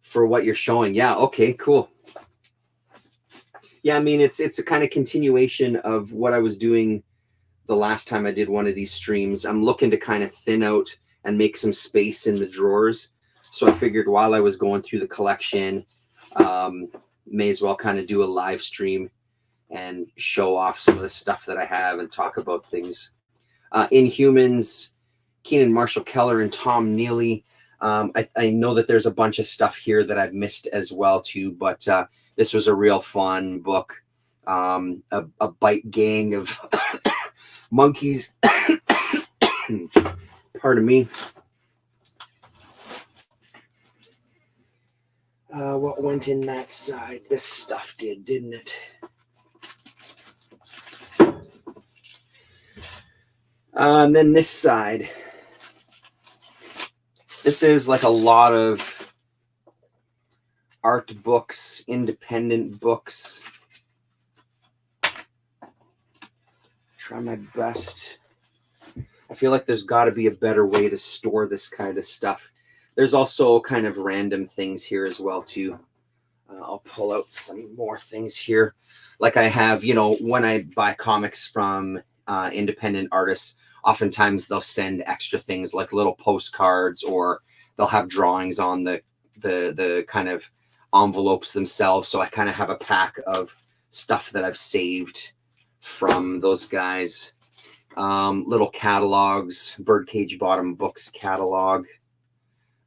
for what you're showing. Yeah, okay, cool. Yeah, I mean, it's a kind of continuation of what I was doing the last time I did one of these streams. I'm looking to kind of thin out and make some space in the drawers. So I figured while I was going through the collection, may as well kind of do a live stream and show off some of the stuff that I have and talk about things. Inhumans, Keenan Marshall Keller and Tom Neely. I know that there's a bunch of stuff here that I've missed as well too, but this was a real fun book. A bite gang of monkeys. Pardon me. What went in that side? This stuff did, didn't it? And then this side. This is like a lot of art books, independent books. Try my best. I feel like there's got to be a better way to store this kind of stuff. There's also kind of random things here as well, too. I'll pull out some more things here. Like I have, you know, when I buy comics from independent artists, oftentimes they'll send extra things like little postcards, or they'll have drawings on the kind of envelopes themselves. So I kind of have a pack of stuff that I've saved from those guys. Little catalogs, Birdcage Bottom Books catalog.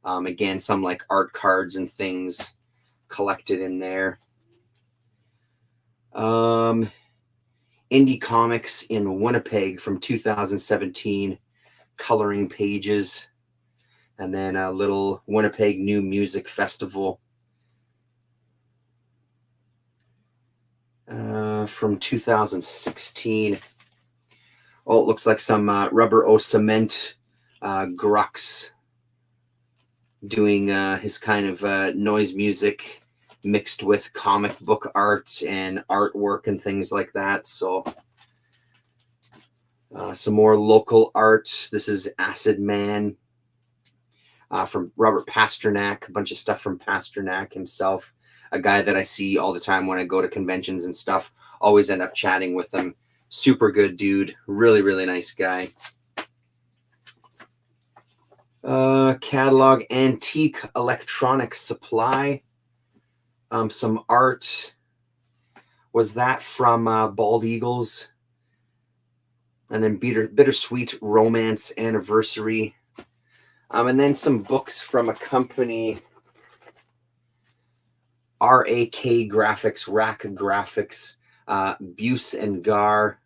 Again, some like art cards and things collected in there. Indie Comics in Winnipeg from 2017, coloring pages. And then a little Winnipeg New Music Festival from 2016. Oh, it looks like some Rubber O Cement, Grux doing his kind of noise music mixed with comic book art and artwork and things like that. So some more local art. This is Acid Man from Robert Pasternak, a bunch of stuff from Pasternak himself, a guy that I see all the time when I go to conventions and stuff. Always end up chatting with him. Super good dude. Really, really nice guy. Catalog, Antique Electronic Supply. Some art. was that from Bald Eagles. And then Bittersweet Romance Anniversary. And then some books from a company, RAK Graphics, Rack Graphics, Buse and Gar.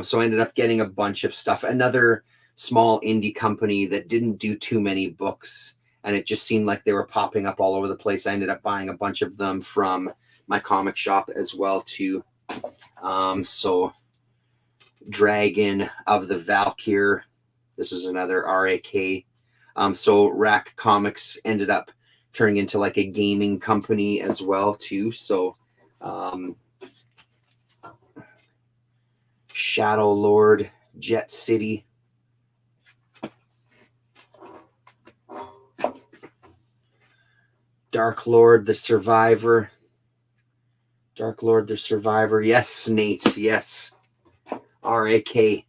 So I ended up getting a bunch of stuff. Another small indie company that didn't do too many books, and it just seemed like they were popping up all over the place. I ended up buying a bunch of them from my comic shop as well too. So Dragon of the Valkyr, this is another RAK. So Rack Comics ended up turning into like a gaming company as well too. So Shadow Lord, Jet City. Dark Lord, the Survivor. Dark Lord, the Survivor. Yes, Nate. Yes. RAK.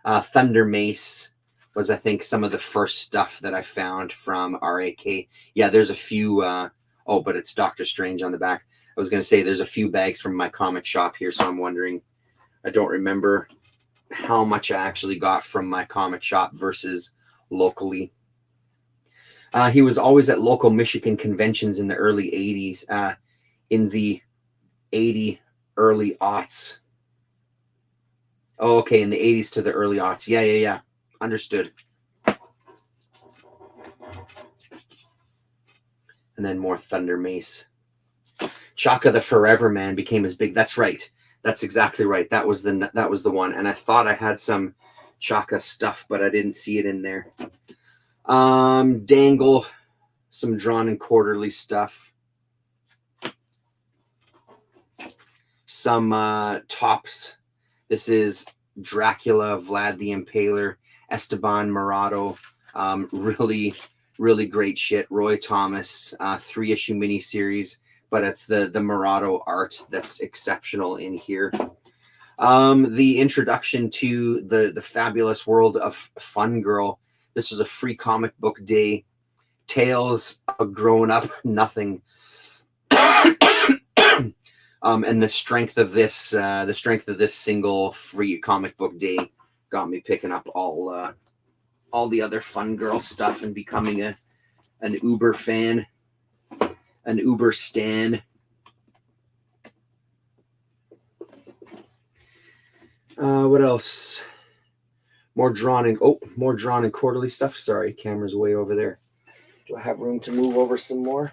Thunder Mace was, I think, some of the first stuff that I found from RAK. Yeah, there's a few. Oh, but it's Doctor Strange on the back. I was going to say there's a few bags from my comic shop here, so I'm wondering. I don't remember how much I actually got from my comic shop versus locally. He was always at local Michigan conventions in the early 80s, in the 80 early aughts. Oh, okay, in the 80s to the early aughts. Yeah. Understood. And then more Thunder Mace. Chaka the Forever Man became as big. That's right. That's exactly right. That was the one. And I thought I had some Chaka stuff, but I didn't see it in there. Dangle, some Drawn and Quarterly stuff. Some tops. This is Dracula, Vlad the Impaler, Esteban Murado. Really, really great shit. Roy Thomas, 3-issue miniseries, but it's the Murado art that's exceptional in here. The introduction to the fabulous world of Fun Girl. This was a free comic book day. Tales of Grown Up Nothing. And the strength of this single free comic book day got me picking up all the other Fun Girl stuff and becoming an Uber fan, an Uber stan. What else? More drawn and quarterly stuff. Sorry, camera's way over there. Do I have room to move over some more?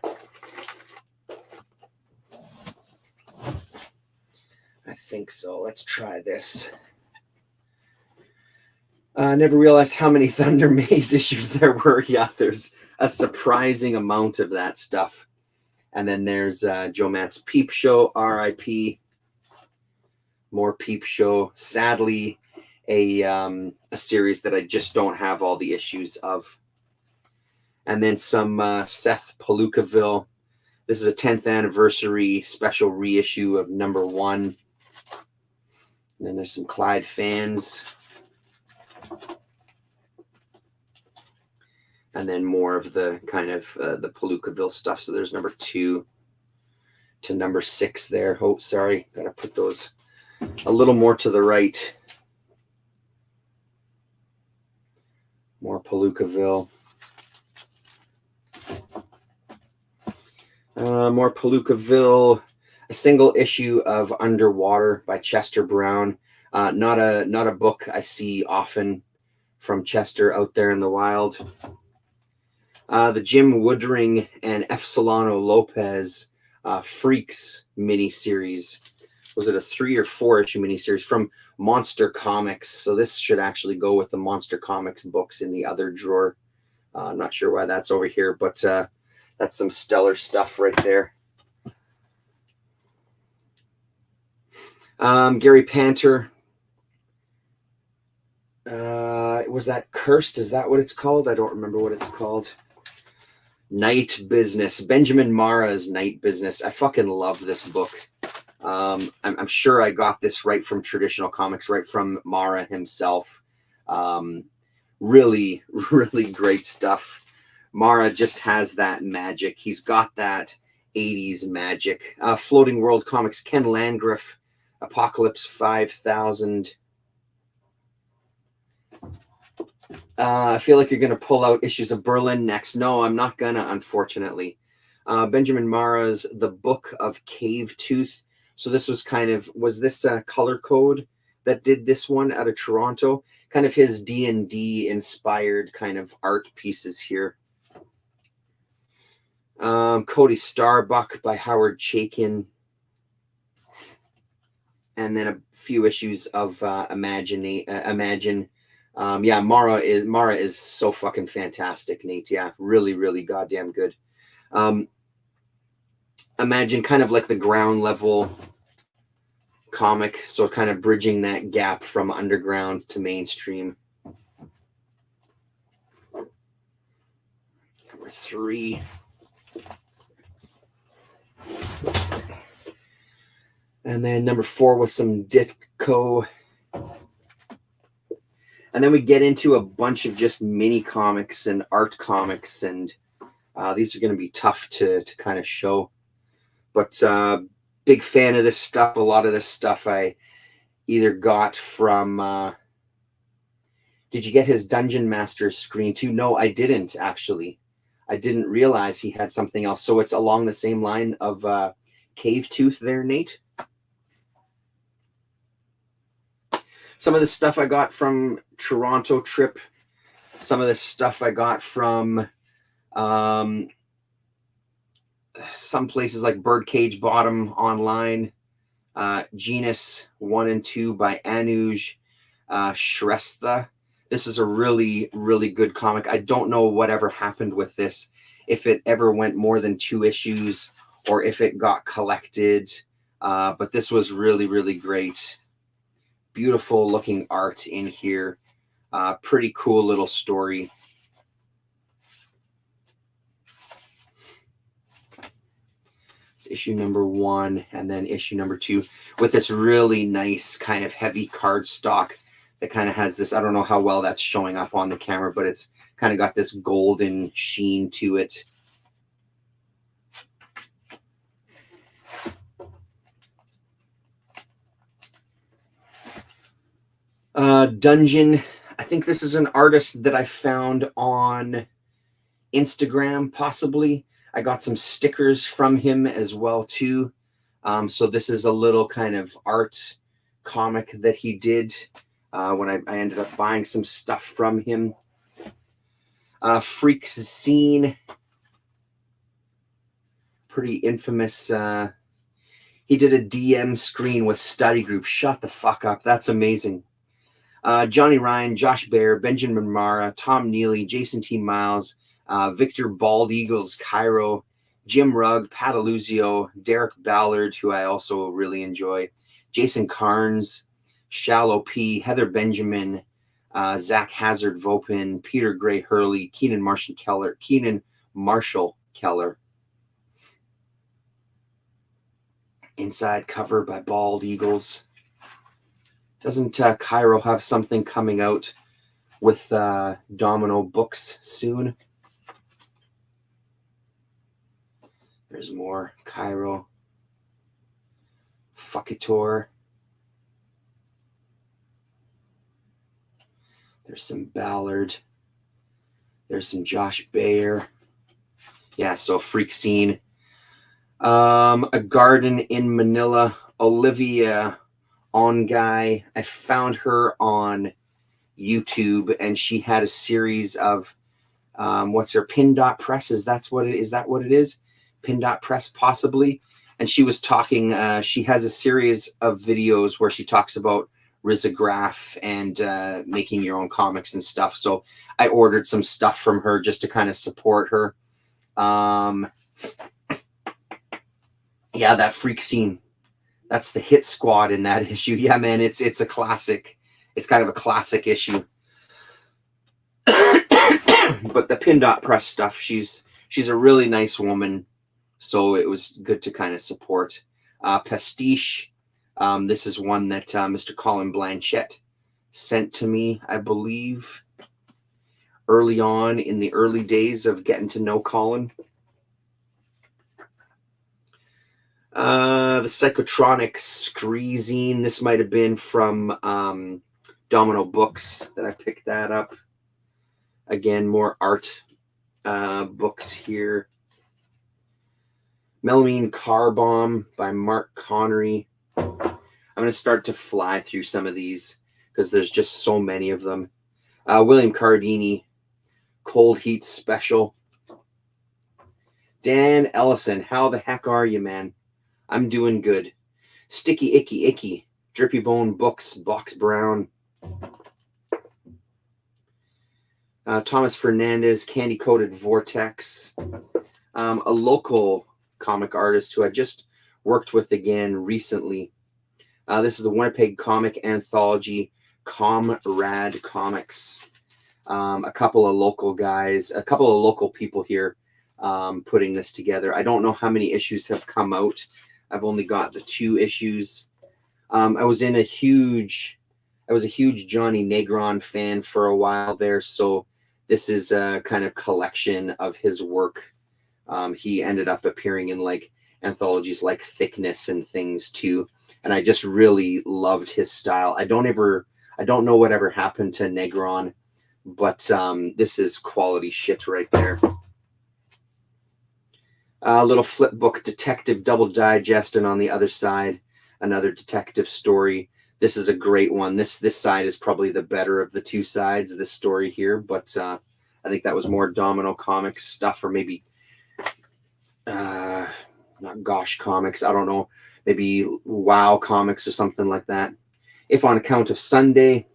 I think so. Let's try this. I never realized how many Thunder Maze issues there were. Yeah, there's a surprising amount of that stuff. And then there's Joe Matt's Peep Show, R.I.P. More Peep Show. Sadly, a series that I just don't have all the issues of. And then some Seth Palookaville. This is a 10th anniversary special reissue of #1. And then there's some Clyde Fans. And then more of the kind of the Palookaville stuff. So there's #2 to #6 there. Oh, sorry. Got to put those a little more to the right. More Palookaville. More Palookaville. A single issue of Underwater by Chester Brown. Not a book I see often from Chester out there in the wild. The Jim Woodring and F. Solano Lopez Freaks miniseries. Was it a 3 or 4 issue miniseries from Monster Comics? So this should actually go with the Monster Comics books in the other drawer. I'm not sure why that's over here, but that's some stellar stuff right there. Gary Panter. Was that Cursed? Is that what it's called? I don't remember what it's called. Night Business. Benjamin Mara's Night Business. I fucking love this book. I'm sure I got this right from Traditional Comics, right from Mara himself. Really, really great stuff. Mara just has that magic. He's got that 80s magic. Floating World Comics, Ken Landgraf, Apocalypse 5000. I feel like you're going to pull out issues of Berlin next. No, I'm not going to, unfortunately. Benjamin Mara's The Book of Cave Tooth. So this was kind of, was this Color Code that did this one out of Toronto? Kind of his D&D inspired kind of art pieces here. Cody Starbuck by Howard Chaykin. And then a few issues of Imagine. Yeah, Mara is so fucking fantastic, Nate. Yeah, really, really goddamn good. Imagine kind of like the ground level comic, so kind of bridging that gap from underground to mainstream. Number 3. And then number 4 with some Ditko. And then we get into a bunch of just mini comics and art comics, and these are going to be tough to kind of show. But big fan of this stuff. A lot of this stuff I either got from... did you get his Dungeon Master screen too? No, I didn't, actually. I didn't realize he had something else. So it's along the same line of Cave Tooth there, Nate. Some of the stuff I got from Toronto trip. Some of the stuff I got from some places like Birdcage Bottom online. Genus 1 and 2 by Anuj Shrestha. This is a really, really good comic. I don't know whatever happened with this. If it ever went more than 2 issues or if it got collected. But this was really, really great. Beautiful looking art in here. Pretty cool little story. It's issue number 1 and then issue number 2 with this really nice kind of heavy cardstock that kind of has this, I don't know how well that's showing up on the camera, but it's kind of got this golden sheen to it. Dungeon. I think this is an artist that I found on Instagram, possibly. I got some stickers from him as well, too. So this is a little kind of art comic that he did when I ended up buying some stuff from him. Freaks Scene. Pretty infamous. He did a DM screen with Study Group. Shut the fuck up. That's amazing. Johnny Ryan, Josh Baer, Benjamin Mara, Tom Neely, Jason T. Miles, Victor Bald Eagles, Cairo, Jim Rugg, Pat Aluzio, Derek Ballard, who I also really enjoy, Jason Carnes, Shallow P, Heather Benjamin, Zach Hazard Vopin, Peter Gray Hurley, Keenan Marshall Keller. Inside cover by Bald Eagles. Doesn't Cairo have something coming out with Domino Books soon? There's more Cairo. Fuckitor. There's some Ballard. There's some Josh Baer. Yeah, so Freak Scene. A Garden in Manila. Olivia Ongai. I found her on YouTube, and she had a series of what's her Pin Dot Press? Is that what it is? Pin Dot Press, possibly. And she was talking. She has a series of videos where she talks about risograph and making your own comics and stuff. So I ordered some stuff from her just to kind of support her. Yeah, that Freak Scene. That's the hit squad in that issue. Yeah, man, it's a classic. It's kind of a classic issue. But the Pin Dot Press stuff, she's a really nice woman, so it was good to kind of support. Pastiche. This is one that Mr. Colin Blanchett sent to me, I believe, early on in the early days of getting to know Colin. The Psychotronic Screezine. This might have been from Domino Books that I picked that up. Again, more art books here. Melamine Car Bomb by Mark Connery. I'm going to start to fly through some of these because there's just so many of them. William Cardini, Cold Heat Special. Dan Ellison, how the heck are you, man? I'm doing good. Sticky Icky Icky, Drippy Bone Books, Box Brown. Thomas Fernandez, Candy Coated Vortex. A local comic artist who I just worked with again recently. This is the Winnipeg Comic Anthology, Comrade Comics. A couple of local guys, a couple of local people here putting this together. I don't know how many issues have come out. I've only got the 2 issues. I was a huge Johnny Negron fan for a while there, so this is a kind of collection of his work. He ended up appearing in like anthologies like Thickness and things too, and I just really loved his style. I don't know whatever happened to Negron, but this is quality shit right there. A little flip book, Detective Double Digest, and on the other side, another detective story. This is a great one. This side is probably the better of the 2 sides, this story here, but I think that was more Domino Comics stuff, or maybe not Gosh Comics, I don't know, maybe Wow Comics or something like that. If on Account of Sunday.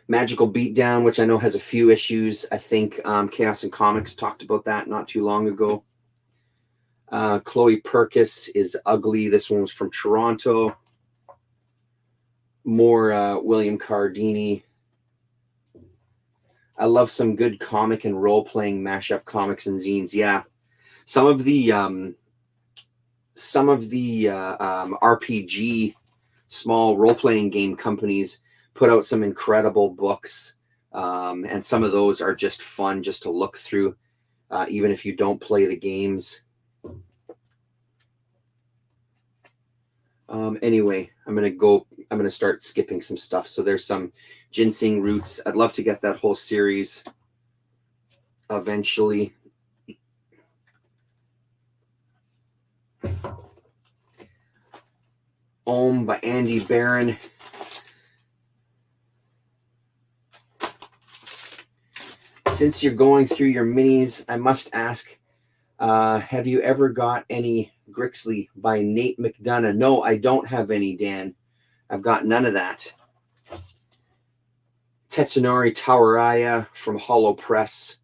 Magical Beatdown, which I know has a few issues. I think Chaos and Comics talked about that not too long ago. Chloe Perkis is Ugly. This one was from Toronto. More William Cardini. I love some good comic and role-playing mashup comics and zines. Yeah, some of the RPG small role-playing game companies put out some incredible books, and some of those are just fun just to look through, even if you don't play the games. Anyway, I'm gonna start skipping some stuff. So there's some Ginseng Roots. I'd love to get that whole series eventually. Ohm by Andy Barron. Since you're going through your minis, I must ask, have you ever got any Grixley by Nate McDonough? No, I don't have any, Dan. I've got none of that. Tetsunari Tawaraya from Hollow Press.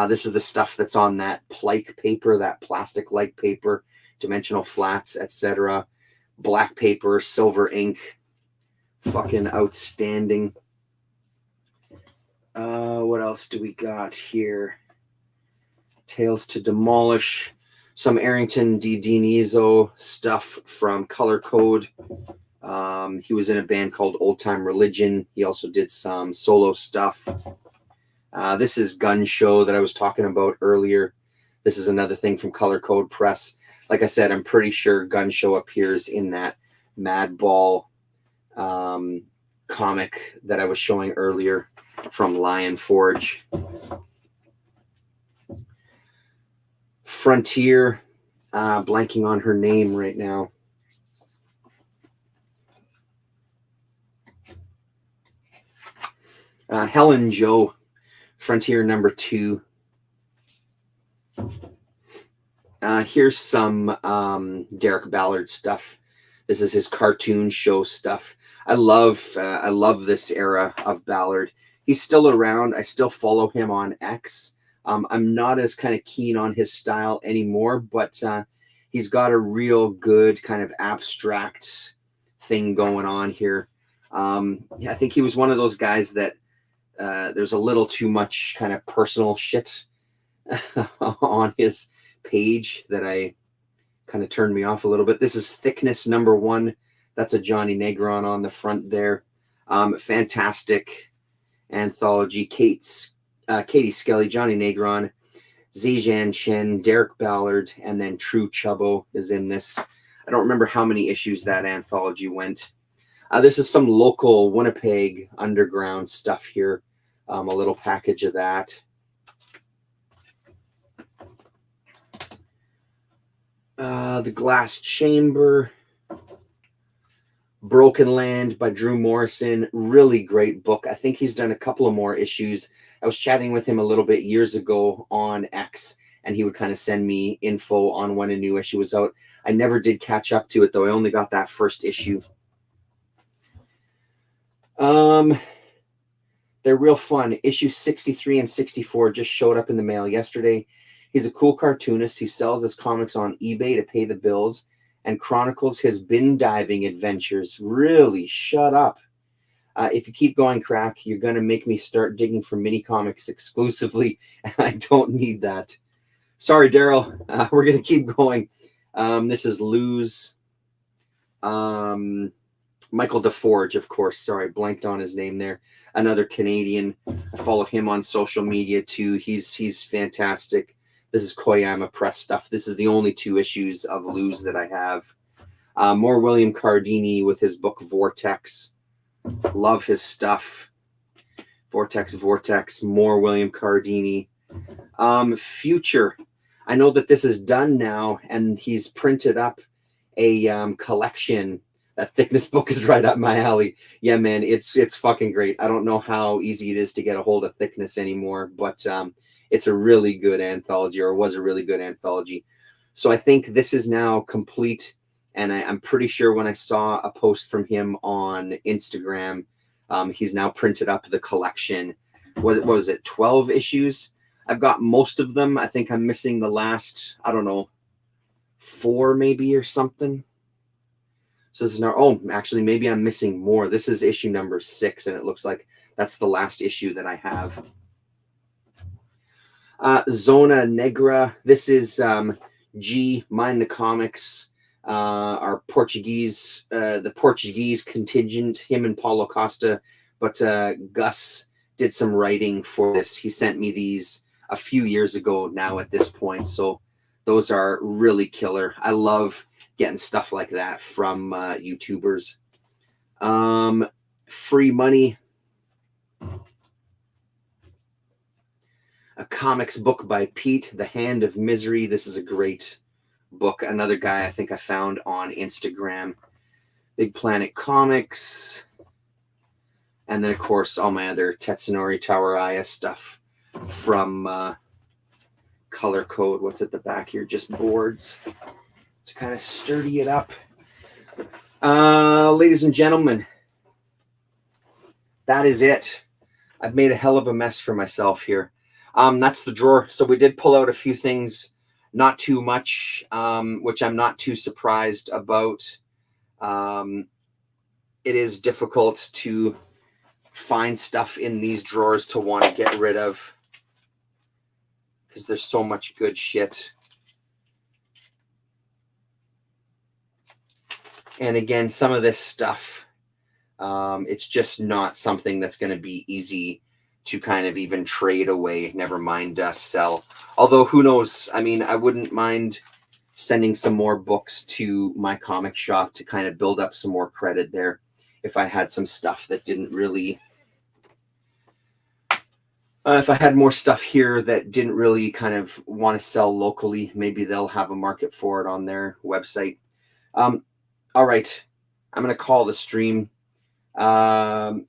This is the stuff that's on that Plike paper, that plastic-like paper, dimensional flats, etc. Black paper, silver ink. Fucking outstanding. What else do we got here? Tales to Demolish. Some Arrington Di Dinizo stuff from Color Code. He was in a band called Old Time Religion. He also did some solo stuff. This is Gun Show that I was talking about earlier. This is another thing from Color Code Press. Like I said, I'm pretty sure Gun Show appears in that Madball comic that I was showing earlier from Lion Forge. Frontier, blanking on her name right now. Helen Joe, Frontier number 2. Here's some Derek Ballard stuff. This is his cartoon show stuff. I love this era of Ballard. He's still around. I still follow him on X. I'm not as kind of keen on his style anymore, but he's got a real good kind of abstract thing going on here. I think he was one of those guys that there's a little too much kind of personal shit on his page that I kind of turned me off a little bit. This is Thickness number 1. That's a Johnny Negron on the front there. Fantastic anthology. Katie Skelly, Johnny Negron. Zijan Shen, Derek Ballard, and then True Chubbo is in this. I don't remember how many issues that anthology went. This is some local Winnipeg underground stuff here. A little package of that. The Glass Chamber. Broken Land by Drew Morrison. Really great book. I think he's done a couple of more issues. I was chatting with him a little bit years ago on X, and he would kind of send me info on when a new issue was out. I never did catch up to it, though. I only got that first issue. They're real fun. Issue 63 and 64 just showed up in the mail yesterday. He's a cool cartoonist. He sells his comics on eBay to pay the bills and chronicles his bin diving adventures. Really, shut up. If you keep going, Crack, you're going to make me start digging for mini comics exclusively, and I don't need that. Sorry, Daryl. We're going to keep going. This is Luz. Michael DeForge, of course. Sorry, blanked on his name there. Another Canadian. I follow him on social media, too. He's fantastic. This is Koyama Press stuff. This is the only 2 issues of Luz that I have. More William Cardini with his book Vortex. Love his stuff. Vortex. More William Cardini. Future. I know that this is done now, and he's printed up a collection. That Thickness book is right up my alley. Yeah, man, it's fucking great. I don't know how easy it is to get a hold of Thickness anymore, but it's a really good anthology, or was a really good anthology. So I think this is now complete, and I'm pretty sure when I saw a post from him on Instagram, he's now printed up the collection. What was it, 12 issues? I've got most of them. I think I'm missing the last, I don't know, 4 maybe or something. So this is now, oh, actually, maybe I'm missing more. This is issue number 6, and it looks like that's the last issue that I have. Zona Negra. This is G, Mind the Comics, our Portuguese, the Portuguese contingent, him and Paulo Costa. But Gus did some writing for this. He sent me these a few years ago now at this point. So those are really killer. I love getting stuff like that from YouTubers. Free Money. A comics book by Pete, The Hand of Misery. This is a great book. Another guy I think I found on Instagram. Big Planet Comics. And then, of course, all my other Tetsunori Tawaraya stuff from Color Code. What's at the back here? Just boards to kind of sturdy it up. Ladies and gentlemen, that is it. I've made a hell of a mess for myself here. That's the drawer. So we did pull out a few things, not too much, which I'm not too surprised about. It is difficult to find stuff in these drawers to want to get rid of because there's so much good shit. And again, some of this stuff, it's just not something that's going to be easy to kind of even trade away, never mind sell. Although, who knows? I mean, I wouldn't mind sending some more books to my comic shop to kind of build up some more credit there if I had some stuff that didn't really... if I had more stuff here that didn't really kind of want to sell locally, maybe they'll have a market for it on their website. All right, I'm going to call the stream. I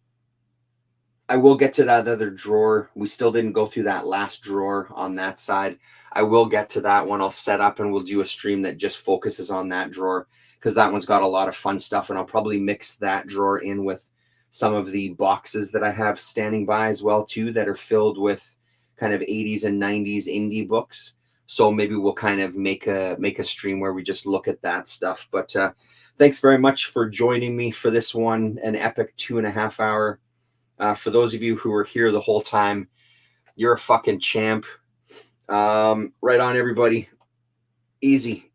will get to that other drawer. We still didn't go through that last drawer on that side. I will get to that one. I'll set up and we'll do a stream that just focuses on that drawer because that one's got a lot of fun stuff, and I'll probably mix that drawer in with some of the boxes that I have standing by as well too that are filled with kind of 80s and 90s indie books. So maybe we'll kind of make a stream where we just look at that stuff. But thanks very much for joining me for this one, an epic 2.5 hour. For those of you who were here the whole time, you're a fucking champ. Right on, everybody. Easy.